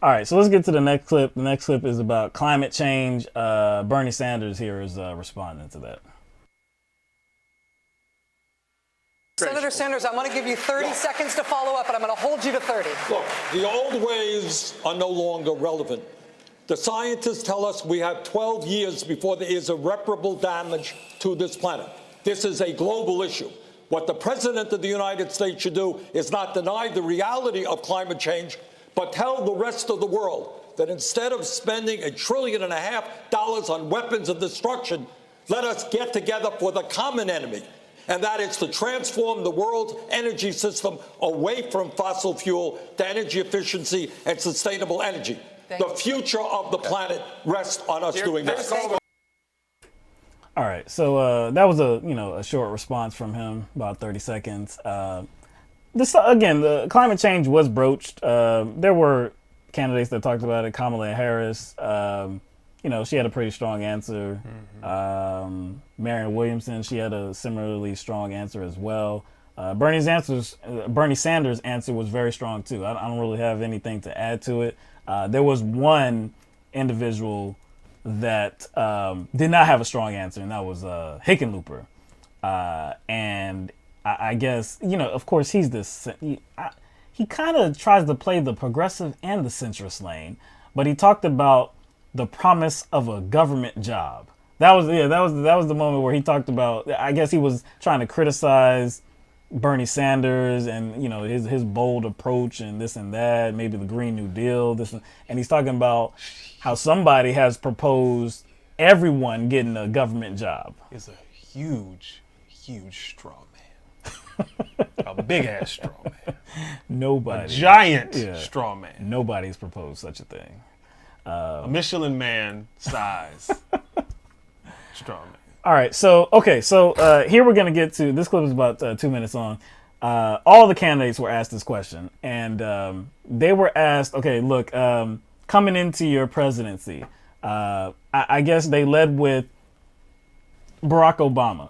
all right. So let's get to the next clip. The next clip is about climate change. Bernie Sanders here is responding to that. Senator Sanders, I want to give you 30 seconds to follow up, and I'm going to hold you to 30. Look, the old ways are no longer relevant. The scientists tell us we have 12 years before there is irreparable damage to this planet. This is a global issue. What the President of the United States should do is not deny the reality of climate change, but tell the rest of the world that instead of spending $1.5 trillion on weapons of destruction, let us get together for the common enemy, and that is to transform the world's energy system away from fossil fuel to energy efficiency and sustainable energy. The future of the planet rests on us doing that. All right, so that was a short response from him, about 30 seconds. The climate change was broached. There were candidates that talked about it. Kamala Harris, she had a pretty strong answer. Marianne Williamson, she had a similarly strong answer as well. Bernie Sanders' answer was very strong too. I don't really have anything to add to it. There was one individual that did not have a strong answer, and that was Hickenlooper. And I guess, of course, he kind of tries to play the progressive and the centrist lane, but he talked about the promise of a government job. That was the moment where he talked about, I guess he was trying to criticize Bernie Sanders and, his bold approach and this and that, maybe the Green New Deal, and he's talking about how somebody has proposed everyone getting a government job. It's a huge straw man. A big ass straw man. Nobody. A giant straw man. Nobody's proposed such a thing. A Michelin man size straw man. All right, so here we're gonna get to, this clip is about 2 minutes long. All the candidates were asked this question, and they were asked, okay, look, coming into your presidency, I guess they led with Barack Obama.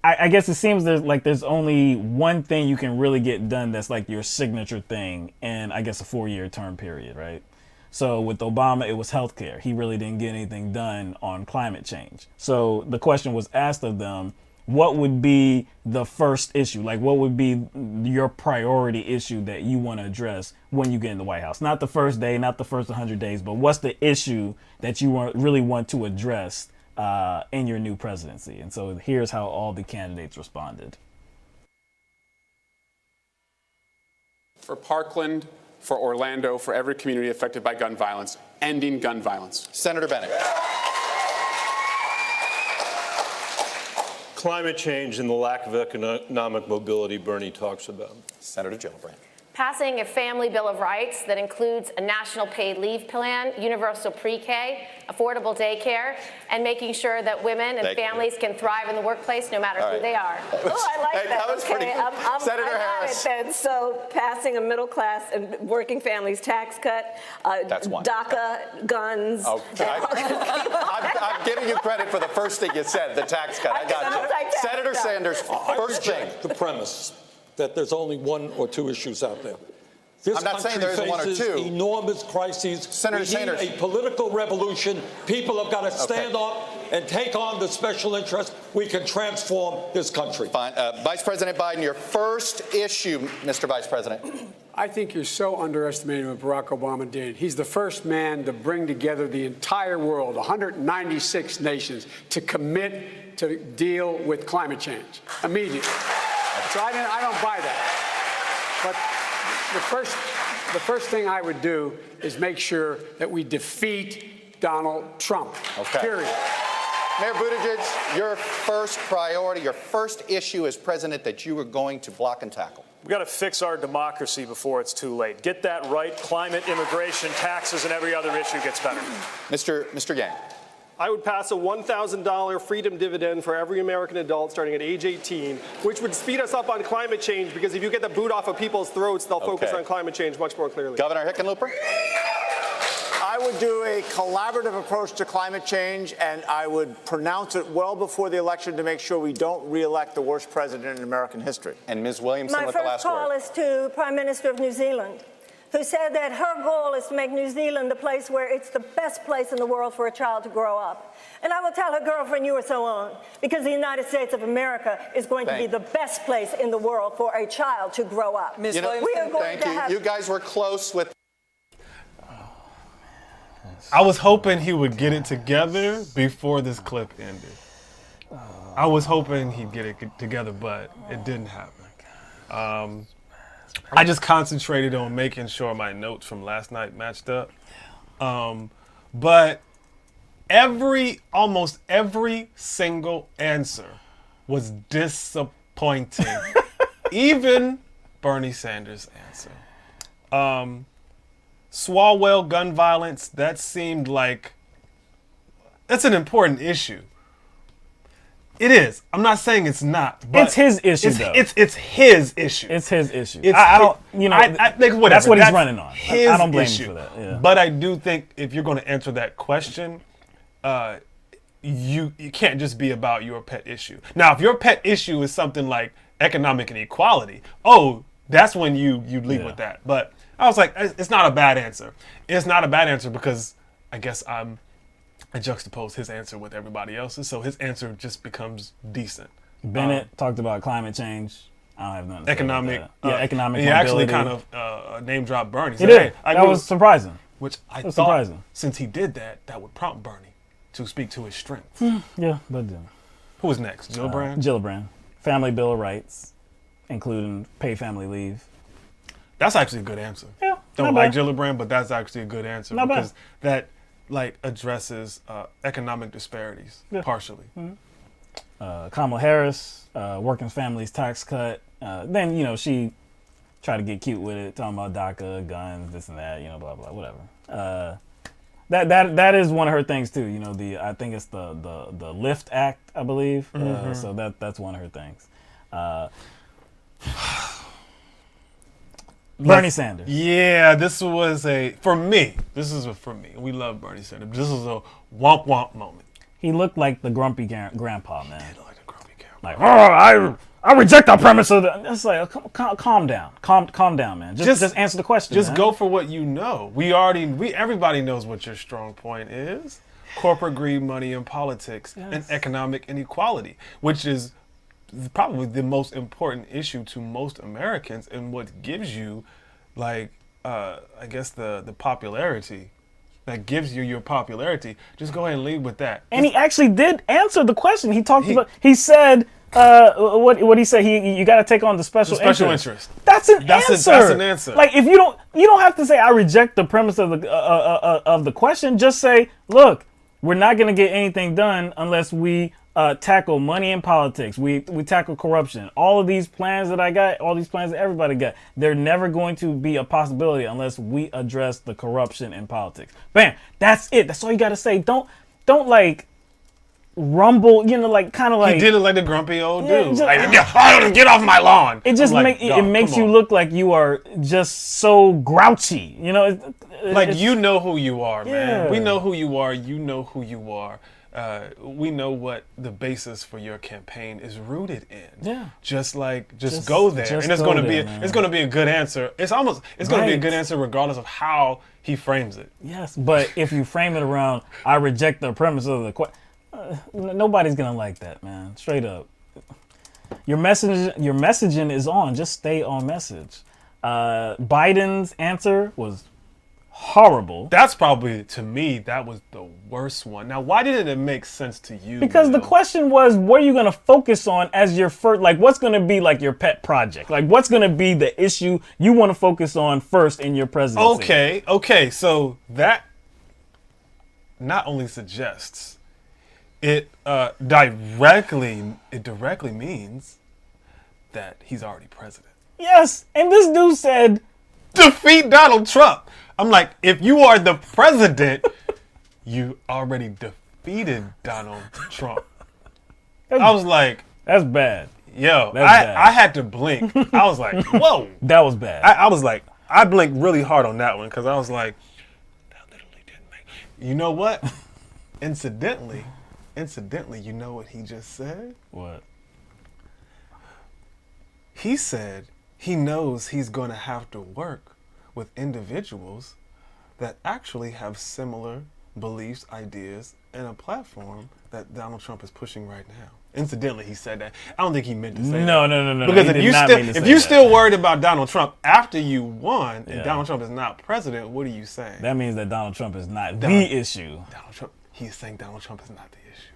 I guess it seems there's only one thing you can really get done that's like your signature thing in, I guess, a 4-year term period, right? So with Obama, it was healthcare. He really didn't get anything done on climate change. So the question was asked of them, what would be the first issue? Like, what would be your priority issue that you want to address when you get in the White House? Not the first day, not the first 100 days, but what's the issue that you really want to address in your new presidency? And so here's how all the candidates responded. For Parkland, for Orlando, for every community affected by gun violence, ending gun violence. Senator Bennett. Climate change and the lack of economic mobility Bernie talks about. Senator Gillibrand. Passing a family bill of rights that includes a national paid leave plan, universal pre-K, affordable daycare, and making sure that women and families can thrive in the workplace no matter who they are. Oh, I like that. That was pretty good. Senator Harris. Then. So passing a middle class and working families tax cut, That's one. DACA, guns. Okay. I'm giving you credit for the first thing you said, the tax cut. I got you. Senator Sanders, first thing. The premise that there's only one or two issues out there. I'm not saying there isn't one or two. Enormous crises. Senator Sanders. We need a political revolution. People have got to stand up and take on the special interest. We can transform this country. Fine. Vice President Biden, your first issue, Mr. Vice President. I think you're so underestimating what Barack Obama did. He's the first man to bring together the entire world, 196 nations, to commit to deal with climate change immediately. So I don't buy that. But the first thing I would do is make sure that we defeat Donald Trump. Okay. Period. Mayor Buttigieg, your first priority, your first issue as president that you are going to block and tackle. We've got to fix our democracy before it's too late. Get that right. Climate, immigration, taxes, and every other issue gets better. Mr. Yang. I would pass a $1,000 freedom dividend for every American adult starting at age 18, which would speed us up on climate change, because if you get the boot off of people's throats, they'll focus on climate change much more clearly. Governor Hickenlooper? I would do a collaborative approach to climate change, and I would pronounce it well before the election to make sure we don't re-elect the worst president in American history. And Ms. Williamson with the last word. My first call is to Prime Minister of New Zealand, who said that her goal is to make New Zealand the place where it's the best place in the world for a child to grow up. And I will tell her girlfriend, you are so on, because the United States of America is going to be the best place in the world for a child to grow up. Ms. Williamson, thank you. You guys were close with. I was hoping he would get it together before this clip ended. I was hoping he'd get it together, but it didn't happen. I just concentrated on making sure my notes from last night matched up. But almost every single answer was disappointing. Even Bernie Sanders' answer. Swalwell gun violence, that seemed like that's an important issue. It is. I'm not saying it's not. But it's his issue, though. It's his issue. It's his issue. I don't, whatever. That's what he's running on. His I don't blame issue. him for that. Yeah. But I do think if you're going to answer that question, you can't just be about your pet issue. Now, if your pet issue is something like economic inequality, that's when you lead with that. But I was like, it's not a bad answer. It's not a bad answer because I guess I juxtapose his answer with everybody else's, so his answer just becomes decent. Bennett talked about climate change. I don't have nothing to economic. say about that. Economic. He actually mobility. kind of name dropped Bernie. He did. That was surprising. Which I thought, surprising. Since he did that would prompt Bernie to speak to his strengths. Yeah, but who was next? Gillibrand? Gillibrand. Family Bill of Rights, including pay family leave. That's actually a good answer. Yeah, don't like Gillibrand, but that's actually a good answer because that addresses economic disparities partially. Mm-hmm. Kamala Harris, working families tax cut. Then she tried to get cute with it, talking about DACA, guns, this and that, blah blah, whatever. That is one of her things too. I think it's the LIFT Act, I believe. Mm-hmm. So that's one of her things. Bernie Sanders. Yeah, this was for me. We love Bernie Sanders. This was a womp womp moment. He looked like the grumpy grandpa, man. He looked like the grumpy grandpa. Like, I reject our premise of the. It's like, calm down, calm down, man. Just answer the question. Just man. go for what you know. Everybody knows what your strong point is: corporate greed, money, and politics, and economic inequality, which is probably the most important issue to most Americans, and what gives you, I guess the popularity. That gives you your popularity. Just go ahead and lead with that. And he actually did answer the question. He talked about. He said, "What he said? You got to take on the special interest." That's an answer. That's an answer. Like if you don't have to say I reject the premise of the question. Just say, look, we're not going to get anything done unless we tackle money and politics. We tackle corruption. All of these plans that I got, all these plans that everybody got, they're never going to be a possibility unless we address the corruption in politics. Bam. That's it. That's all you got to say. Don't rumble, kind of like. He did it like the grumpy old dude. Just, get off my lawn. It just makes you look like you are just so grouchy. You know who you are, man. Yeah. We know who you are. You know who you are. We know what the basis for your campaign is rooted in. Yeah. Just go there, and it's going to be a good answer. It's going to be a good answer regardless of how he frames it. Yes, but if you frame it around, I reject the premise of the question. Nobody's gonna like that, man. Straight up. Your messaging is on. Just stay on message. Biden's answer was horrible. That's probably, to me, that was the worst one. Now, why didn't it make sense to you? Because the question was, what are you going to focus on as your first, what's going to be your pet project? What's going to be the issue you want to focus on first in your presidency? Okay. So that not only suggests, it directly means that he's already president. Yes, and this dude said, defeat Donald Trump. I'm like, if you are the president, you already defeated Donald Trump. I was like, that's bad. Yo, bad. I had to blink. I was like, whoa. That was bad. I was like, I blinked really hard on that one because I was like, that literally didn't make. You know what? Incidentally, you know what he just said? What? He said he knows he's going to have to work with individuals that actually have similar beliefs, ideas, and a platform that Donald Trump is pushing right now. Incidentally, he said that. I don't think he meant to say that. No. Because if you're still worried about Donald Trump after you won and Donald Trump is not president, what are you saying? That means that Donald Trump is not the issue. He's saying Donald Trump is not the issue.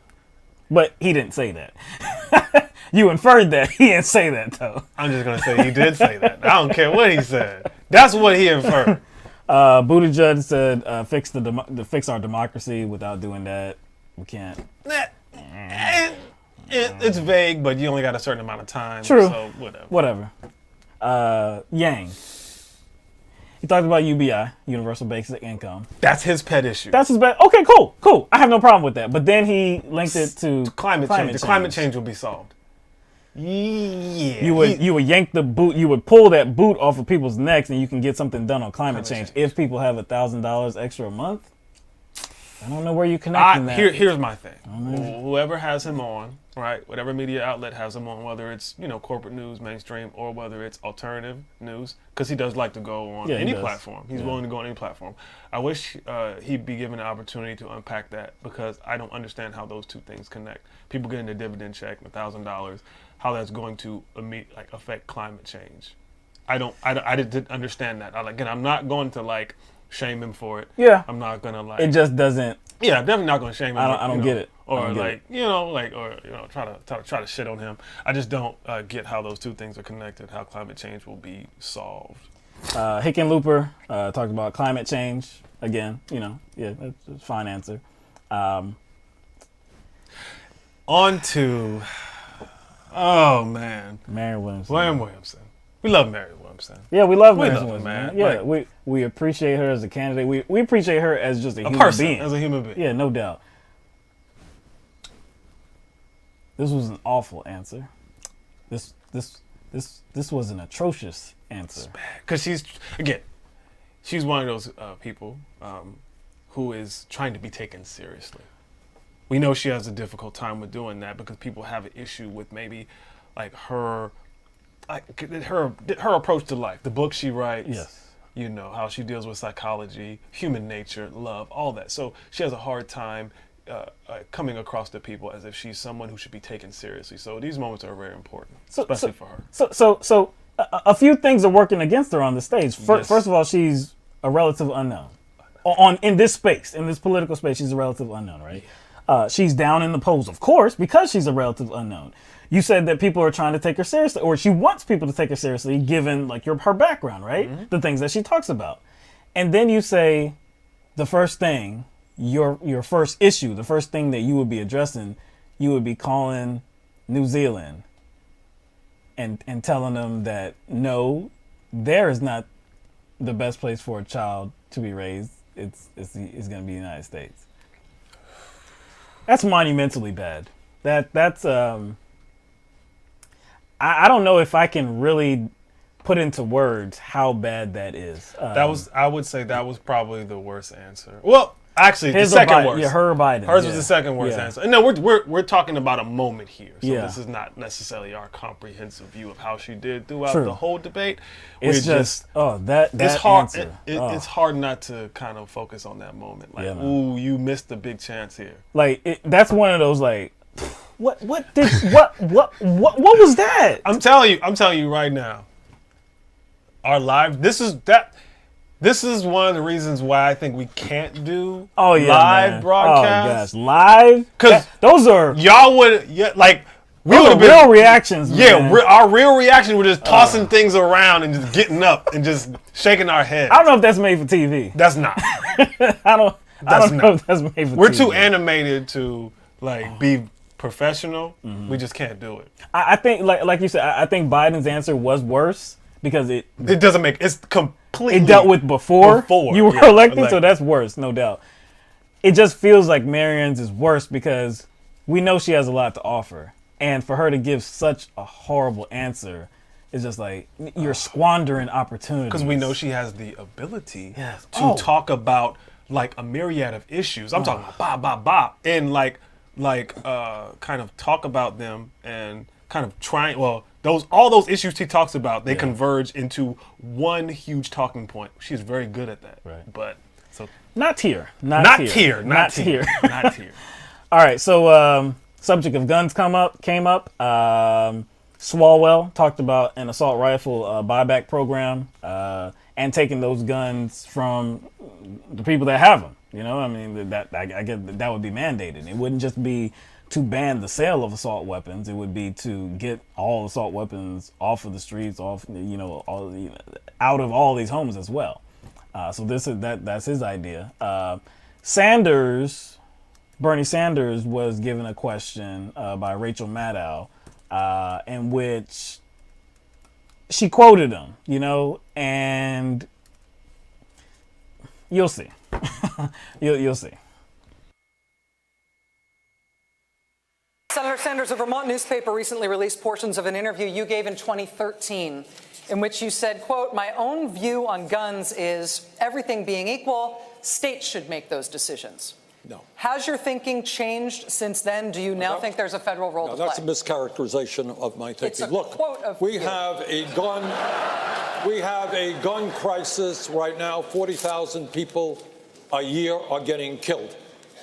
But he didn't say that. You inferred that. He didn't say that, though. I'm just going to say he did say that. I don't care what he said. That's what he inferred. Buttigieg said, fix our democracy. Without doing that, we can't. It's vague, but you only got a certain amount of time. True. So whatever. Yang. He talked about UBI, Universal Basic Income. That's his pet issue. That's his pet. Okay, cool. I have no problem with that. But then he linked it to climate change. The climate change will be solved. Yeah. You would yank the boot. You would pull that boot off of people's necks, and you can get something done on climate change. If people have $1,000 extra a month, I don't know where you connecting that. Here's my thing. Whoever has him on, right? Whatever media outlet has him on, whether it's corporate news, mainstream, or whether it's alternative news, because he does like to go on any platform. He's willing to go on any platform. I wish he'd be given an opportunity to unpack that, because I don't understand how those two things connect. People getting a dividend check, $1,000, how that's going to affect climate change. I didn't understand that. I'm not going to shame him for it. Yeah. I'm not gonna It just doesn't. Yeah, I'm definitely not gonna shame him. I don't get it. Or try to shit on him. I just don't get how those two things are connected. How climate change will be solved. Hickenlooper talked about climate change again. That's a fine answer. On to, oh man, Marianne Williamson. We love Marianne Williamson. Yeah, we love Marianne Williamson, man. Yeah, we appreciate her as a candidate. We appreciate her as just a human person, being. as a human being. Yeah, no doubt. This was an awful answer. This was an atrocious answer. Because she's one of those people who is trying to be taken seriously. We know she has a difficult time with doing that because people have an issue with maybe her approach to life, the book she writes. Yes. How she deals with psychology, human nature, love, all that. So she has a hard time coming across to people as if she's someone who should be taken seriously. So these moments are very important, especially for her. So a few things are working against her on the stage. First of all, she's a relative unknown. In this space, in this political space, she's a relative unknown, right? She's down in the polls, of course, because she's a relative unknown. You said that people are trying to take her seriously, or she wants people to take her seriously, given her background, right? Mm-hmm. The things that she talks about. And then you say the first thing, your first issue, the first thing that you would be addressing, you would be calling New Zealand and telling them that no, there is not the best place for a child to be raised. It's going to be the United States. That's monumentally bad. That's I don't know if I can really put into words how bad that is. I would say that was probably the worst answer. Well, actually, the second worst. Yeah, her or Biden. Hers was the second worst answer. And no, we're talking about a moment here. So Yeah. this is not necessarily our comprehensive view of how she did throughout True. the whole debate. It's just that it's hard. answer. It's hard not to kind of focus on that moment. Ooh, you missed a big chance here. That's one of those what was that? I'm telling you right now. Our live. This is one of the reasons why I think we can't do live broadcasts. Oh gosh, live? Because those are y'all would we would have been real reactions. Yeah, man. our real reaction was just tossing things around and just getting up and just shaking our heads. I don't know if that's made for TV. That's not. I don't know if that's made for TV. We're too animated to be professional. Mm-hmm. We just can't do it. I think like you said, I think Biden's answer was worse because it doesn't make it's completely. It dealt with before you were elected, so that's worse, no doubt. It just feels like Marianne's is worse because we know she has a lot to offer, and for her to give such a horrible answer is just you're squandering opportunities. Because we know she has the ability to talk about a myriad of issues. I'm talking about and kind of talk about them and kind of trying. Well, all those issues she talks about, they converge into one huge talking point. She's very good at that. Right. But so not here. Not here. All right. So subject of guns came up. Swalwell talked about an assault rifle buyback program and taking those guns from the people that have them. I mean, I get that would be mandated. It wouldn't just be to ban the sale of assault weapons. It would be to get all assault weapons off of the streets, off, out of all these homes as well. So that's his idea. Bernie Sanders was given a question by Rachel Maddow, in which she quoted him, and you'll see. You'll see. Senator Sanders, a Vermont newspaper recently released portions of an interview you gave in 2013 in which you said, quote, "My own view on guns is everything being equal, states should make those decisions." No. Has your thinking changed since then? Do you now think there's a federal role to play? That's a mischaracterization of my thinking. It's a Look, quote of we you. have a gun crisis right now. 40,000 people a year are getting killed.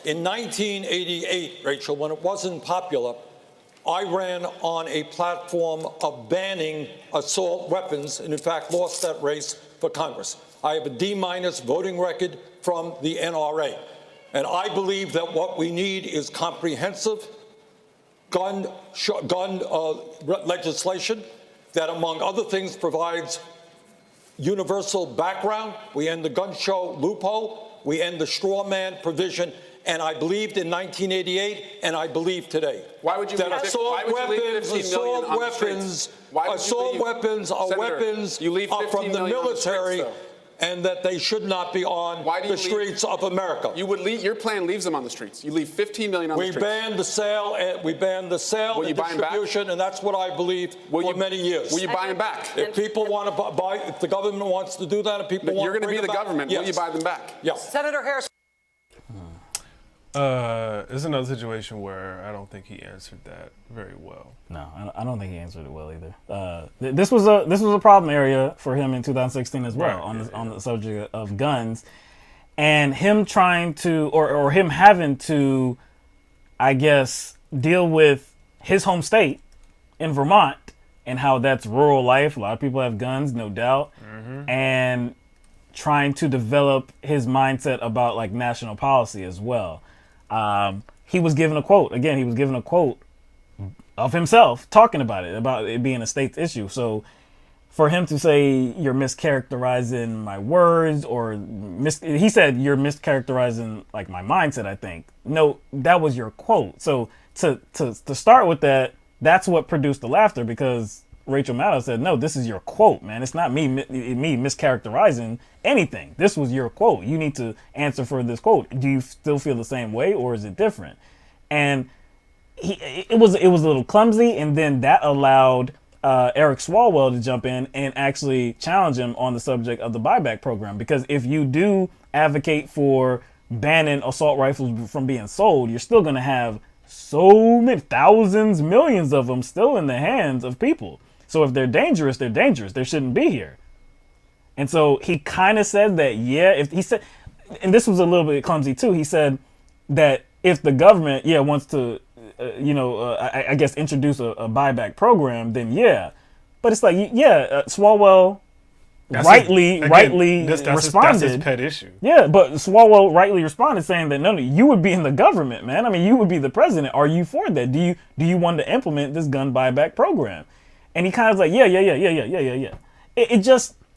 In 1988, Rachel, when it wasn't popular, I ran on a platform of banning assault weapons and, in fact, lost that race for Congress. I have a D- voting record from the NRA. And I believe that what we need is comprehensive gun legislation that, among other things, provides universal background. We end the gun show loophole. We end the straw man provision. And I believed in 1988, and I believe today. Why would you that leave assault weapons are weapons from the military, and that they should not be on the streets of America. Your plan leaves them on the streets. You leave 15 million on the streets. We banned the sale and distribution, and that's what I believe for many years. Will you buy them back? If people want to buy, if the government wants to do that, and people want you're to going to be the government, yes. will you buy them back? Yes. Senator Harris. It's another situation where I don't think he answered that very well. No, I don't think he answered it well either. This was a problem area for him in 2016 as well, Right. on the subject of guns, and him trying to or him having to, I guess, deal with his home state in Vermont and how that's rural life. A lot of people have guns, no doubt, and trying to develop his mindset about like national policy as well. He was given a quote. Again, he was given a quote of himself talking about it being a state's issue. So for him to say you're mischaracterizing my words, or he said you're mischaracterizing like my mindset, I think. No, that was your quote. So to start with that, that's what produced the laughter, because Rachel Maddow said, no, this is your quote, man. It's not me mischaracterizing anything. This was your quote. You need to answer for this quote. Do you still feel the same way, or is it different? And it was a little clumsy, and then that allowed Eric Swalwell to jump in and actually challenge him on the subject of the buyback program. Because if you do advocate for banning assault rifles from being sold, you're still going to have so many thousands, millions of them still in the hands of people. So if they're dangerous, they're dangerous. They shouldn't be here. And so he kind of said that, and this was a little bit clumsy too. He said that if the government, wants to, I guess introduce a buyback program, then But it's like, Swalwell rightly responded. That's his pet issue. Yeah, but Swalwell rightly responded saying that no, you would be in the government, man. I mean, you would be the president. Are you for that? Do you want to implement this gun buyback program? And he kind of was like, yeah.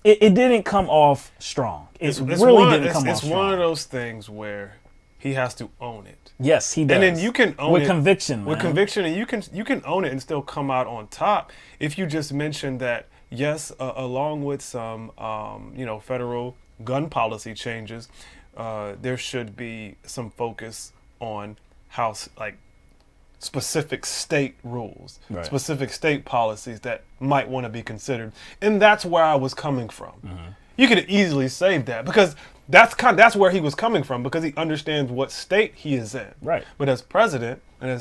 It didn't come off strong. It's one of those things where he has to own it. Yes, he does. And then you can own it with conviction, and you can own it and still come out on top if you just mention that. Yes, along with some federal gun policy changes, there should be some focus on how specific state rules, specific state policies that might want to be considered. And that's where I was coming from. You could easily save that, because that's where he was coming from, because he understands what state he is in. Right. But as president and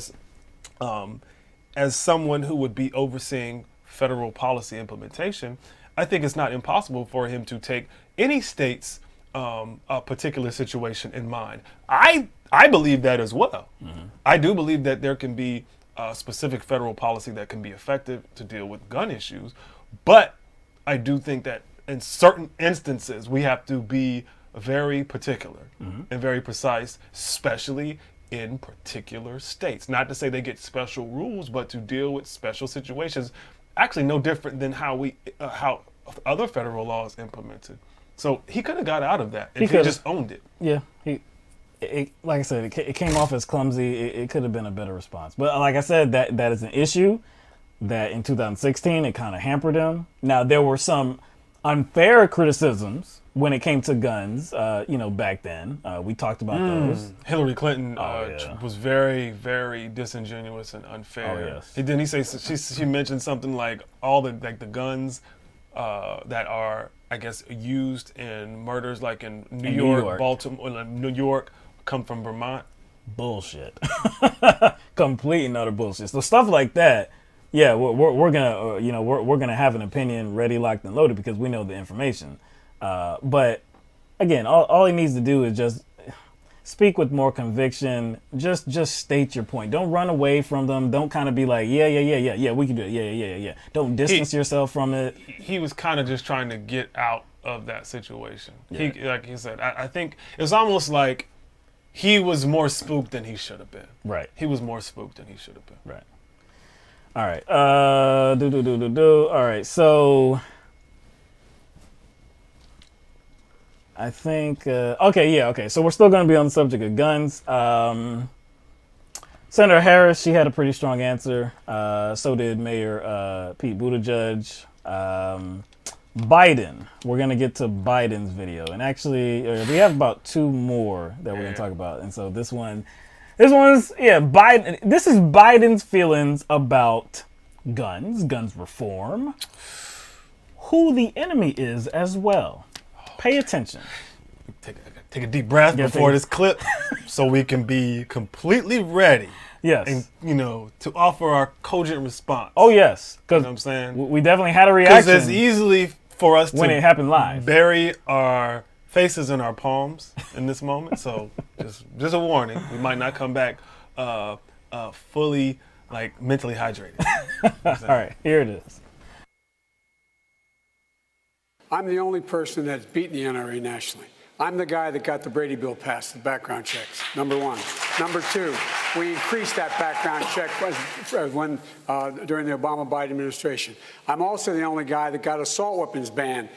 as someone who would be overseeing federal policy implementation, I think it's not impossible for him to take any state's a particular situation in mind. I believe that as well. I do believe that there can be a specific federal policy that can be effective to deal with gun issues, but I do think that in certain instances we have to be very particular and very precise, especially in particular states. Not to say they get special rules, but to deal with special situations. Actually, no different than how other federal laws implemented. So he could have got out of that if he just owned it. Yeah, like I said, it came off as clumsy. It could have been a better response. But like I said, that is an issue that in 2016 it kind of hampered him. Now there were some unfair criticisms when it came to guns, back then. We talked about those. Hillary Clinton was very, very disingenuous and unfair. Oh, yes. Didn't he say she mentioned something like all the guns that are, I guess, used in murders like in New York, Baltimore, New York, come from Vermont? Bullshit. Complete and utter bullshit. So stuff like that. Yeah, we're gonna have an opinion ready, locked, and loaded because we know the information. But again, all he needs to do is just speak with more conviction. Just state your point. Don't run away from them. Don't kind of be like, yeah, we can do it. Yeah. Don't distance yourself from it. He was kind of just trying to get out of that situation. Yeah. Like he said, I think it was almost like he was more spooked than he should have been. Right. He was more spooked than he should have been. Right. All right. All right. So I think. Okay. So we're still going to be on the subject of guns. Senator Harris, she had a pretty strong answer. So did Mayor Pete Buttigieg. Biden. We're going to get to Biden's video, and actually, we have about two more that we're going to talk about. And so this one's Biden. This is Biden's feelings about guns reform, who the enemy is as well. Pay attention. Take a deep breath before this clip so we can be completely ready. Yes. And, to offer our cogent response. Oh, yes. You know what I'm saying? We definitely had a reaction. Because it's easily for us when to it happened live. Bury our faces in our palms in this moment. So just a warning. We might not come back fully, mentally hydrated. All right, here it is. I'm the only person that's beaten the NRA nationally. I'm the guy that got the Brady bill passed, the background checks, number one. Number two, we increased that background check during the Obama-Biden administration. I'm also the only guy that got assault weapons banned,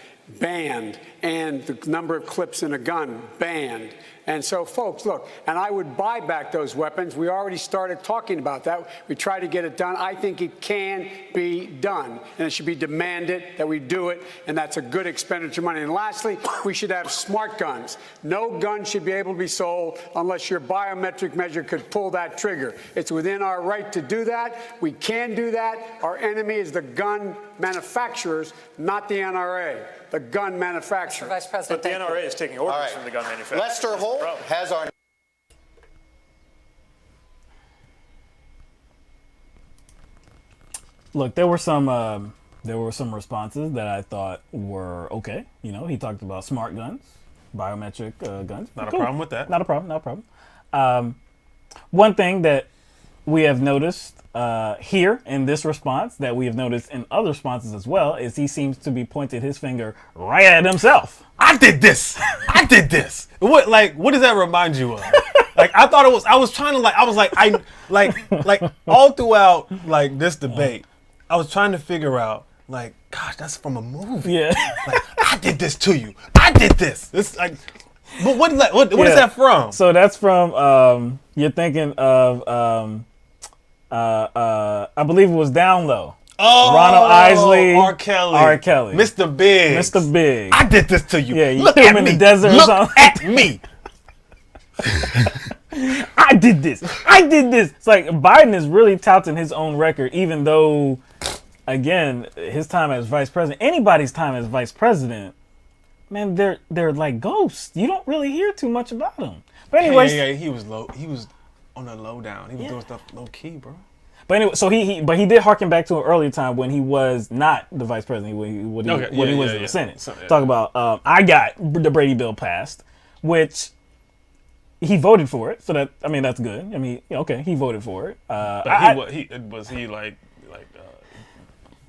and the number of clips in a gun banned. And so, folks, look, and I would buy back those weapons. We already started talking about that. We tried to get it done. I think it can be done, and it should be demanded that we do it, and that's a good expenditure of money. And lastly, we should have smart guns. No gun should be able to be sold unless your biometric measure could pull that trigger. It's within our right to do that. We can do that. Our enemy is the gun manufacturers, not the NRA. The gun manufacturer. Vice President, but the NRA is taking orders from the gun manufacturer. Lester Holt has our. Look, there were some responses that I thought were okay. He talked about smart guns, biometric guns. Not a problem with that. Not a problem. One thing that we have noticed here in this response, that we have noticed in other responses as well, is he seems to be pointing his finger right at himself. I did this. What does that remind you of? I thought it was. I was trying to all throughout this debate, I was trying to figure out gosh, that's from a movie. Yeah. I did this to you. I did this. It's but what is that from? So that's from you're thinking of I believe it was Down Low. Oh, Ronald Isley, R. Kelly, Mr. Biggs. I did this to you. Yeah, you look threw at him in me. the desert Look or something. at me. I did this. It's like Biden is really touting his own record, even though, again, his time as vice president, anybody's time as vice president, man, they're like ghosts. You don't really hear too much about them. But anyways, he was low. He was on the low down. He was doing stuff low key, bro. But anyway, so he did harken back to an earlier time when he was not the vice president, when he was in the Senate. Talk about I got the Brady bill passed, which he voted for it. So that's good. He voted for it.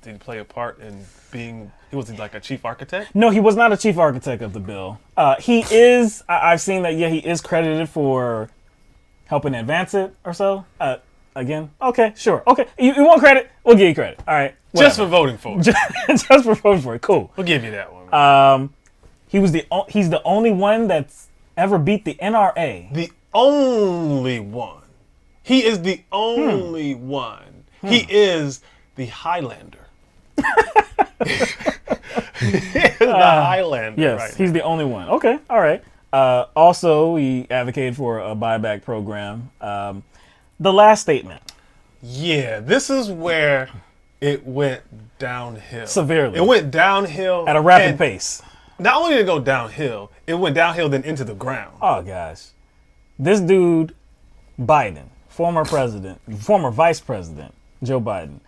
Did he play a part in being? He was like a chief architect. No, he was not a chief architect of the bill. He is. I've seen that. Yeah, he is credited for helping advance it or so. Again, okay, sure, okay. You want credit? We'll give you credit. All right, whatever. Just for voting for it. Just for voting for it. Cool. We'll give you that one. He's the only one that's ever beat the NRA. The only one. He is the only one. He is the Highlander. He is the Highlander. Yes, right he's the only one. Okay, all right. Also, he advocated for a buyback program. The last statement. Yeah, this is where it went downhill. Severely. It went downhill. At a rapid pace. Not only did it go downhill, it went downhill then into the ground. Oh, gosh. This dude, Biden, former vice president, Joe Biden,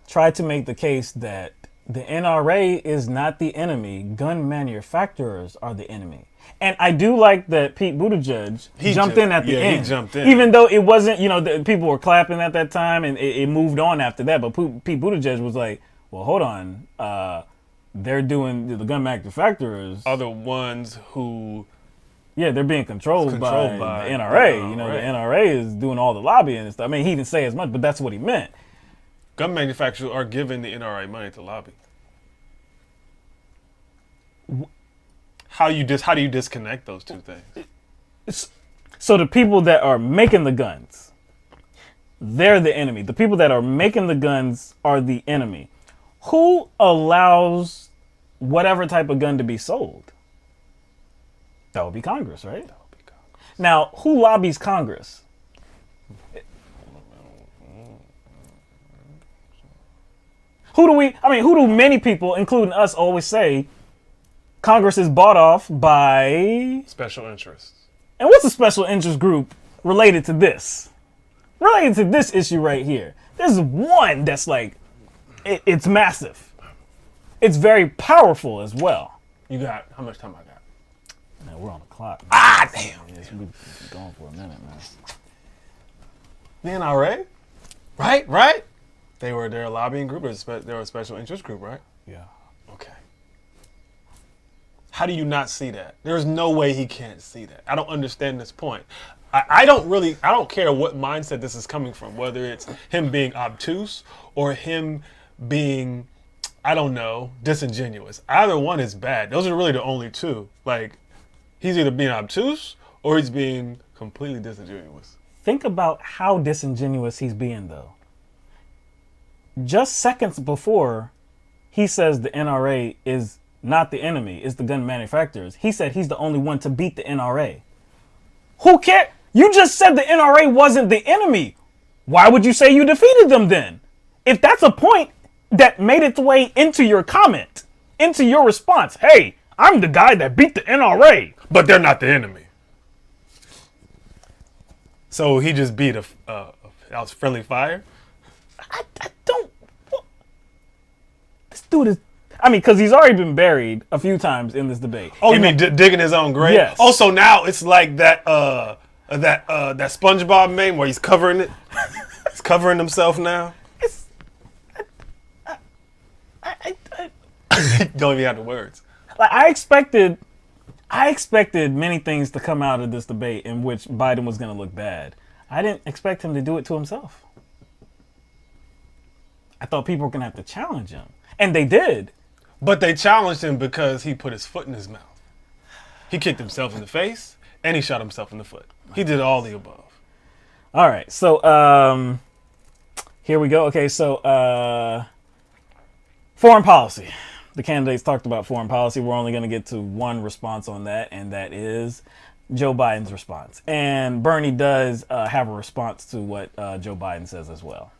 tried to make the case that the NRA is not the enemy. Gun manufacturers are the enemy. And I do like that Pete Buttigieg jumped in at the end. He jumped in. Even though it wasn't, people were clapping at that time and it moved on after that. But Pete Buttigieg was like, well, hold on. They're doing, the gun manufacturers are the ones who... Yeah, they're being controlled by the NRA. The NRA is doing all the lobbying and stuff. I mean, he didn't say as much, but that's what he meant. Gun manufacturers are giving the NRA money to lobby. How do you disconnect those two things? So the people that are making the guns, they're the enemy. The people that are making the guns are the enemy. Who allows whatever type of gun to be sold? That would be Congress, right? That would be Congress. Now, who lobbies Congress? Who do many people, including us, always say Congress is bought off by? Special interests. And what's a special interest group related to this? Related to this issue right here. There's one that's like, it's massive. It's very powerful as well. You got, how much time I got? Man, we're on the clock. Man. Ah, damn. Yes, we've been going for a minute, man. The NRA? Right? They're a lobbying group. They're a special interest group, right? Yeah. Okay. How do you not see that? There's no way he can't see that. I don't understand this point. I don't care what mindset this is coming from, whether it's him being obtuse or him being, I don't know, disingenuous. Either one is bad. Those are really the only two. Like, he's either being obtuse or he's being completely disingenuous. Think about how disingenuous he's being, though. Just seconds before he says the NRA is not the enemy, it's the gun manufacturers, he said he's the only one to beat the NRA. Who cares? You just said the NRA wasn't the enemy. Why would you say you defeated them then? If that's a point that made its way into your comment, into your response, hey, I'm the guy that beat the NRA. But they're not the enemy. So he just beat a friendly fire? I don't. This dude is. Because he's already been buried a few times in this debate. Oh, you mean digging his own grave? Yes. Oh, so now it's like that SpongeBob meme where he's covering it. He's covering himself now. Don't even have the words. Like I expected many things to come out of this debate in which Biden was going to look bad. I didn't expect him to do it to himself. I thought people were going to have to challenge him. And they did. But they challenged him because he put his foot in his mouth. He kicked himself in the face and he shot himself in the foot. He did all the above. All right. So here we go. Okay. So foreign policy. The candidates talked about foreign policy. We're only going to get to one response on that, and that is Joe Biden's response. And Bernie does have a response to what Joe Biden says as well.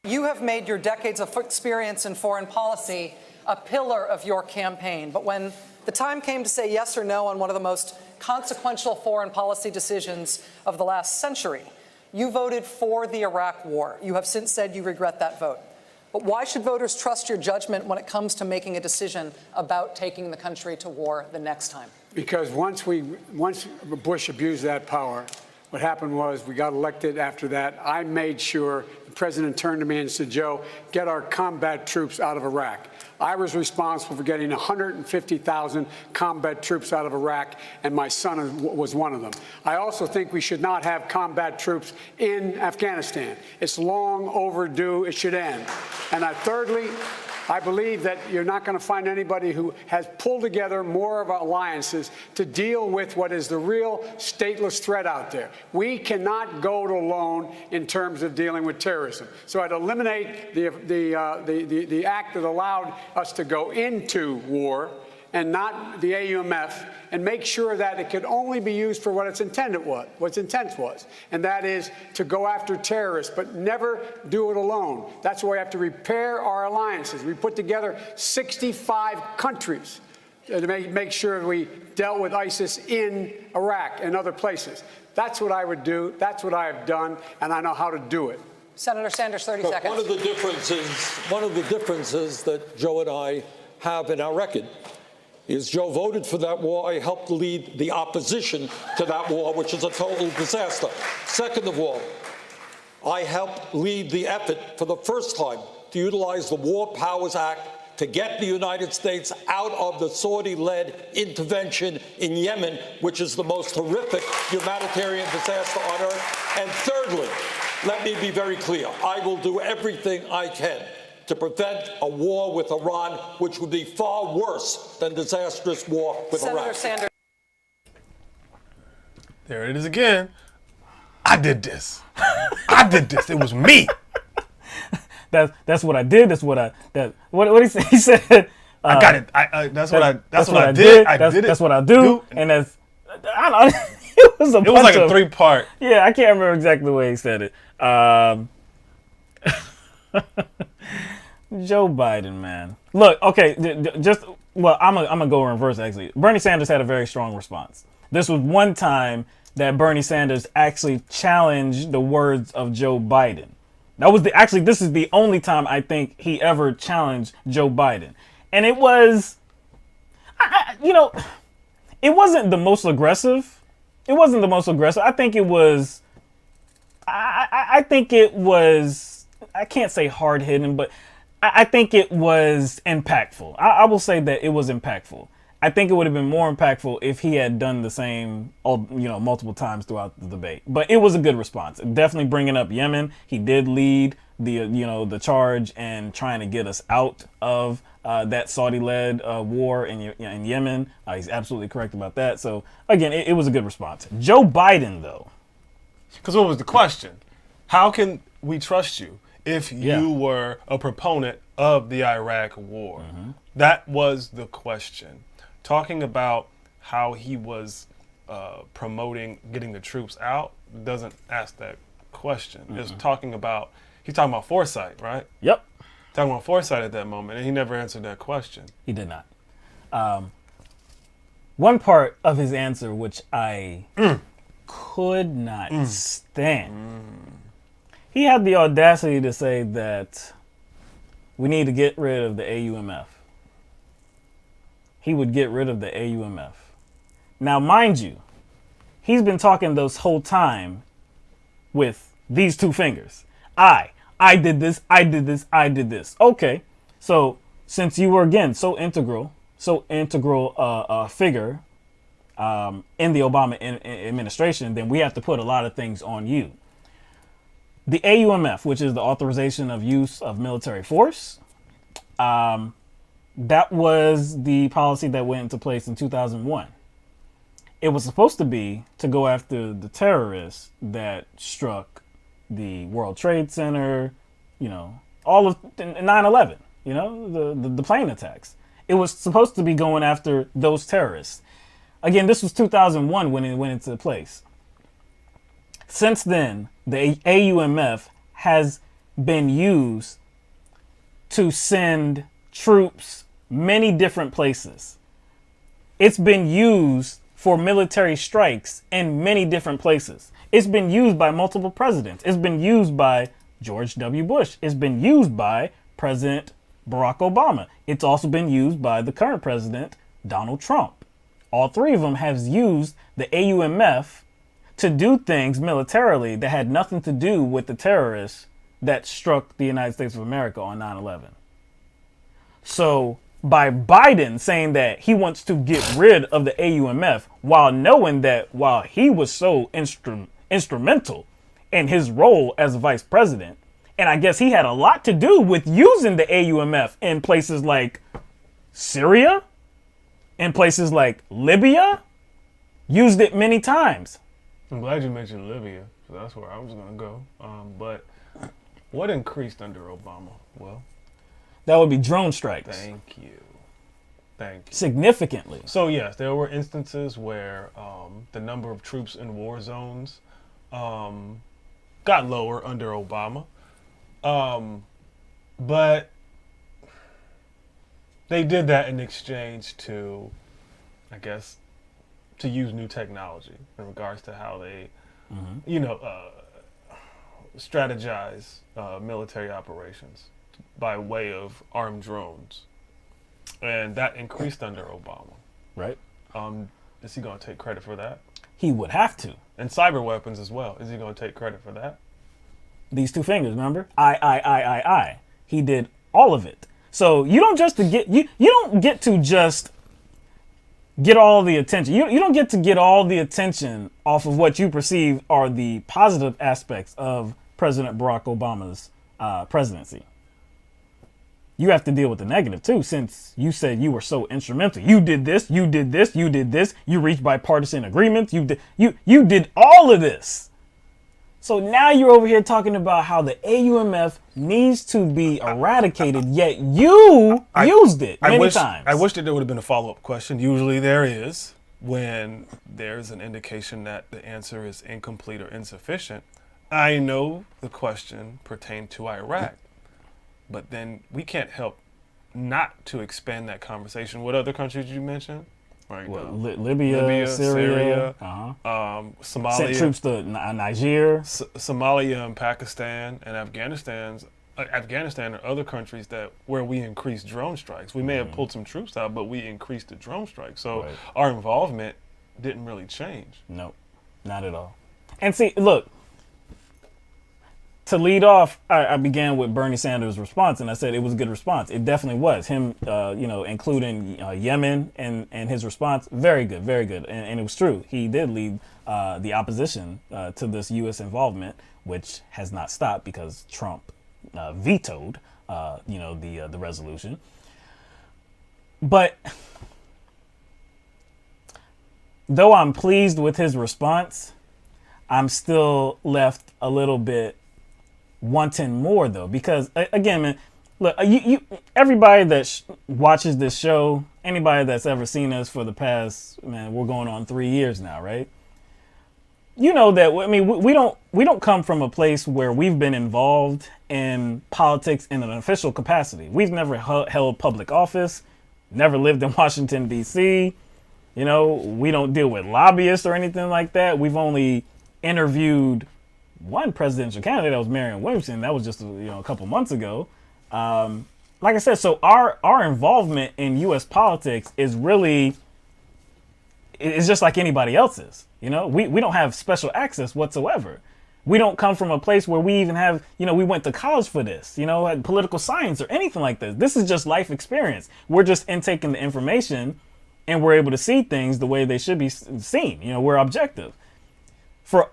You have made your decades of experience in foreign policy a pillar of your campaign. But when the time came to say yes or no on one of the most consequential foreign policy decisions of the last century, you voted for the Iraq war. You have since said you regret that vote. But why should voters trust your judgment when it comes to making a decision about taking the country to war the next time? Because once Bush abused that power, what happened was we got elected after that. I made sure the president turned to me and said, Joe, get our combat troops out of Iraq. I was responsible for getting 150,000 combat troops out of Iraq, and my son was one of them. I also think we should not have combat troops in Afghanistan. It's long overdue. It should end. And thirdly, I believe that you're not going to find anybody who has pulled together more of alliances to deal with what is the real stateless threat out there. We cannot go it alone in terms of dealing with terrorism. So I'd eliminate the act that allowed us to go into war and not the AUMF, and make sure that it could only be used for what its intent was, and that is to go after terrorists, but never do it alone. That's why we have to repair our alliances. We put together 65 countries to make sure we dealt with ISIS in Iraq and other places. That's what I would do. That's what I have done, and I know how to do it. Senator Sanders, 30 seconds. One of the differences that Joe and I have in our record is Joe voted for that war. I helped lead the opposition to that war, which is a total disaster. Second of all, I helped lead the effort for the first time to utilize the War Powers Act to get the United States out of the Saudi-led intervention in Yemen, which is the most horrific humanitarian disaster on earth. And thirdly, let me be very clear, I will do everything I can to prevent a war with Iran, which would be far worse than disastrous war with Senator Iraq. Sanders. There it is again. I did this. I did this. It was me. That's what I did. What he said. He said. I got it. That's what I did. I did it. That's what I do. And that's. I don't know. It was like a 3-part. Yeah, I can't remember exactly the way he said it. Joe Biden, man. Look, okay, I'm gonna go in reverse, actually. Bernie Sanders had a very strong response. This was one time that Bernie Sanders actually challenged the words of Joe Biden. This is the only time I think he ever challenged Joe Biden. And it was, it wasn't the most aggressive. I think it was, I can't say hard-hitting, but I think it was impactful. I will say that it was impactful. I think it would have been more impactful if he had done the same, multiple times throughout the debate. But it was a good response. Definitely bringing up Yemen. He did lead the charge and trying to get us out of that Saudi-led war in Yemen. He's absolutely correct about that. So again, it was a good response. Joe Biden, though, because what was the question? How can we trust you if you were a proponent of the Iraq war? Mm-hmm. That was the question. Talking about how he was promoting getting the troops out doesn't ask that question. Mm-hmm. He's talking about foresight, right? Yep. Talking about foresight at that moment, and he never answered that question. He did not. One part of his answer, which I could not stand. He had the audacity to say that we need to get rid of the AUMF. He would get rid of the AUMF. Now, mind you, he's been talking this whole time with these two fingers. I did this, I did this, I did this. Okay, so since you were, again, so integral figure in the Obama administration, then we have to put a lot of things on you. The AUMF, which is the authorization of use of military force, that was the policy that went into place in 2001. It was supposed to be to go after the terrorists that struck the World Trade Center, all of 9/11, the plane attacks. It was supposed to be going after those terrorists. Again, this was 2001 when it went into place. Since then, the AUMF has been used to send troops many different places. It's been used for military strikes in many different places. It's been used by multiple presidents. It's been used by George W. Bush. It's been used by President Barack Obama. It's also been used by the current president, Donald Trump. All three of them have used the AUMF to do things militarily that had nothing to do with the terrorists that struck the United States of America on 9/11. So by Biden saying that he wants to get rid of the AUMF while knowing that while he was so instrumental in his role as vice president, and I guess he had a lot to do with using the AUMF in places like Syria, in places like Libya, used it many times. I'm glad you mentioned Libya, so that's where I was going to go. But what increased under Obama? Well, that would be drone strikes. Thank you. Significantly. So yes, there were instances where the number of troops in war zones got lower under Obama. But they did that in exchange to, I guess, to use new technology in regards to how they, strategize military operations by way of armed drones. And that increased under Obama. Right. Is he going to take credit for that? He would have to. And cyber weapons as well. Is he going to take credit for that? These two fingers, remember? I. He did all of it. So you don't just you don't get to just get all the attention. You don't get to get all the attention off of what you perceive are the positive aspects of President Barack Obama's presidency. You have to deal with the negative too, since you said you were so instrumental. You did this, you did this, you did this. You reached bipartisan agreements. You did all of this. So now you're over here talking about how the AUMF needs to be eradicated, yet you used it many times. I wish that there would have been a follow-up question. Usually there is when there's an indication that the answer is incomplete or insufficient. I know the question pertained to Iraq, but then we can't help not to expand that conversation. What other countries did you mention? Right, Libya, Syria, Somalia, sent troops to Niger, Somalia, and Pakistan, and Afghanistan are other countries where we increased drone strikes. We may have pulled some troops out, but we increased the drone strikes. So our involvement didn't really change. No, not at all. And see, look, to lead off, I began with Bernie Sanders' response, and I said it was a good response. It definitely was. Him, including Yemen and his response, very good, very good. And it was true. He did lead the opposition to this U.S. involvement, which has not stopped because Trump vetoed, the resolution. But though I'm pleased with his response, I'm still left a little bit wanting more, though, because again, man, look, everybody that watches this show, anybody that's ever seen us for the past, we're going on 3 years now, right? You know that, we don't come from a place where we've been involved in politics in an official capacity. We've never held public office, never lived in Washington, D.C. We don't deal with lobbyists or anything like that. We've only interviewed one presidential candidate, that was Marianne Williamson. That was just a couple months ago. Like I said, so our involvement in U.S. politics is just like anybody else's. We don't have special access whatsoever. We don't come from a place where we even have, we went to college for this, had political science or anything like this. This is just life experience. We're just intaking the information and we're able to see things the way they should be seen. We're objective. For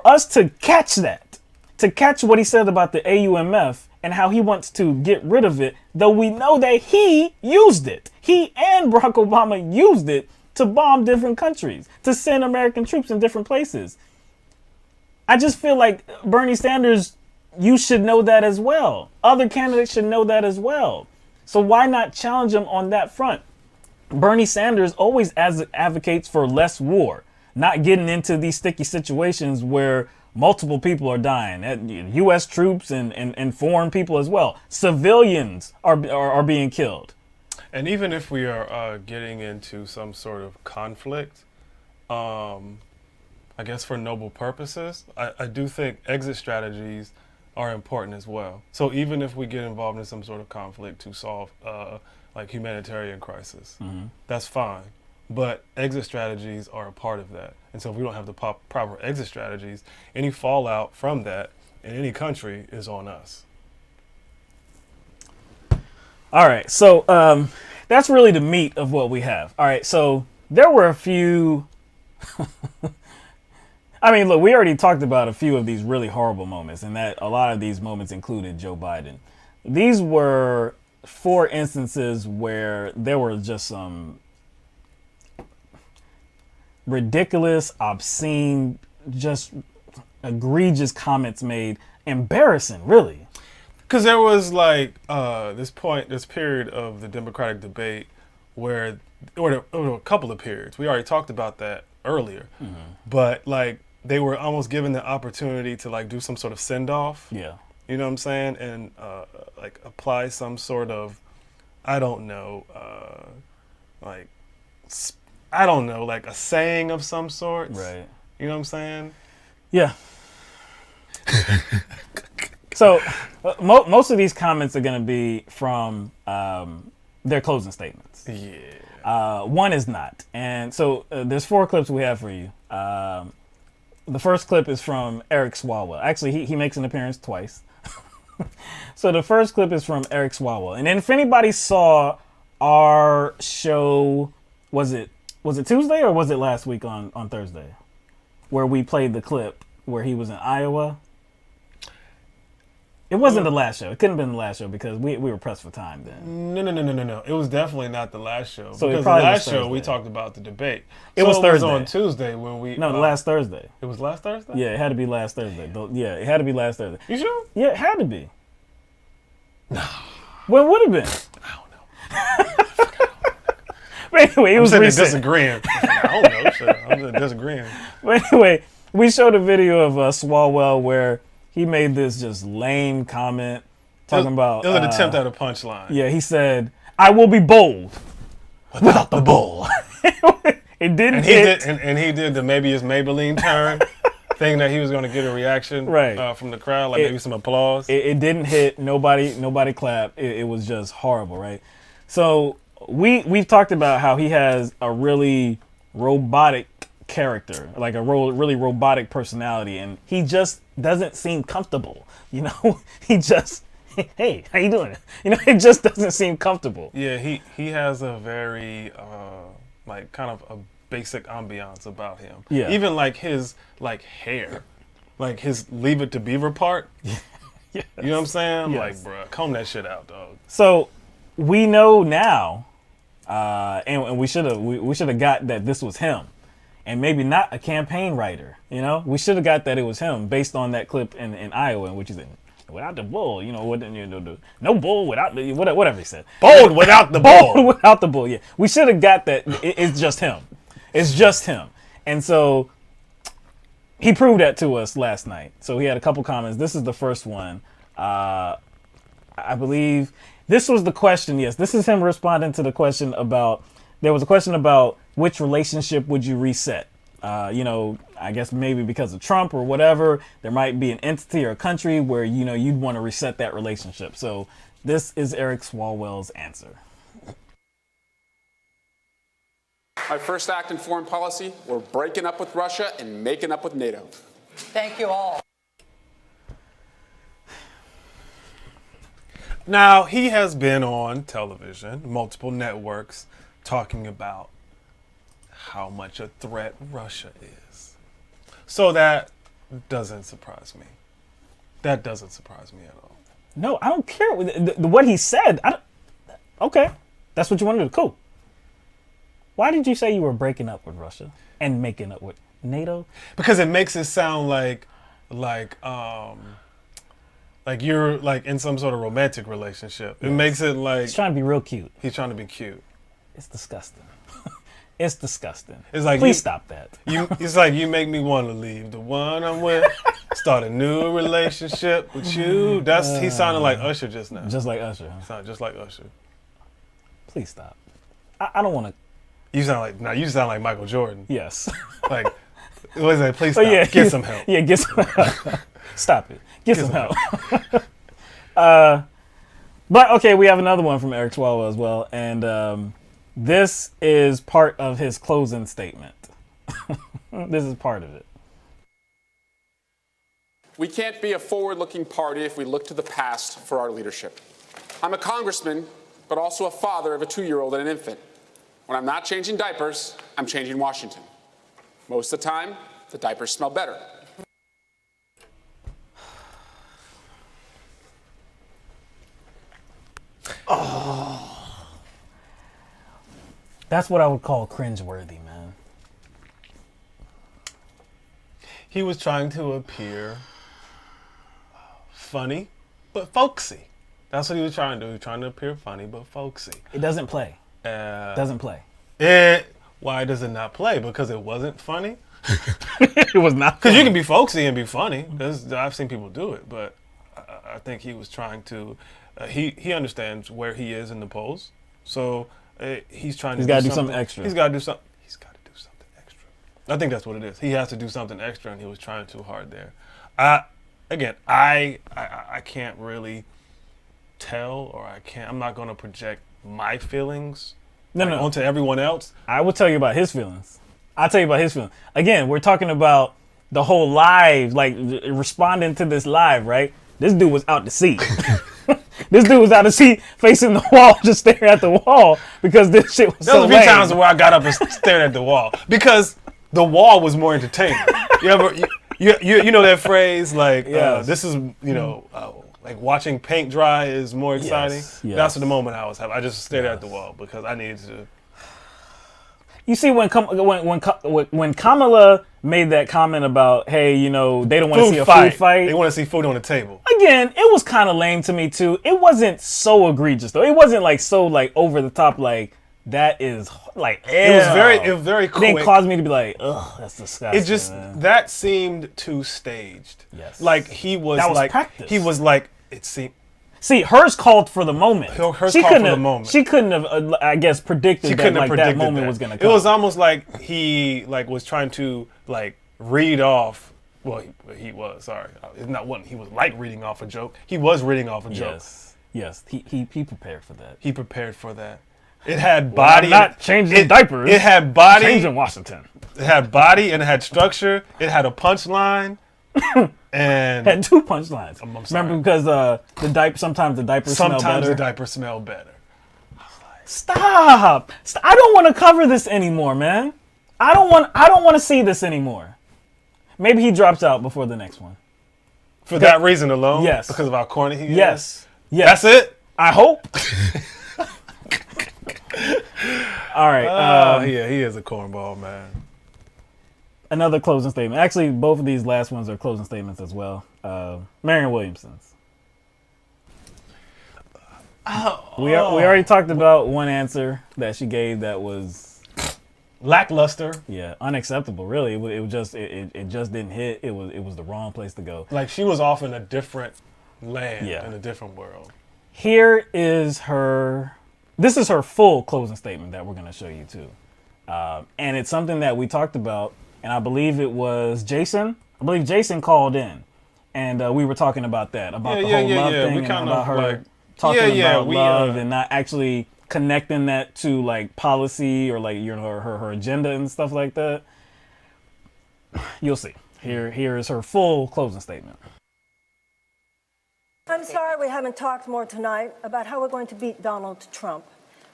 us to catch that, to catch what he said about the AUMF and how he wants to get rid of it, though we know that he used it. He and Barack Obama used it to bomb different countries, to send American troops in different places. I just feel like Bernie Sanders, you should know that as well. Other candidates should know that as well. So why not challenge him on that front? Bernie Sanders always advocates for less war, not getting into these sticky situations where multiple people are dying, U.S. troops and foreign people as well. Civilians are being killed. And even if we are getting into some sort of conflict, I guess for noble purposes, I do think exit strategies are important as well. So even if we get involved in some sort of conflict to solve like humanitarian crisis, that's fine. But exit strategies are a part of that. And so if we don't have the proper exit strategies, any fallout from that in any country is on us. All right, so that's really the meat of what we have. All right, so there were a few. I mean, look, we already talked about a few of these really horrible moments, and that a lot of these moments included Joe Biden. These were 4 instances where there were just some ridiculous, obscene, just egregious comments made. Embarrassing, really. Because there was like this period of the Democratic debate where there were a couple of periods. We already talked about that earlier. Mm-hmm. But like they were almost given the opportunity to like do some sort of send off. Yeah. You know what I'm saying? And like apply some sort of, I don't know, like a saying of some sort. Right. You know what I'm saying? Yeah. So most of these comments are going to be from their closing statements. Yeah. One is not. And so there's 4 clips we have for you. The first clip is from Eric Swalwell. Actually, he makes an appearance twice. So the first clip is from Eric Swalwell. And then if anybody saw our show, was it Tuesday or was it last week on Thursday? Where we played the clip where he was in Iowa. It wasn't the last show. It couldn't have been the last show because we were pressed for time then. No. It was definitely not the last show. So because the last show we talked about the debate. It was Thursday. It was on Tuesday when we... No, the last Thursday. It was last Thursday? Yeah, it had to be last Thursday. It had to be last Thursday. You sure? Yeah, it had to be. No. When would it have been? I don't know. But anyway, it was recent. Disagreeing. I don't know. Shit. I'm disagreeing. But anyway, we showed a video of Swalwell where he made this just lame comment talking about... It was an attempt at a punchline. Yeah, he said, "I will be bold without the bull." It didn't hit. He did the maybe it's Maybelline turn, thinking that he was going to get a reaction from the crowd, like maybe some applause. It didn't hit. Nobody clapped. It was just horrible, right? So we've talked about how he has a really robotic character, like a really robotic personality, and he just doesn't seem comfortable. You know, he just, hey, how you doing? You know, it just doesn't seem comfortable. Yeah, he has a very like kind of a basic ambiance about him. Yeah. Even like his like hair, like his Leave It to Beaver part. Yes. You know what I'm saying? Yes. Like, bruh, comb that shit out, dog. So we know now, and we should have got that this was him. And maybe not a campaign writer, you know? We should have got that it was him based on that clip in Iowa in which he said, "Without the bull, you know, no bull without the," whatever he said. Bold without the bull. Bold without the bull, yeah. We should have got that it's just him. It's just him. And so he proved that to us last night. So he had a couple comments. This is the first one. I believe this was the question. Yes, this is him responding to the question about, there was a question about which relationship would you reset? You know, I guess maybe because of Trump or whatever, there might be an entity or a country where, you know, you'd want to reset that relationship. So this is Eric Swalwell's answer. My first act in foreign policy, we're breaking up with Russia and making up with NATO. Thank you all. Now, he has been on television, multiple networks, talking about how much a threat Russia is. So that doesn't surprise me. That doesn't surprise me at all. No, I don't care. What he said, okay, that's what you want to do. Cool. Why did you say you were breaking up with Russia and making up with NATO? Because it makes it sound like you're like in some sort of romantic relationship. It makes it like he's trying to be real cute. He's trying to be cute. It's disgusting. It's disgusting. It's like please stop that. It's like you make me want to leave the one I'm with, start a new relationship with you. He sounded like Usher just now. Just like Usher. Huh? Sound just like Usher. Please stop. I don't want to. You sound like Michael Jordan. Yes. Like, what is that? Please stop. Yeah, get some help. Yeah, get some help. Stop it. Get some help. But okay, we have another one from Eric Swalwell as well, and this is part of his closing statement. This is part of it. We can't be a forward-looking party if we look to the past for our leadership. I'm a congressman, but also a father of a 2-year-old and an infant. When I'm not changing diapers, I'm changing Washington. Most of the time, the diapers smell better. Oh. That's what I would call cringeworthy, man. He was trying to appear funny, but folksy. That's what he was trying to do. He was trying to appear funny, but folksy. It doesn't play. Doesn't play. Why does it not play? Because it wasn't funny? It was not. Because you can be folksy and be funny. I've seen people do it, but I think he was trying to. He understands where he is in the polls, so he's trying to. He's got to do something extra. He's got to do something. He's got to do something extra. I think that's what it is. He has to do something extra, and he was trying too hard there. Again, I can't really tell, or I'm not going to project my feelings onto everyone else. I will tell you about his feelings. I'll tell you about his feelings. Again, we're talking about the whole live, like responding to this live, right? This dude was out to sea. This dude was out to sea, facing the wall, just staring at the wall because this shit was so lame. There was a few times where I got up and stared at the wall because the wall was more entertaining. You know that phrase, like, this is, like watching paint dry is more exciting. Yes. That's the moment I was having. I just stared at the wall because I needed to. You see, when Kamala made that comment about, hey, they don't want to see a food fight. They want to see food on the table. Again, it was kind of lame to me too. It wasn't so egregious though. It wasn't like so like over the top. Like that is like it was very quick. It didn't cause me to be like, ugh, that's disgusting. It just that seemed too staged. Yes, like he was that was like practice. He was like it seemed. See, hers called for the moment. Hers called for the moment. She couldn't have, I guess, predicted that moment was going to come. It was almost like he was trying to read off. Well, he was. Sorry, it's not one. He was reading off a joke. He was reading off a joke. Yes. He prepared for that. He prepared for that. It had body. Well, not changing diapers. It had body. Changing Washington. It had body and it had structure. It had a punchline. And had 2 punchlines. Remember, because sometimes the diapers smell better. Sometimes the diapers smell better. Stop! I don't want to cover this anymore, man. I don't want to see this anymore. Maybe he drops out before the next one. For that reason alone? Yes. Because of how corny he is? Yes. That's it? I hope. All right. Yeah, he is a cornball, man. Another closing statement. Actually, both of these last ones are closing statements as well. Marianne Williamson's. We already talked about one answer that she gave that was lackluster. Yeah, unacceptable. Really, it just didn't hit. It was the wrong place to go. Like she was off in a different land, in a different world. Here is her. This is her full closing statement that we're going to show you too, and it's something that we talked about. And I believe it was Jason. I believe Jason called in, and we were talking about that, about the whole love thing, and about her talking about love and not actually connecting that to like policy or like her agenda and stuff like that. You'll see. Here is her full closing statement. I'm sorry we haven't talked more tonight about how we're going to beat Donald Trump.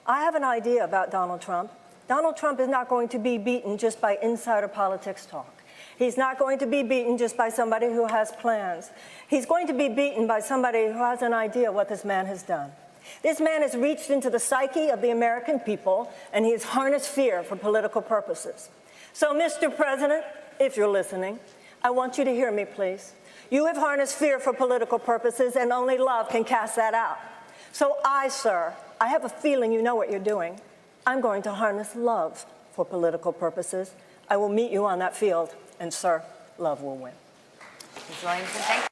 I have an idea about Donald Trump. Donald Trump is not going to be beaten just by insider politics talk. He's not going to be beaten just by somebody who has plans. He's going to be beaten by somebody who has an idea what this man has done. This man has reached into the psyche of the American people, and he has harnessed fear for political purposes. So, Mr. President, if you're listening, I want you to hear me, please. You have harnessed fear for political purposes, and only love can cast that out. So sir, I have a feeling you know what you're doing. I'm going to harness love for political purposes. I will meet you on that field, and sir, love will win. Ms. Williamson, thank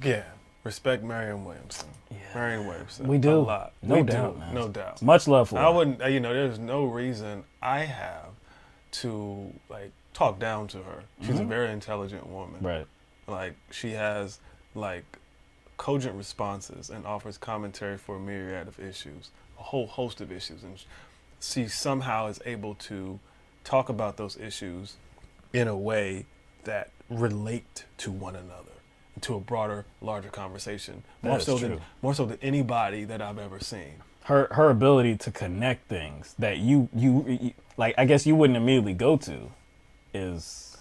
you. Yeah, respect Marianne Williamson. Yeah. Marianne Williamson. We do. A lot. No doubt, man. No doubt. Much love for her. I wouldn't, there's no reason I have to, talk down to her. She's a very intelligent woman. Right. Like, she has, cogent responses and offers commentary for a myriad of issues, a whole host of issues. And she somehow is able to talk about those issues in a way that relate to one another, to a broader, larger conversation, That more is so true. than anybody that I've ever seen. Her ability to connect things that you like, I guess you wouldn't immediately go to, is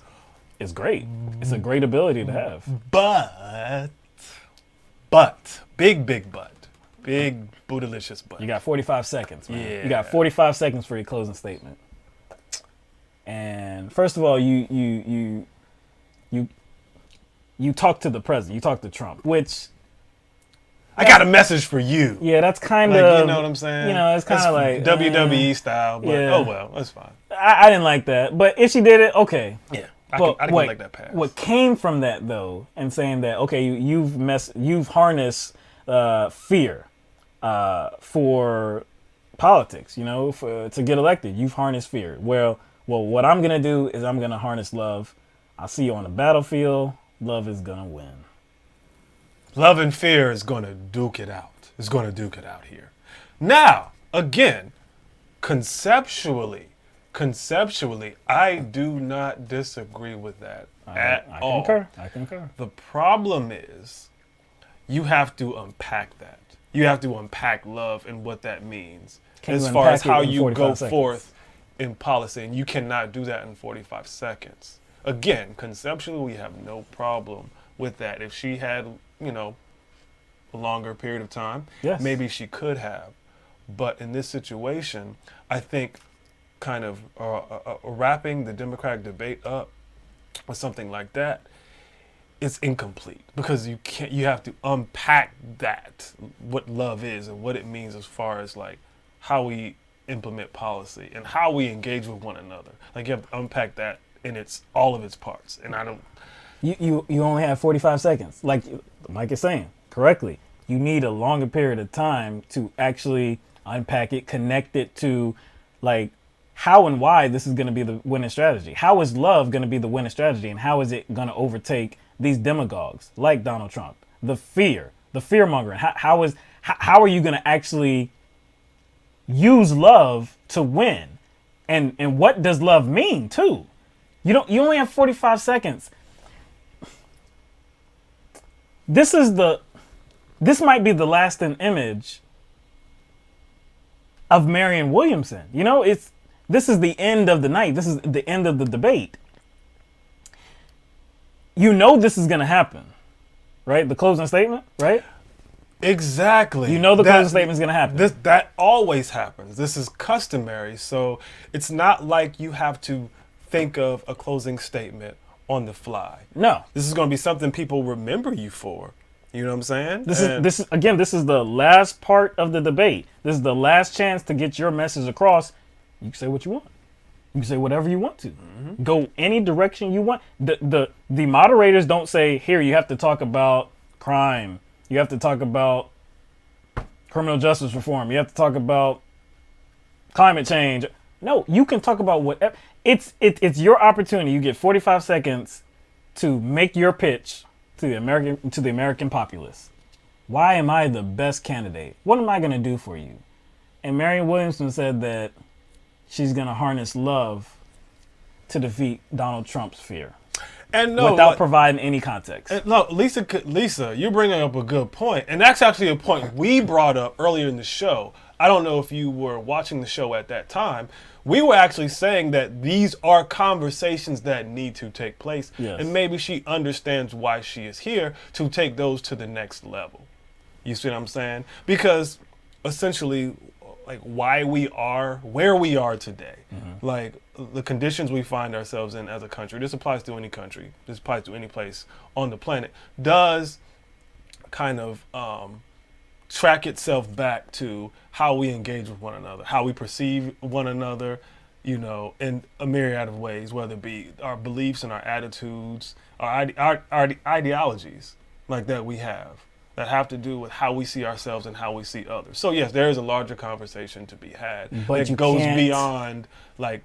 great. It's a great ability to have. But, big bootylicious but. You got 45 seconds, man. Yeah. You got 45 seconds for your closing statement. And first of all, you talk to the president. You talk to Trump, which I got a message for you. Yeah, that's kind like, of, you know what I'm saying? You know, it's kind of like WWE style, but yeah. oh well, that's fine. I didn't like that, but if she did it, okay. Yeah, I can let that pass. What came from that though, and saying that okay, you've harnessed fear for politics, you know, to get elected. You've harnessed fear. Well, what I'm gonna do is I'm gonna harness love. I'll see you on the battlefield. Love is gonna win. Love and fear is going to duke it out. It's going to duke it out here. Now, again, conceptually, I do not disagree with that at all. I concur. The problem is you have to unpack that. You have to unpack love and what that means as far as how you go forth in policy. And you cannot do that in 45 seconds. Again, conceptually, we have no problem with that. If she had, you know, a longer period of time, yes, maybe she could have. But in this situation, I think kind of wrapping the Democratic debate up with something like that is incomplete, because you have to unpack that, what love is and what it means as far as like how we implement policy and how we engage with one another. Like you have to unpack that in all of its parts. And I don't. You only have 45 seconds. Like Mike is saying correctly, you need a longer period of time to actually unpack it, connect it to like how and why this is going to be the winning strategy. How is love going to be the winning strategy, and how is it going to overtake these demagogues like Donald Trump? The fear mongering. How are you going to actually use love to win? And what does love mean too? You only have 45 seconds. This might be the lasting image of Marianne Williamson. You know, this is the end of the night. This is the end of the debate. You know this is going to happen, right? The closing statement, right? Exactly. You know the closing statement is going to happen. That always happens. This is customary. So it's not like you have to think of a closing statement on the fly. No. This is going to be something people remember you for. You know what I'm saying? This is the last part of the debate. This is the last chance to get your message across. You can say what you want. You can say whatever you want to. Mm-hmm. Go any direction you want. The moderators don't say, here, you have to talk about crime. You have to talk about criminal justice reform. You have to talk about climate change. No, you can talk about whatever. It's your opportunity. You get 45 seconds to make your pitch to the American populace. Why am I the best candidate? What am I going to do for you? And Marianne Williamson said that she's going to harness love to defeat Donald Trump's fear. And without providing any context. No, Lisa, you're bringing up a good point. And that's actually a point we brought up earlier in the show. I don't know if you were watching the show at that time. We were actually saying that these are conversations that need to take place. Yes. And maybe she understands why she is here to take those to the next level. You see what I'm saying? Because essentially, like why we are where we are today, like the conditions we find ourselves in as a country, this applies to any country, this applies to any place on the planet, does kind of track itself back to how we engage with one another, how we perceive one another, you know, in a myriad of ways, whether it be our beliefs and our attitudes, our ideologies like that we have to do with how we see ourselves and how we see others. So yes, there is a larger conversation to be had that goes beyond like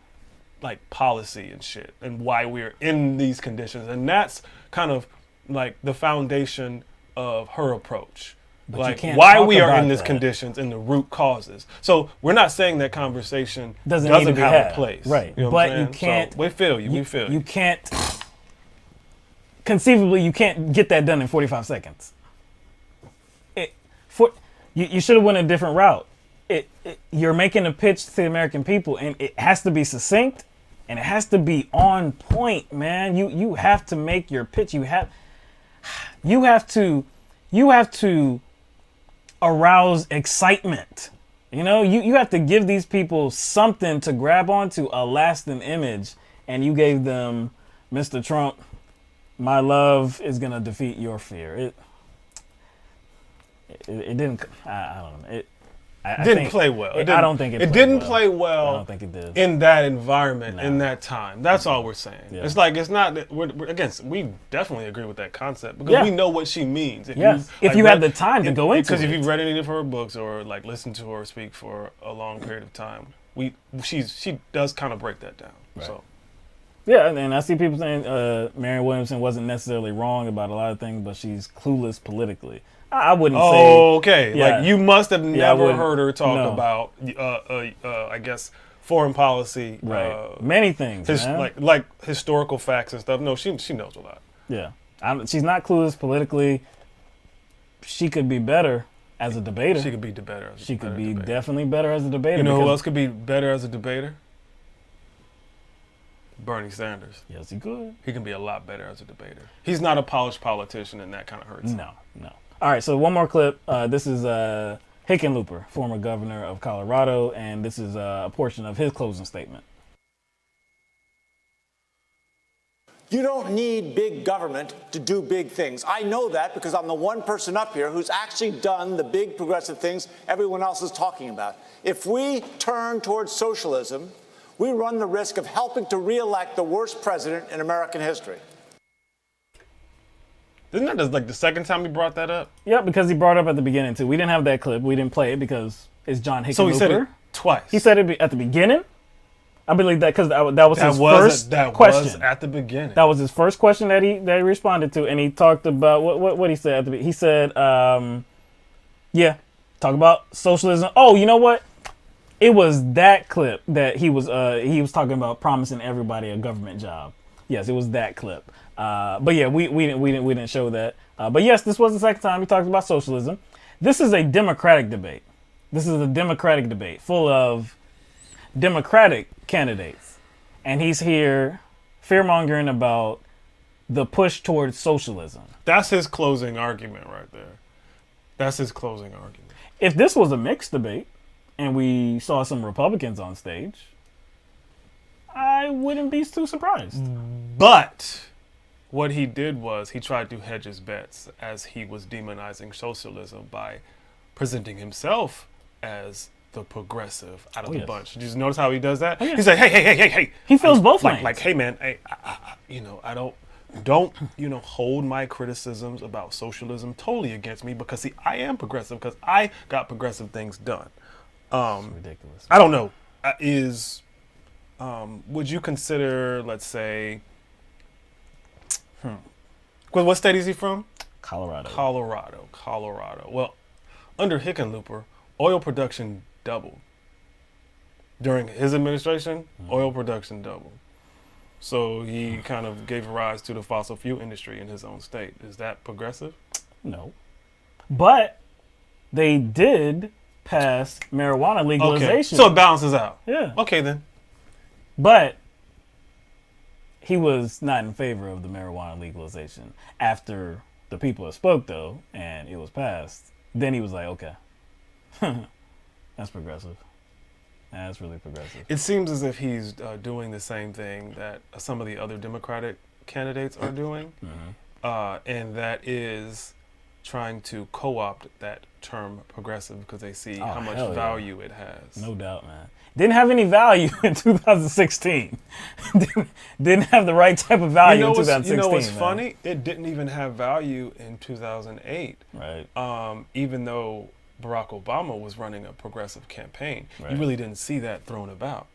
policy and shit and why we're in these conditions. And that's kind of like the foundation of her approach. But like why we are in these conditions and the root causes. So we're not saying that conversation doesn't have a place. Right. You know but you can't. So we feel you. You can't conceivably you can't get that done in 45 seconds. You should have went a different route. You're making a pitch to the American people, and it has to be succinct, and it has to be on point, man. You have to make your pitch. You have to arouse excitement. You have to give these people something to grab onto, a lasting image, and you gave them, Mr. Trump, my love is gonna defeat your fear. It didn't. I don't know. It didn't play well. I don't think it didn't play well. I don't think it did. In that environment, in that time. That's all we're saying. Yeah. It's like, it's not that we definitely agree with that concept because we know what she means. If you had the time to go into it. Because if you've read any of her books or like listened to her speak for a long period of time, she does kind of break that down. Right. So. Yeah, and I see people saying Marianne Williamson wasn't necessarily wrong about a lot of things, but she's clueless politically. I wouldn't say. Oh, okay. Yeah, like you must have never heard her talk about, I guess, foreign policy. Right. Many things. Like historical facts and stuff. No, she knows a lot. Yeah. She's not clueless politically. She could be better as a debater. She could be better. She could be definitely better as a debater. You know who else could be better as a debater? Bernie Sanders. Yes, he could. He can be a lot better as a debater. He's not a polished politician, and that kind of hurts. No. All right, so one more clip. This is Hickenlooper, former governor of Colorado, and this is a portion of his closing statement. You don't need big government to do big things. I know that because I'm the one person up here who's actually done the big progressive things everyone else is talking about. If we turn towards socialism, we run the risk of helping to reelect the worst president in American history. Isn't that like the second time he brought that up? Yeah, because he brought it up at the beginning, too. We didn't have that clip. We didn't play it because it's John Hickenlooper. So he said it twice. He said it at the beginning? I believe that because that was his first question. Was at the beginning. That was his first question that he responded to, and he talked about what he said at the beginning. He said, talk about socialism. Oh, you know what? It was that clip that he was talking about promising everybody a government job. Yes, it was that clip. But yeah, we didn't show that. But yes, this was the second time he talked about socialism. This is a Democratic debate. This is a Democratic debate full of Democratic candidates, and he's here fear-mongering about the push towards socialism. That's his closing argument right there. That's his closing argument. If this was a mixed debate and we saw some Republicans on stage, I wouldn't be too surprised. But what he did was he tried to hedge his bets as he was demonizing socialism by presenting himself as the progressive out of the bunch. Did you notice how he does that? Oh, yeah. He's like, hey. He feels both lanes. Like, hey, man, I don't hold my criticisms about socialism totally against me because, see, I am progressive because I got progressive things done. That's ridiculous. I don't know. Would you consider, let's say, what state is he from? Colorado. Colorado. Well, under Hickenlooper, oil production doubled. During his administration, oil production doubled. So he kind of gave rise to the fossil fuel industry in his own state. Is that progressive? No. But they did pass marijuana legalization. Okay. So it balances out. Yeah. Okay, then. But he was not in favor of the marijuana legalization. After the people had spoke, though, and it was passed, then he was like, okay, that's progressive. That's really progressive. It seems as if he's doing the same thing that some of the other Democratic candidates are doing, and that is trying to co-opt that term progressive because they see how much value it has. No doubt, man. Didn't have any value in 2016. Didn't have the right type of value in 2016. You know what's funny? It didn't even have value in 2008. Right. Even though Barack Obama was running a progressive campaign, you really didn't see that thrown about.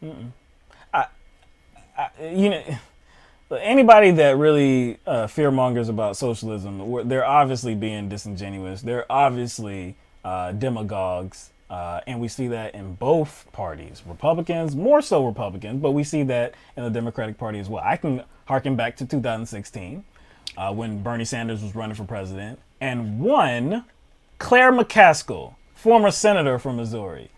Anybody that really fear-mongers about socialism, they're obviously being disingenuous. They're obviously demagogues. And we see that in both parties. Republicans, more so Republicans, but we see that in the Democratic Party as well. I can harken back to 2016 when Bernie Sanders was running for president. And one, Claire McCaskill, former senator from Missouri.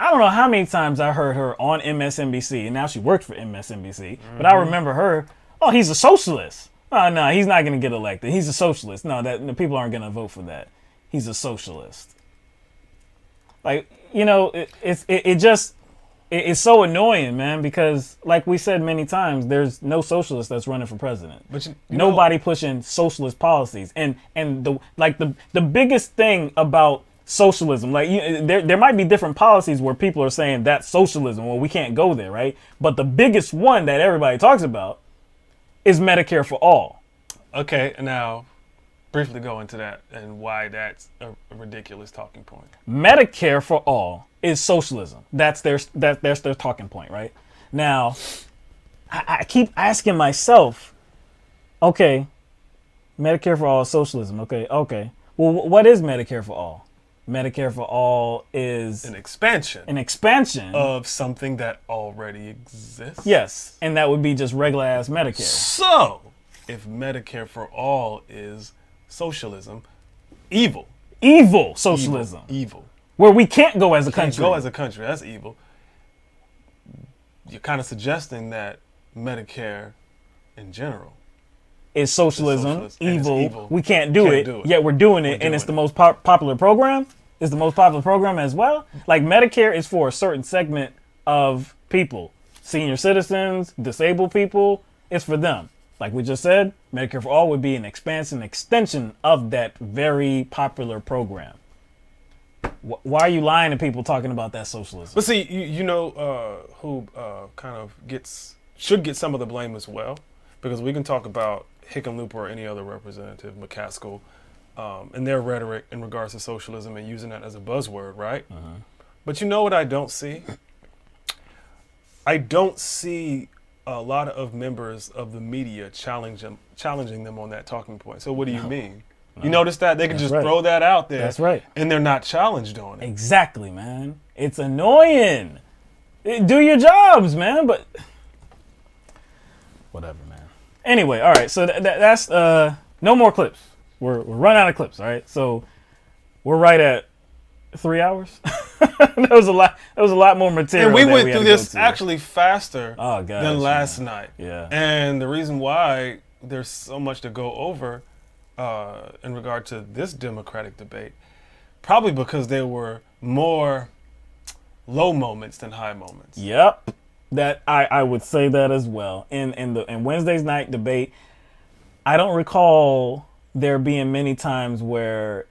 I don't know how many times I heard her on MSNBC, and now she works for MSNBC, but I remember her, oh, he's a socialist. Oh, no, he's not going to get elected. He's a socialist. No, the people aren't going to vote for that. He's a socialist. Like, you know, it's so annoying, man, because like we said many times, there's no socialist that's running for president. But nobody pushing socialist policies. And the biggest thing about socialism, like there might be different policies where people are saying that's socialism. Well, we can't go there, right? But the biggest one that everybody talks about is Medicare for all. Okay, now briefly go into that and why that's a ridiculous talking point. Medicare for all is socialism. That's their talking point, right? Now, I keep asking myself, okay, Medicare for all is socialism. Okay. Well, what is Medicare for all? Medicare for all is an expansion. An expansion of something that already exists. Yes, and that would be just regular ass Medicare. So, if Medicare for all is socialism, evil socialism, evil, where we can't go as a country. Go as a country. That's evil. You're kind of suggesting that Medicare, in general, is socialism, evil. We can't do it. Yet we're doing it, and it's the most popular program. It's the most popular program as well. Like Medicare is for a certain segment of people, senior citizens, disabled people. It's for them. Like we just said, Medicare for all would be an extension of that very popular program. Why are you lying to people talking about that socialism? But see, you know who kind of should get some of the blame as well, because we can talk about Hickenlooper or any other representative, McCaskill, and their rhetoric in regards to socialism and using that as a buzzword, right? But you know what I don't see? I don't see a lot of members of the media challenging them on that talking point. So what do you mean? You notice that? They can just throw that out there. That's right. And they're not challenged on it. Exactly, man. It's annoying. Do your jobs, man. But whatever, man. Anyway, all right. So that's no more clips. We're running out of clips. All right. So we're right at 3 hours. That was a lot. That was a lot more material. And we went through this actually faster than last night. Yeah. And the reason why there's so much to go over in regard to this Democratic debate, probably because there were more low moments than high moments. Yep. That I would say that as well. In Wednesday's night debate, I don't recall there being many times where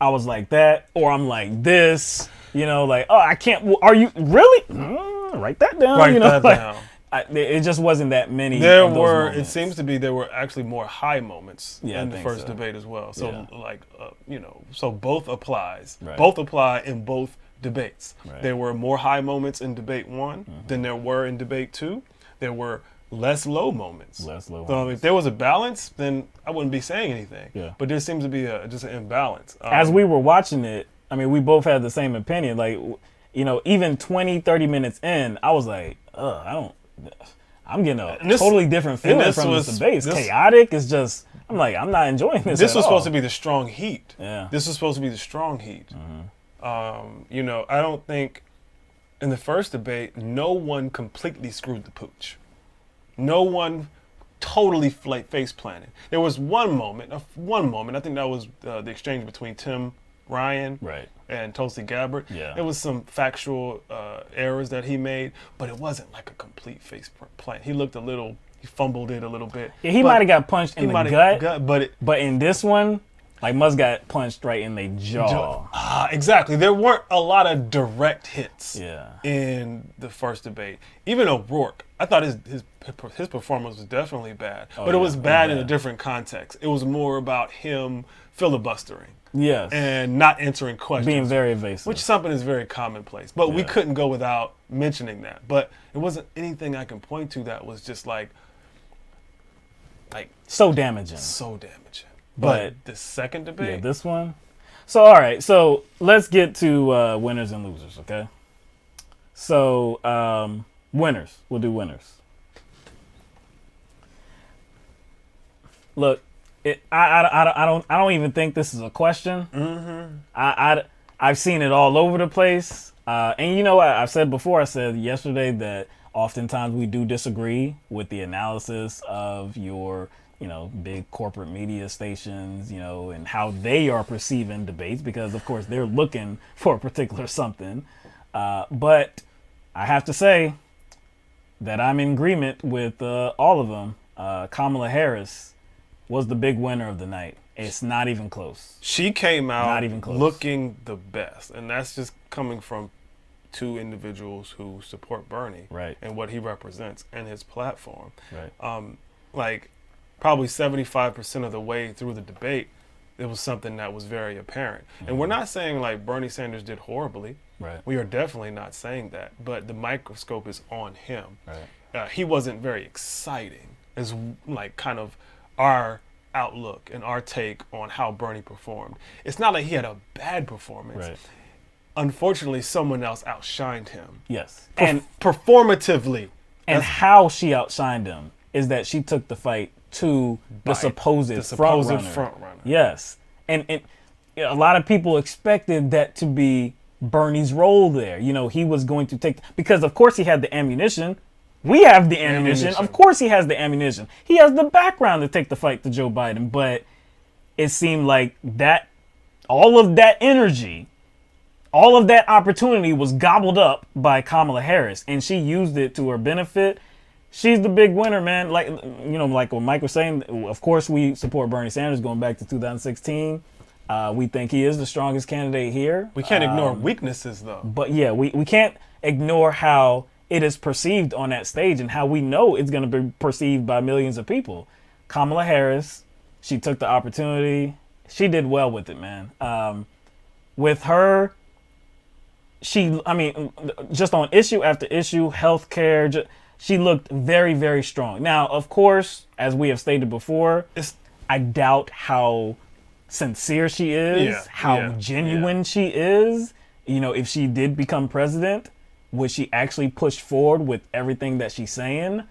I was like that, or I'm like this, you know, like, oh, I can't, are you really? Write that down. Write that down. It just wasn't that many. There were, it seems to be, there were actually more high moments in the first debate as well. So you know, so both applies. Right. Both apply in both debates. Right. There were more high moments in debate one than there were in debate two. There were less low moments. So if there was a balance, then I wouldn't be saying anything. Yeah. But there seems to be just an imbalance. As we were watching it, I mean, we both had the same opinion. Like, you know, even 20, 30 minutes in, I was like, I'm getting a totally different feeling from this debate. It's chaotic. It's just, I'm like, I'm not enjoying this. This was supposed to be the strong heat. Yeah. This was supposed to be the strong heat. You know, I don't think in the first debate, no one completely screwed the pooch. No one totally face planted. There was one moment, I think that was the exchange between Tim Ryan and Tulsi Gabbard. Yeah. There was some factual errors that he made, but it wasn't like a complete face plant. He looked he fumbled it a little bit. Yeah, he might have got punched in the gut, but in this one, like Musk got punched right in the jaw. Exactly. There weren't a lot of direct hits Yeah. in the first debate. Even O'Rourke, I thought his performance was definitely bad, but it was bad in a different context. It was more about him filibustering. Yes. And not answering questions. Being very evasive. Which something is very commonplace. But we couldn't go without mentioning that. But it wasn't anything I can point to that was just like so damaging. So damaging. But the second debate? Yeah, this one. So, all right. So let's get to winners and losers, okay? So, winners. We'll do winners. Look, I don't even think this is a question. I've seen it all over the place. And you know what? I've said before, I said yesterday that oftentimes we do disagree with the analysis of your, big corporate media stations, and how they are perceiving debates, because of course they're looking for a particular something. But I have to say that I'm in agreement with all of them. Kamala Harris was the big winner of the night. It's not even close. She came out not even close. Looking the best, and that's just coming from two individuals who support Bernie, right, and what he represents and his platform. Right. Probably 75% of the way through the debate, it was something that was very apparent. And we're not saying like Bernie Sanders did horribly. Right. We are definitely not saying that, but the microscope is on him. Right. He wasn't very exciting as like kind of our outlook and our take on how Bernie performed. It's not like he had a bad performance. Right. Unfortunately, someone else outshined him. Yes. And performatively. And how she outshined him is that she took the fight to the supposed front runner. Yes. And a lot of people expected that to be Bernie's role there. He was going to take, because of course he had the ammunition. We have the ammunition. Of course he has the ammunition. He has the background to take the fight to Joe Biden. But it seemed like that all of that energy, all of that opportunity was gobbled up by Kamala Harris, and she used it to her benefit. She's the big winner, man. Like what Mike was saying, of course we support Bernie Sanders going back to 2016. We think he is the strongest candidate here. We can't ignore weaknesses, though. But yeah, we can't ignore how it is perceived on that stage and how we know it's going to be perceived by millions of people. Kamala Harris, she took the opportunity. She did well with it, man. With her, just on issue after issue, healthcare, she looked very, very strong. Now, of course, as we have stated before, I doubt how sincere she is, how genuine she is. If she did become president, would she actually push forward with everything that she's saying?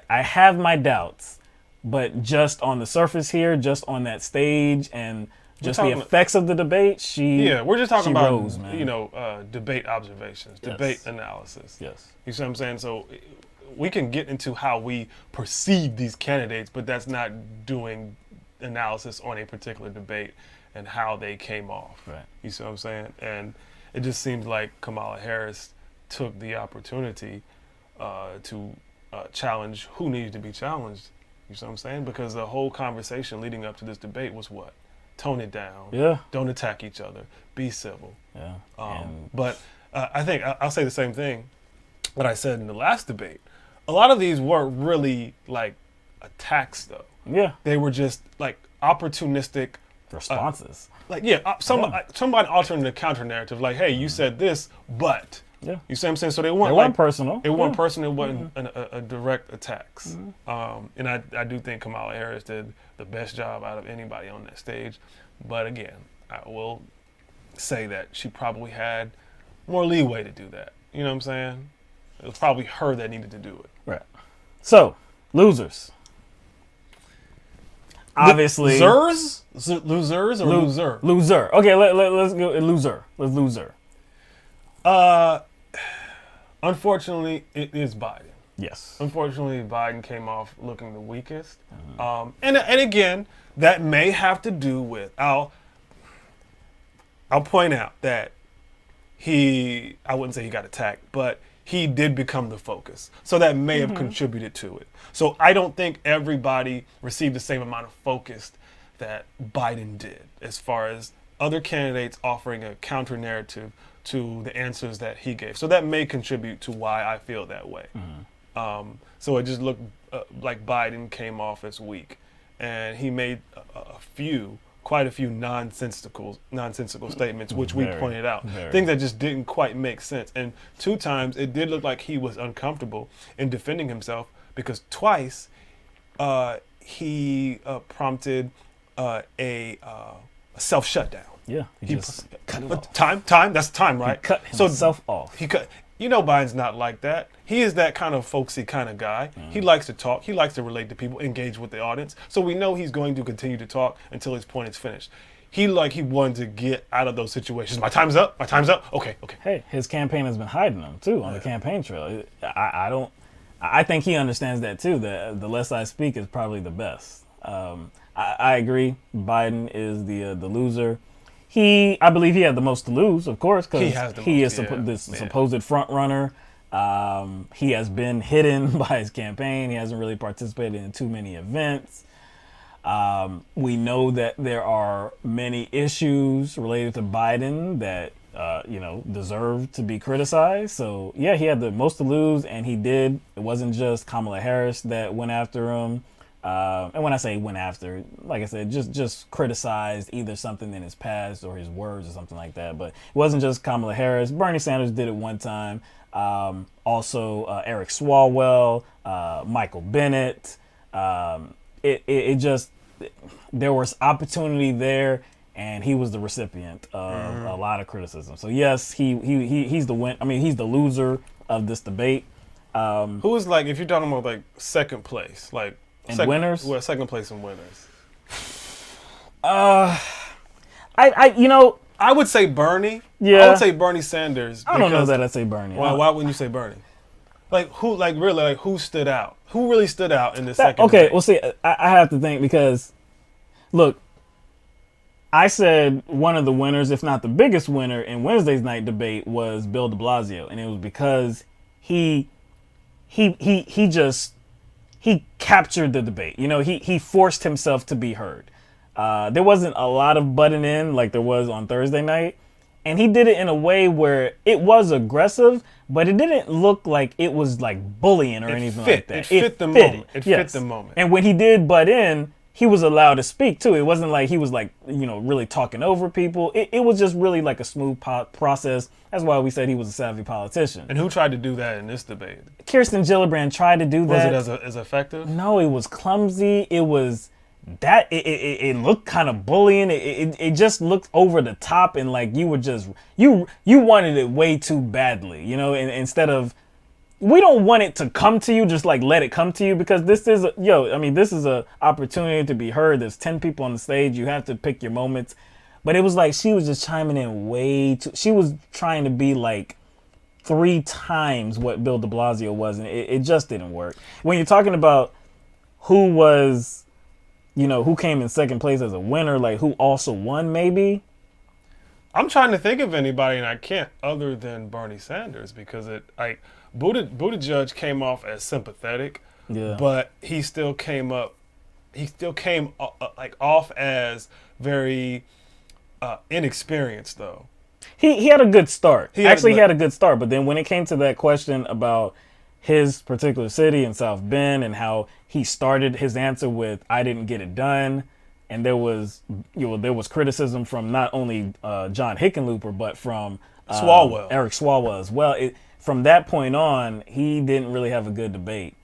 I have my doubts. But just on the surface here, just on that stage and just the effects of the debate, we're just talking about rose, man. Debate observations, debate analysis. Yes. You see what I'm saying? So we can get into how we perceive these candidates, but that's not doing analysis on a particular debate and how they came off. Right. You see what I'm saying? And it just seems like Kamala Harris took the opportunity to challenge who needed to be challenged. You see what I'm saying? Because the whole conversation leading up to this debate was what? Tone it down. Yeah. Don't attack each other. Be civil. Yeah. But I think I'll say the same thing that I said in the last debate. A lot of these weren't really like attacks, though. Yeah. They were just like opportunistic responses. Somebody altering the counter narrative, like, hey, you said this, but. Yeah. You see what I'm saying? So they weren't like, personal. It wasn't personal. It wasn't a direct attacks. And I do think Kamala Harris did the best job out of anybody on that stage. But again, I will say that she probably had more leeway to do that. You know what I'm saying? It was probably her that needed to do it. Right. So, losers. Obviously. Losers? Losers or loser? Loser. Okay, let's go loser. Let's loser. Unfortunately, it is Biden. Yes. Unfortunately, Biden came off looking the weakest. And again, that may have to do with, I'll point out that I wouldn't say he got attacked, but he did become the focus. So that may have contributed to it. So I don't think everybody received the same amount of focus that Biden did, as far as other candidates offering a counter narrative to the answers that he gave. So that may contribute to why I feel that way. So it just looked like Biden came off as weak, and he made quite a few nonsensical statements, which we pointed out. Things that just didn't quite make sense. And 2 times it did look like he was uncomfortable in defending himself, because twice he prompted a self-shutdown. Yeah, he just cut it off. Time, that's time, right? He cut himself off. He cut. You know Biden's not like that. He is that kind of folksy kind of guy. He likes to talk. He likes to relate to people, engage with the audience. So we know he's going to continue to talk until his point is finished. He wanted to get out of those situations. My time's up. My time's up. Okay. Hey, his campaign has been hiding him too on the campaign trail. I think he understands that too. That the less I speak is probably the best. I agree. Biden is the loser. I believe he had the most to lose, of course, because he is this supposed front runner. He has been hidden by his campaign. He hasn't really participated in too many events. We know that there are many issues related to Biden that deserve to be criticized. So yeah, he had the most to lose, and he did. It wasn't just Kamala Harris that went after him. And when I say went after, like I said, just criticized either something in his past or his words or something like that. But it wasn't just Kamala Harris. Bernie Sanders did it one time. Also, Eric Swalwell, Michael Bennett. There was opportunity there, and he was the recipient of a lot of criticism. So yes, he's the win. I mean, he's the loser of this debate. Who is if you're talking about second place, winners? Well, second place and winners. I would say Bernie. Yeah. I would say Bernie Sanders. I don't know that I'd say Bernie. Why wouldn't you say Bernie? Who stood out? Who really stood out in this second Okay, debate? well, see, I have to think because, look, I said one of the winners, if not the biggest winner in Wednesday's night debate was Bill de Blasio, and it was because he captured the debate. He forced himself to be heard. There wasn't a lot of butting in like there was on Thursday night. And he did it in a way where it was aggressive, but it didn't look like it was bullying or anything like that. It fit the moment. It fit the moment. And when he did butt in, he was allowed to speak too. It wasn't like he was really talking over people. It was just really like a smooth process. That's why we said he was a savvy politician. And who tried to do that in this debate? Kirsten Gillibrand tried to do that. Was it as effective? No, it was clumsy. It was that it looked kind of bullying. It just looked over the top, and you were just you wanted it way too badly, and instead of, we don't want it to come to you, just let it come to you, because this is a opportunity to be heard. There's 10 people on the stage. You have to pick your moments. But it was she was just chiming in way too. She was trying to be 3 times what Bill de Blasio was, and it just didn't work. When you're talking about who was, who came in second place as a winner, who also won, maybe. I'm trying to think of anybody, and I can't, other than Bernie Sanders, because Buttigieg came off as sympathetic, but he still came off as very inexperienced, though. He had a good start. He had a good start, but then when it came to that question about his particular city in South Bend and how he started his answer with, "I didn't get it done," and there was criticism from not only John Hickenlooper but from Eric Swalwell as well. From that point on, he didn't really have a good debate.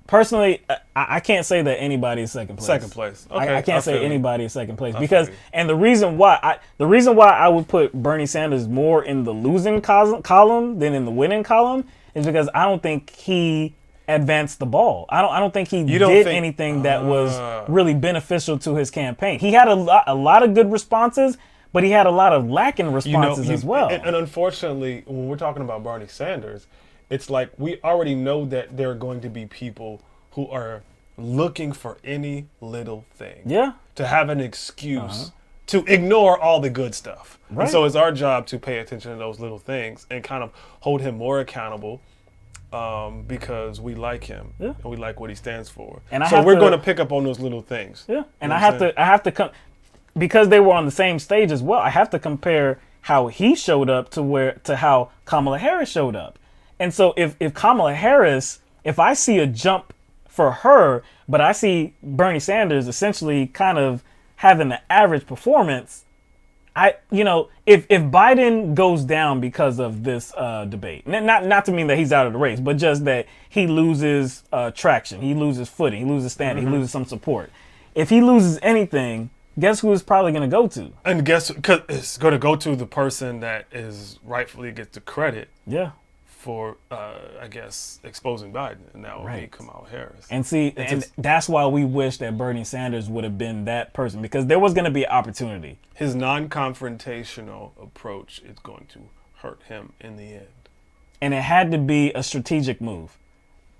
Personally, I can't say that anybody is second place. Second place. Okay. I can't say anybody is second place because, and the reason why I would put Bernie Sanders more in the losing column than in the winning column is because I don't think he advanced the ball. I don't think he did anything that was really beneficial to his campaign. He had a lot of good responses, but he had a lot of lacking responses as well. And unfortunately, when we're talking about Bernie Sanders, it's we already know that there are going to be people who are looking for any little thing. Yeah. To have an excuse to ignore all the good stuff. Right. And so it's our job to pay attention to those little things and kind of hold him more accountable because we like him and we like what he stands for. And so we're going to pick up on those little things. Yeah. And I have to come, because they were on the same stage as well, I have to compare how he showed up to how Kamala Harris showed up. And so if Kamala Harris, if I see a jump for her, but I see Bernie Sanders essentially kind of having an average performance, if Biden goes down because of this debate, not to mean that he's out of the race, but just that he loses traction, he loses footing, he loses standing, he loses some support. If he loses anything, guess who it's probably going to go to? And guess, because it's going to go to the person that is rightfully gets the credit. Yeah. For, I guess, exposing Biden, and that would be Kamala Harris. And see, and that's why we wish that Bernie Sanders would have been that person, because there was going to be an opportunity. His non-confrontational approach is going to hurt him in the end. And it had to be a strategic move.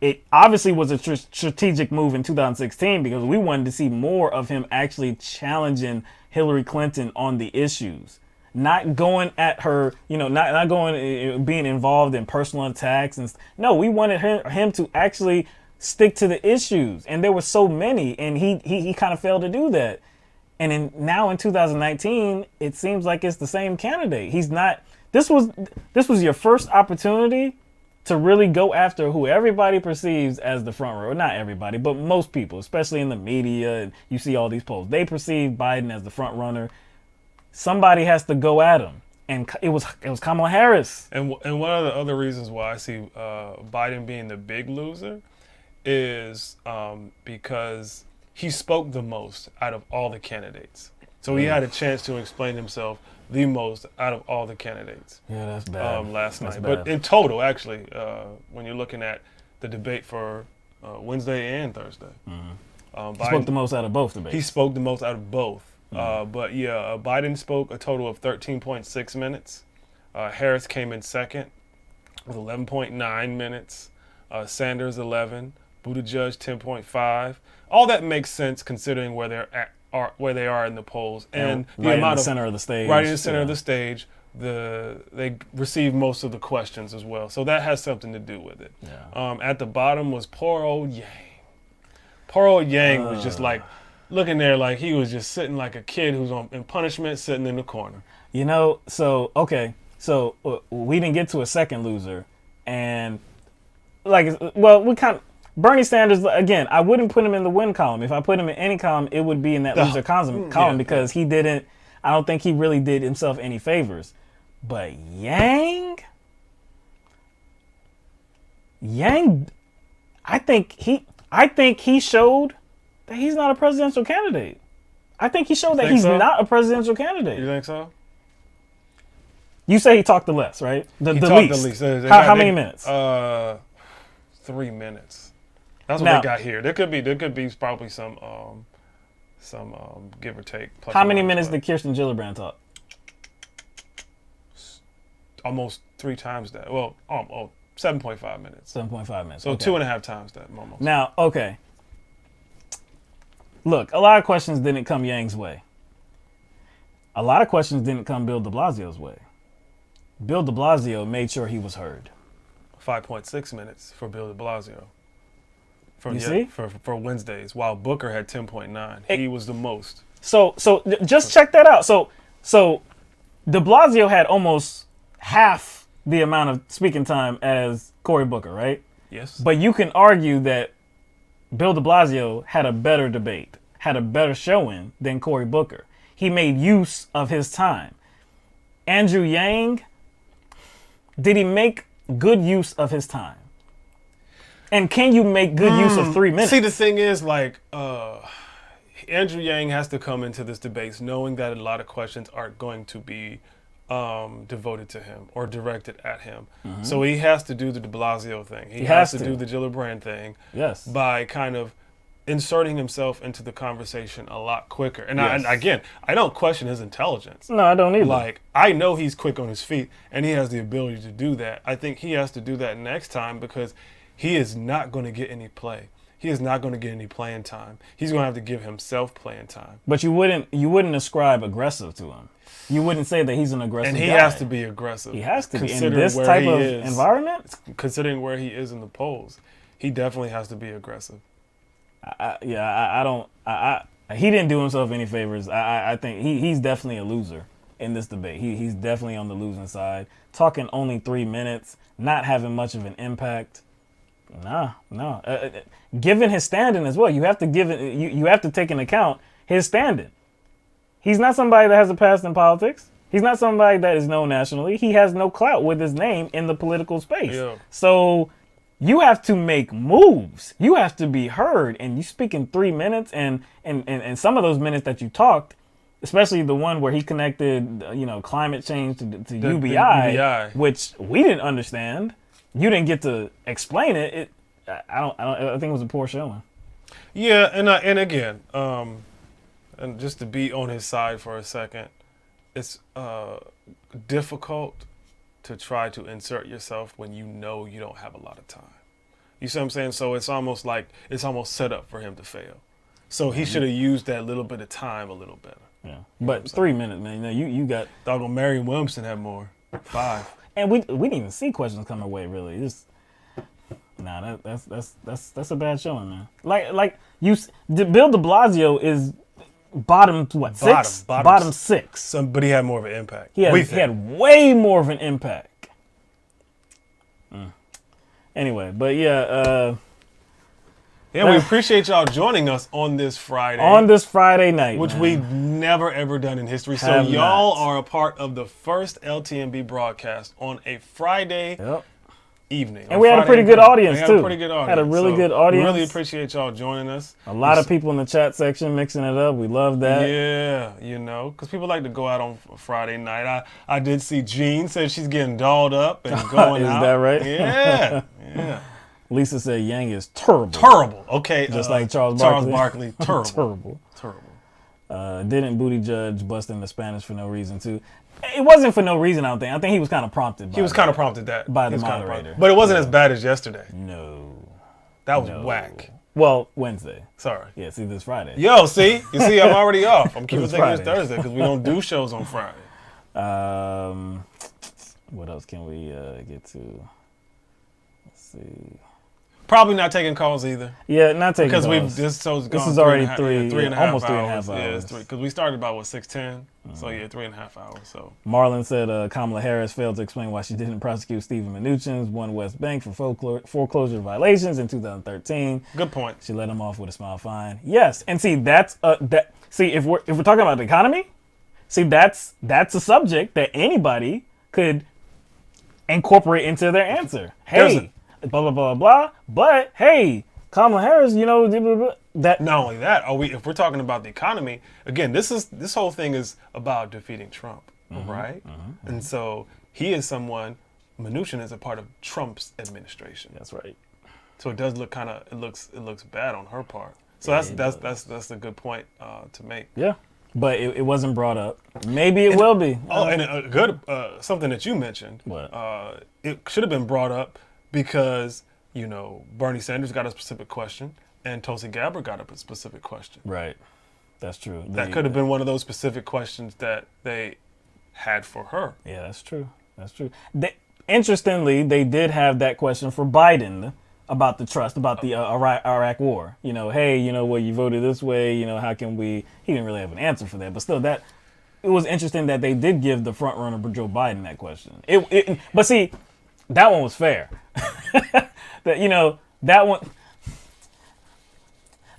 It obviously was a strategic move in 2016 because we wanted to see more of him actually challenging Hillary Clinton on the issues. Not going at her, not going, being involved in personal attacks. No, we wanted him to actually stick to the issues. And there were so many, and he kind of failed to do that. And now in 2019, it seems like it's the same candidate. He's not, this was your first opportunity to really go after who everybody perceives as the front row. Not everybody, but most people, especially in the media, and you see all these polls. They perceive Biden as the front runner. Somebody has to go at him, and it was Kamala Harris. And one of the other reasons why I see Biden being the big loser is because he spoke the most out of all the candidates. So he had a chance to explain himself the most out of all the candidates. Yeah, that's bad. Last That's night, bad. but in total, actually, when you're looking at the debate for Wednesday and Thursday, He spoke the most out of both debates. He spoke the most out of both. But yeah, Biden spoke a total of 13.6 minutes. Harris came in second with 11.9 minutes. Sanders 11. Buttigieg 10.5. All that makes sense considering where they are in the polls and the right amount in the center of the stage. Right in the center of the stage. They received most of the questions as well, so that has something to do with it. Yeah. At the bottom was poor old Yang. Poor old Yang was just like looking there like he was just sitting like a kid who's in punishment, sitting in the corner. So we didn't get to a second loser, and Bernie Sanders, again, I wouldn't put him in the win column. If I put him in any column, it would be in that loser column because I don't think he really did himself any favors. But Yang, I think he showed that he's not a presidential candidate. I think he showed that he's not a presidential candidate. You think so? You say he talked the less, right? He talked the least. How many minutes? 3 minutes. That's what they got here. There could be probably some give or take. How many minutes did Kirsten Gillibrand talk? Almost 3 times that. Well, 7.5 minutes. 7.5 minutes. So okay. 2.5 times that almost. Now, okay. Look, a lot of questions didn't come Yang's way. A lot of questions didn't come Bill de Blasio's way. Bill de Blasio made sure he was heard. 5.6 minutes for Bill de Blasio. For Wednesdays, while Booker had 10.9. He was the most. So just check that out. So de Blasio had almost half the amount of speaking time as Cory Booker, right? Yes. But you can argue that Bill de Blasio had a better debate, had a better showing than Cory Booker. He made use of his time. Andrew Yang, did he make good use of his time? And can you make good use of 3 minutes? See, the thing is, Andrew Yang has to come into this debate knowing that a lot of questions aren't going to be devoted to him or directed at him. Mm-hmm. So he has to do the de Blasio thing. He has to do the Gillibrand thing. Yes. By kind of inserting himself into the conversation a lot quicker. And I don't question his intelligence. No, I don't either. I know he's quick on his feet and he has the ability to do that. I think he has to do that next time because he is not going to get any play. He is not going to get any playing time. He's going to have to give himself playing time. But you wouldn't ascribe aggressive to him. You wouldn't say that he's an aggressive guy. And he guy. has to be aggressive. He has to be in this type of environment. Considering where he is in the polls, he definitely has to be aggressive. He didn't do himself any favors. I think he's definitely a loser in this debate. He's definitely on the losing side. Talking only 3 minutes, not having much of an impact. No. Given his standing as well, you have to you have to take into account his standing. He's not somebody that has a past in politics. He's not somebody that is known nationally. He has no clout with his name in the political space. Yeah. So you have to make moves. You have to be heard. And you speak in 3 minutes, and some of those minutes that you talked, especially the one where he connected, climate change to UBI, UBI, which we didn't understand. You didn't get to explain it. I think it was a poor showing. Yeah, and again, and just to be on his side for a second, it's difficult to try to insert yourself when you know you don't have a lot of time. You see what I'm saying? So it's almost set up for him to fail. So he should have used that little bit of time a little better. Yeah, but 3 minutes, man. You got doggone Marianne Williamson had more, 5. And we didn't even see questions come away really. That's a bad showing, man. Bill de Blasio is bottom what, 6? Bottom 6. But he had more of an impact. He had way more of an impact. Anyway, but yeah. We appreciate y'all joining us on this Friday. On this Friday night, which we've never ever done in history. So y'all are a part of the first LTMB broadcast on a Friday evening. And we had a pretty good audience, too. Had a really good audience. We really appreciate y'all joining us. A lot of people in the chat section mixing it up. We love that. Yeah, because people like to go out on Friday night. I did see Jean said she's getting dolled up and going out. Is that right? Yeah, yeah. Lisa said Yang is terrible. Terrible. Okay. Just like Charles Barkley. Terrible. Terrible. Didn't Booty Judge bust in the Spanish for no reason, too? It wasn't for no reason, I don't think. I think he was kind of prompted by the moderator. But it wasn't as bad as yesterday. No. That was whack. Well, Wednesday. Sorry. Yeah, see, this Friday. Yo, see? You see, I'm already off. I'm keeping thinking it's Thursday because we don't do shows on Friday. What else can we get to? Let's see. Probably not taking calls either. Yeah, not taking calls. Because this is already almost 3.5 hours. Yeah, because we started about 6:10. So yeah, 3.5 hours. So Marlon said Kamala Harris failed to explain why she didn't prosecute Stephen Mnuchin's One West Bank for foreclosure violations in 2013. Good point. She let him off with a small fine. Yes, and see that's if we're talking about the economy, see that's a subject that anybody could incorporate into their answer. Hey. Blah blah blah blah. But hey, Kamala Harris, that. Not only that, if we're talking about the economy, again, this whole thing is about defeating Trump, right? And so he is someone. Mnuchin is a part of Trump's administration. That's right. So it does look it looks bad on her part. So that's a good point to make. Yeah. But it wasn't brought up. Maybe it will be. And a good something that you mentioned. What? It should have been brought up. Because, Bernie Sanders got a specific question and Tulsi Gabbard got a specific question. Right. That's true. That could have been one of those specific questions that they had for her. Yeah, that's true. That's true. Interestingly, they did have that question for Biden about the trust, about the Iraq war. Hey, you voted this way, how can we... He didn't really have an answer for that. But still, it was interesting that they did give the front runner Joe Biden that question. But see... That one was fair. That one.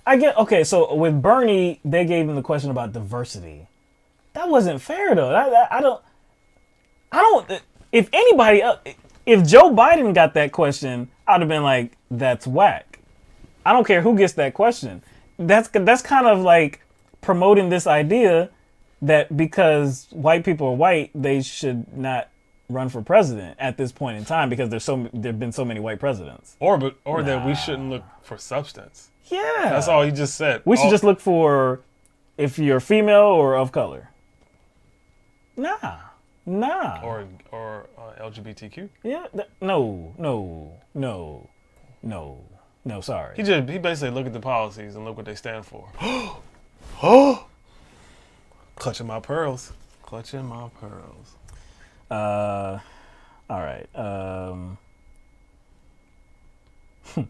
I get okay. So with Bernie, they gave him the question about diversity. That wasn't fair though. I don't. If anybody else, if Joe Biden got that question, I'd have been like, "That's whack." I don't care who gets that question. That's kind of like promoting this idea that because white people are white, they should not run for president at this point in time because there've been so many white presidents. Or that we shouldn't look for substance. Yeah. That's all he just said. We should just look for if you're female or of color. Nah. Or LGBTQ. Yeah. No, sorry. He basically look at the policies and look what they stand for. Clutching my pearls. All right.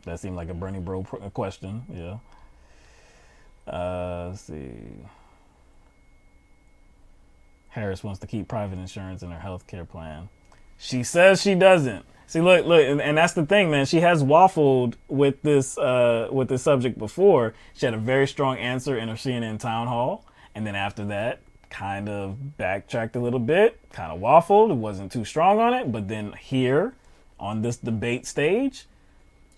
That seemed like a Bernie bro question. Yeah. Let's see. Harris wants to keep private insurance in her health care plan. She says she doesn't. See, look, and that's the thing, man. She has waffled with this subject before. She had a very strong answer in her CNN town hall, and then after that, kind of backtracked a little bit, kind of waffled. It wasn't too strong on it, but then here on this debate stage,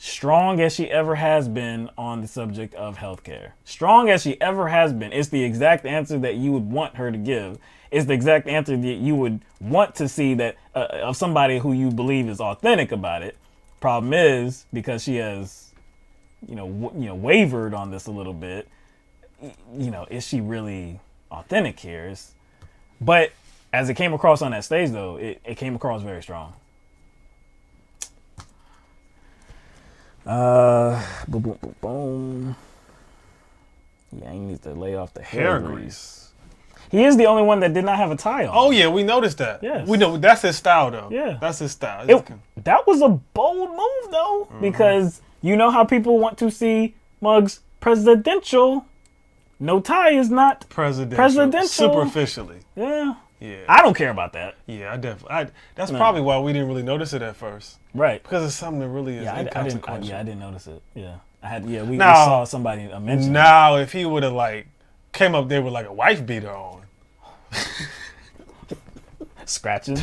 strong as she ever has been on the subject of healthcare. Strong as she ever has been. It's the exact answer that you would want her to give. It's the exact answer that you would want to see that of somebody who you believe is authentic about it. Problem is, because she has, wavered on this a little bit, is she really authentic here? But as it came across on that stage, though, it came across very strong. Boom, boom, boom, boom. Yeah, he needs to lay off the hair grease. He is the only one that did not have a tie on. Oh, yeah, we noticed that. Yes. We know that's his style, though. Yeah. That's his style. That was a bold move, though, because you know how people want to see Muggs presidential. No tie is not presidential. Superficially. Yeah. Yeah. I don't care about that. Yeah, I definitely. That's probably why we didn't really notice it at first. Right. Because it's something that really is inconsequential. I didn't notice it. Yeah. We saw somebody mention now, if he would have came up there with a wife beater on, scratching,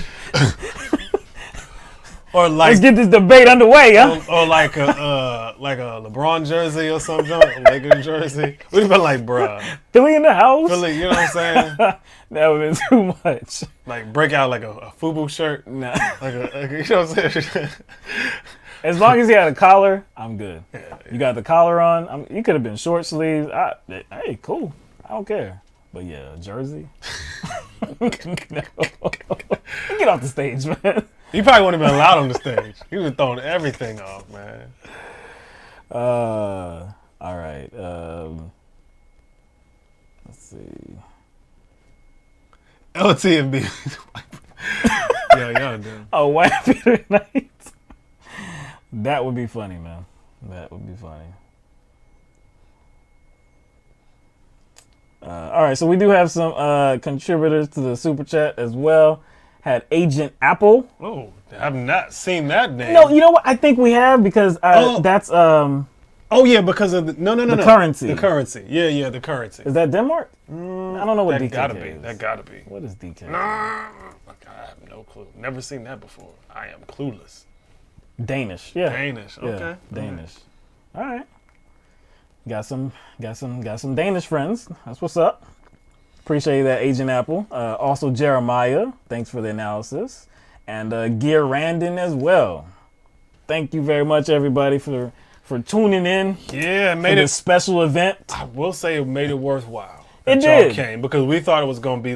or let's get this debate underway, huh? Or like a LeBron jersey or something, a Lakers jersey. We'd have been like, bruh, Philly in the house. Philly, you know what I'm saying? That would have been too much. Break out a FUBU shirt. Nah. You know what I'm saying? As long as he had a collar, I'm good. Yeah. You got the collar on. You could have been short sleeves. Hey, cool. I don't care. But yeah, jersey. No. Get off the stage, man. He probably wouldn't have been allowed on the stage. He was throwing everything off, man. All right. Let's see. LTMB. Yeah, y'all do. A white beater night. That would be funny, man. That would be funny. All right, so we do have some contributors to the Super Chat as well. Had Agent Apple. Oh, I've not seen that name. No, you know what? I think we have because that's... Oh, yeah, because of the... No. The currency. The currency. Yeah, the currency. Is that Denmark? I don't know what DKK is. That gotta be. What is DKK? I have no clue. Never seen that before. I am clueless. Danish, yeah. Danish, okay. Yeah, Danish. All right. Got some Danish friends. That's what's up. Appreciate that, Agent Apple. Also Jeremiah, thanks for the analysis. And Gear Randon as well. Thank you very much, everybody, for tuning in. Yeah, made this special event. I will say it made it worthwhile. It did. Came because we thought it was going to be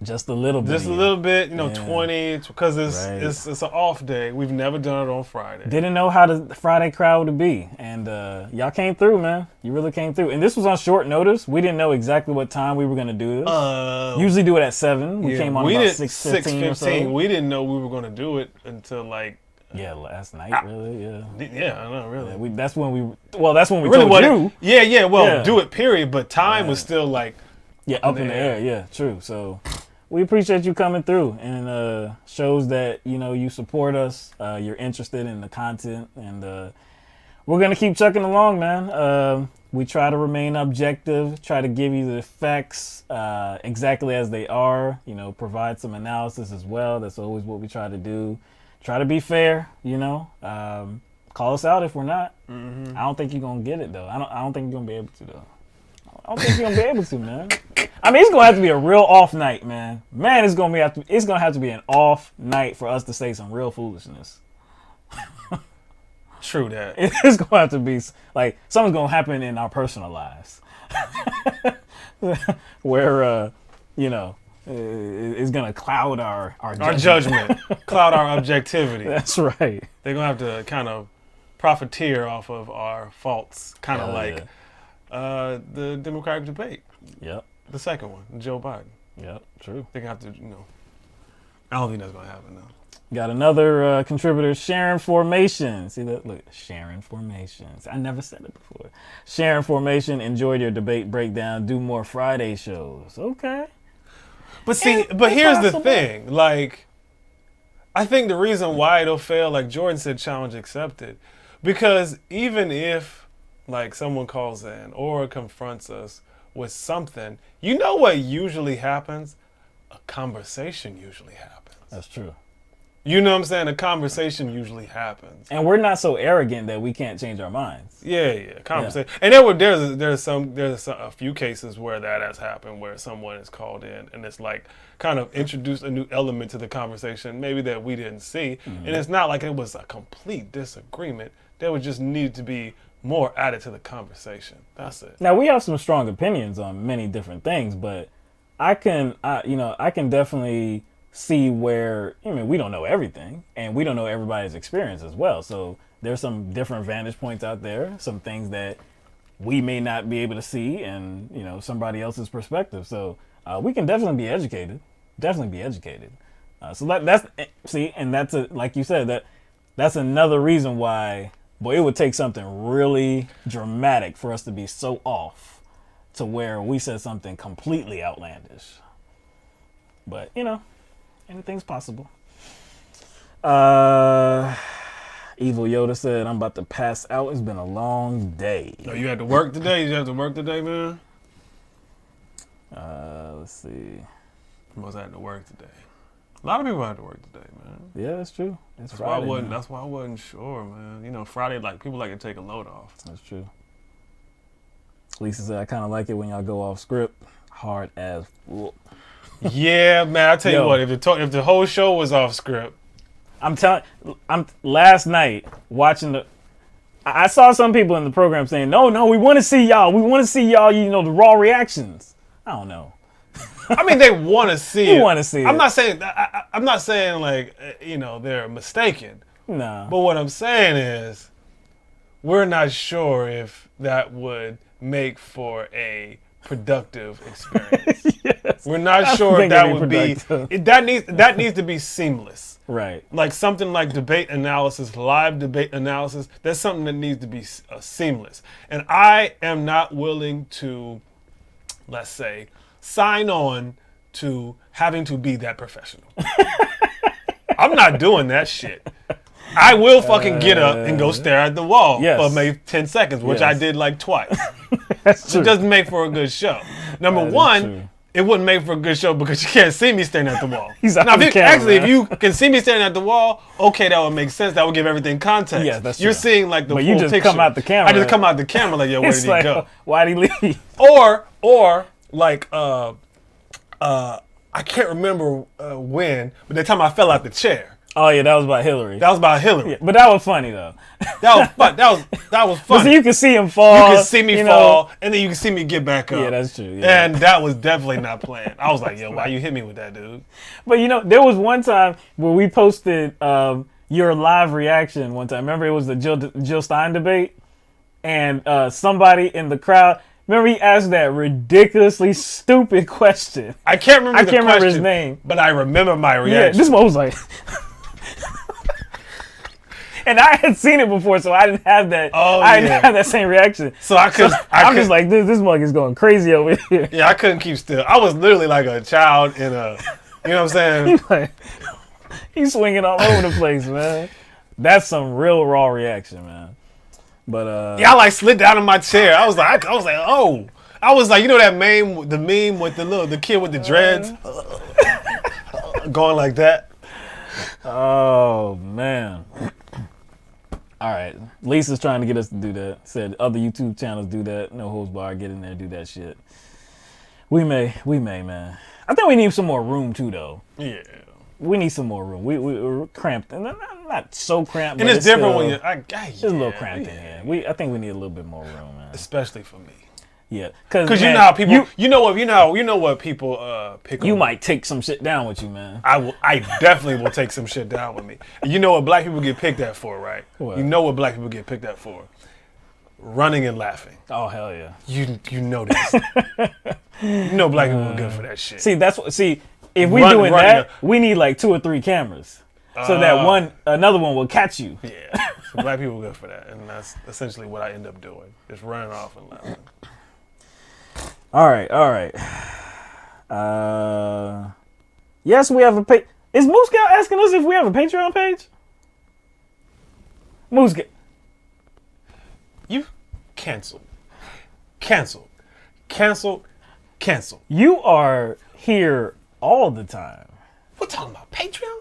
just a little bit. Just a little bit, 20, because it's an off day. We've never done it on Friday. Didn't know how the Friday crowd would be. And y'all came through, man. You really came through. And this was on short notice. We didn't know exactly what time we were going to do this. Usually do it at 7. We came on about 6:15 or so. We didn't know we were going to do it until last night, really, yeah. Yeah, I know, really. Yeah, that's when we really told you. Yeah, do it, period. But time was still up in the air. Yeah, true. So we appreciate you coming through, and shows that you support us. You're interested in the content, and we're gonna keep chucking along, man. We try to remain objective, try to give you the facts exactly as they are. Provide some analysis as well. That's always what we try to do. Try to be fair. Call us out if we're not. I don't think you're gonna get it though. I don't think you're gonna be able to though. I don't think you're gonna be able to, man. I mean, it's gonna have to be a real off night, man. It's gonna have to be an off night for us to say some real foolishness. True that. It's gonna have to be something's gonna happen in our personal lives, where it's gonna cloud our judgment, cloud our objectivity. That's right. They're gonna have to kind of profiteer off of our faults, kind of the Democratic debate. Yep. The second one, Joe Biden. Yep, true. They're going to have to, I don't think that's going to happen, though. Got another contributor, Sharon Formation. See that? Look, Sharon Formations. I never said it before. Sharon Formation, enjoyed your debate breakdown. Do more Friday shows. Okay. But see, here's the thing. I think the reason why it'll fail, like Jordan said, challenge accepted. Because even if, someone calls in or confronts us with something, what usually happens? A conversation usually happens. That's true. You know what I'm saying? A conversation usually happens. And we're not so arrogant that we can't change our minds. Yeah, conversation. Yeah. And there's a few cases where that has happened, where someone is called in and it's like kind of introduced a new element to the conversation, maybe that we didn't see. Mm-hmm. And it's not like it was a complete disagreement. There would just need to be more added to the conversation. That's it. Now we have some strong opinions on many different things, but I can definitely see where, we don't know everything and we don't know everybody's experience as well. So there's some different vantage points out there, some things that we may not be able to see and, somebody else's perspective. So we can definitely be educated, so that's like you said, that's another reason why, boy, it would take something really dramatic for us to be so off to where we said something completely outlandish. But, anything's possible. Evil Yoda said, I'm about to pass out. It's been a long day. Oh, you had to work today? You have to work today, man? Let's see. Must have to work today. A lot of people have to work today, man. Yeah, that's true. That's Friday, why I wasn't sure, man. Friday, people like to take a load off. That's true. Lisa said, I kind of like it when y'all go off script. Hard as whoop. Yeah, man. I tell you what, if the whole show was off script, I'm last night watching I saw some people in the program saying, no, we want to see y'all. We want to see y'all, the raw reactions. I don't know. I mean, they want to see it. You want to see it. I'm not saying like, they're mistaken. No. But what I'm saying is, we're not sure if that would make for a productive experience. Yes. We're not sure if that would be that needs to be seamless. Right. Like something like debate analysis, live debate analysis, that's something that needs to be seamless. And I am not willing to, let's say, sign on to having to be that professional. I'm not doing that shit. I will fucking get up and go stare at the wall for maybe 10 seconds, which I did like twice. That's true. It doesn't make for a good show. Number one, it wouldn't make for a good show because you can't see me staring at the wall. If you can see me staring at the wall, okay, that would make sense. That would give everything context. Yeah, that's true. You're seeing like the full you just picture. come out the camera. I just come out the camera like, yo, where did he go? Why'd he leave? Or like, I can't remember when, but the time I fell out the chair. Oh yeah, that was about Hillary. Yeah, but that was funny though. That was fun. That was funny. So you can see him fall. You can see me fall, and then you can see me get back up. Yeah, that's true. Yeah. And that was definitely not planned. I was like, yo, why you hit me with that, dude? But there was one time where we posted your live reaction one time. Remember, it was the Jill Stein debate, and somebody in the crowd. Remember, he asked that ridiculously stupid question. I can't remember his name, but I remember my reaction. Yeah, this one was like. And I had seen it before, so I didn't have that. I didn't have that same reaction. So I'm just like, this mug is going crazy over here. Yeah, I couldn't keep still. I was literally like a child in a, you know what I'm saying? He's swinging all over the place, man. That's some real raw reaction, man. But I like slid down in my chair. I was like, oh. I was like, that meme, the meme with the kid with the dreads, going like that. Oh man. All right, Lisa's trying to get us to do that. Said other YouTube channels do that. No holds barred, get in there, do that shit. We may, man. I think we need some more room too, though. Yeah. We need some more room. We're cramped, and not so cramped. And but it's different when it's a little cramped in here. I think we need a little bit more room, man. Especially for me. Yeah, because you know how people, you know what people pick on. You might take some shit down with you, man. I definitely will take some shit down with me. You know what black people get picked at for, right? What? You know what black people get picked at for? Running and laughing. Oh hell yeah. You know this. You know black people are good for that shit. See, if we doing that, we need like 2 or 3 cameras, so that another one will catch you. Yeah, so black people are good for that, and that's essentially what I end up doing, just running off and laughing. All right. Yes, we have a page. Is Moose Gal asking us if we have a Patreon page? Moose Gal. You canceled. You are here all the time. We're talking about Patreon?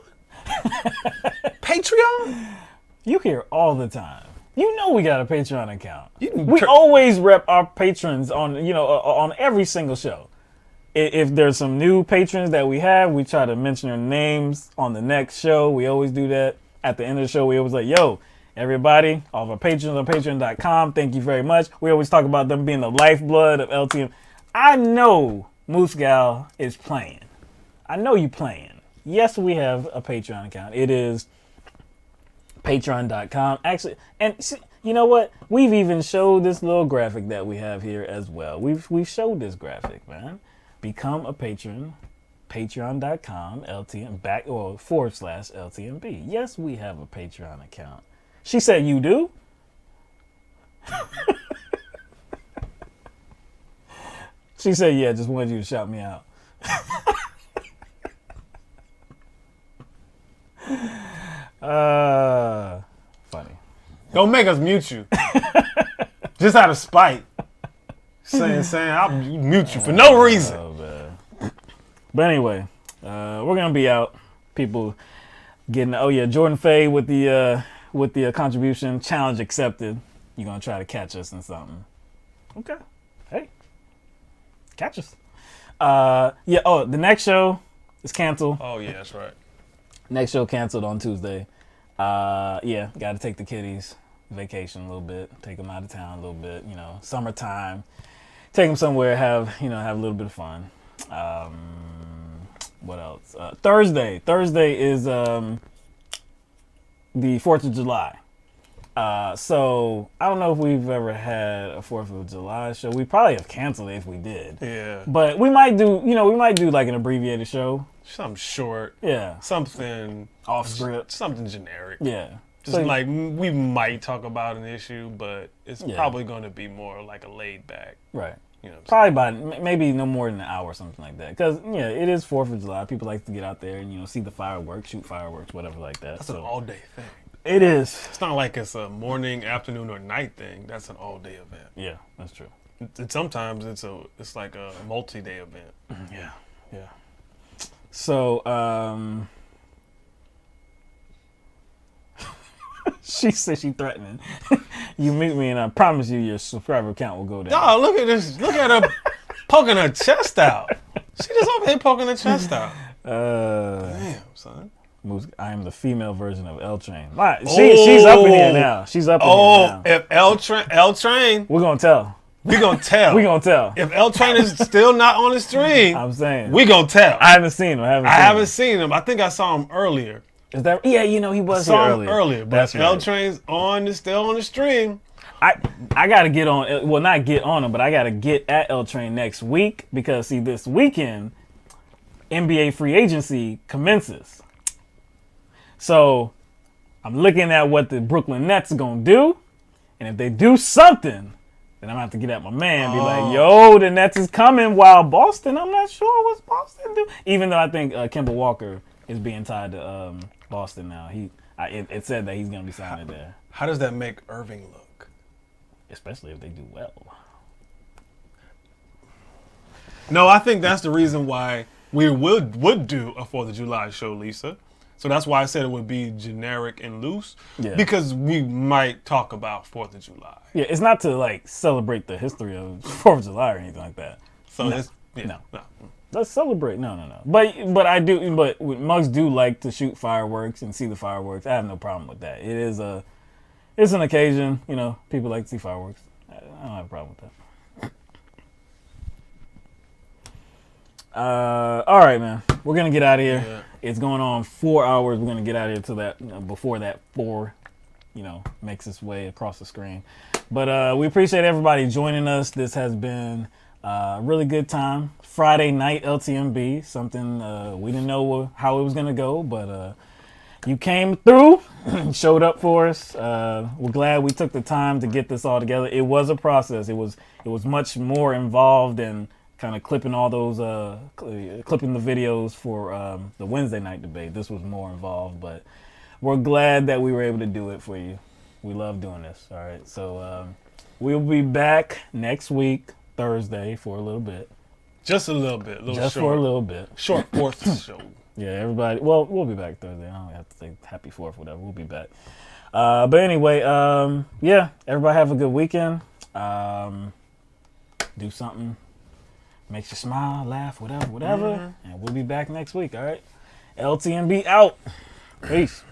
Patreon? You hear all the time. You know we got a Patreon account. We always rep our patrons on, on every single show. If there's some new patrons that we have, we try to mention their names on the next show. We always do that. At the end of the show, we always like, yo, everybody, all of our patrons on patreon.com, thank you very much. We always talk about them being the lifeblood of LTM. I know Moose Gal is playing. I know you playing. Yes, we have a Patreon account. It is patreon.com. Actually, and you know what? We've even showed this little graphic that we have here as well. We've showed this graphic, man. Become a patron. Patreon.com LTM /LTMB. Yes, we have a Patreon account. She said you do. She said, yeah, just wanted you to shout me out. Funny. Don't make us mute you. Just out of spite. saying I'll mute you for no reason. But anyway, we're gonna be out. People getting Jordan Faye with the contribution challenge accepted. You're gonna try to catch us in something. Okay. Hey. Catch us. The next show is canceled. Oh yeah, that's right. Next show canceled on Tuesday. Gotta take the kiddies vacation a little bit, take them out of town a little bit, summertime. Take them somewhere, have a little bit of fun. What else? Thursday is the 4th of July. So I don't know if we've ever had a 4th of July show. We probably have canceled it if we did. Yeah. But we might do like an abbreviated show. Something short. Yeah. Something off script. Something generic. Yeah. Just like we might talk about an issue, but it's probably going to be more like a laid back. Right. Probably by maybe no more than an hour or something like that. Because, it is 4th of July. People like to get out there and, see the fireworks, shoot fireworks, whatever like that. That's an all-day thing. It is. It's not like it's a morning, afternoon, or night thing. That's an all-day event. Yeah, that's true. And sometimes it's like a multi-day event. Yeah. So, she said she threatening. You meet me and I promise you your subscriber count will go down. Oh, look at this. Look at her poking her chest out. She just over here poking her chest out. Damn, son. I am the female version of L Train. She's up in here now. She's up in here now. If L Train. We're going to tell. We gonna tell. If L Train is still not on the stream, I'm saying. We gonna tell. I haven't seen him. I haven't seen him. I think I saw him earlier. Is that? Yeah, he was here earlier. But L Train's still on the stream. I gotta get on. Well, not get on him, but I gotta get at L Train next week because this weekend NBA free agency commences. So I'm looking at what the Brooklyn Nets are gonna do, and if they do something, then I'm gonna have to get at my man and be like, yo, the Nets is coming. While Boston, I'm not sure what's Boston do. Even though I think Kemba Walker is being tied to Boston now. It said that he's gonna be signed there. How does that make Irving look? Especially if they do well. No, I think that's the reason why we would do a 4th of July show, Lisa. So that's why I said it would be generic and loose. Yeah. Because we might talk about 4th of July. Yeah, it's not to celebrate the history of 4th of July or anything like that. So no. No. Let's celebrate. No. But I do. But mugs do like to shoot fireworks and see the fireworks. I have no problem with that. It's an occasion. People like to see fireworks. I don't have a problem with that. All right, man. We're gonna get out of here. Yeah. It's going on 4 hours. We're gonna get out of here till that before that 4, makes its way across the screen. But we appreciate everybody joining us. This has been a really good time. Friday night LTMB. Something we didn't know how it was gonna go, but you came through, showed up for us. We're glad we took the time to get this all together. It was a process. It was much more involved than kind of clipping all those, clipping the videos for the Wednesday night debate. This was more involved, but we're glad that we were able to do it for you. We love doing this. All right, so we'll be back next week, Thursday, for a little bit. Just a little bit. For a little bit. Short 4th show. Yeah, everybody. Well, we'll be back Thursday. I don't have to say happy 4th, whatever. We'll be back. But anyway, yeah, everybody have a good weekend. Do something makes you smile, laugh, whatever. And we'll be back next week, all right? LTMB out. Peace.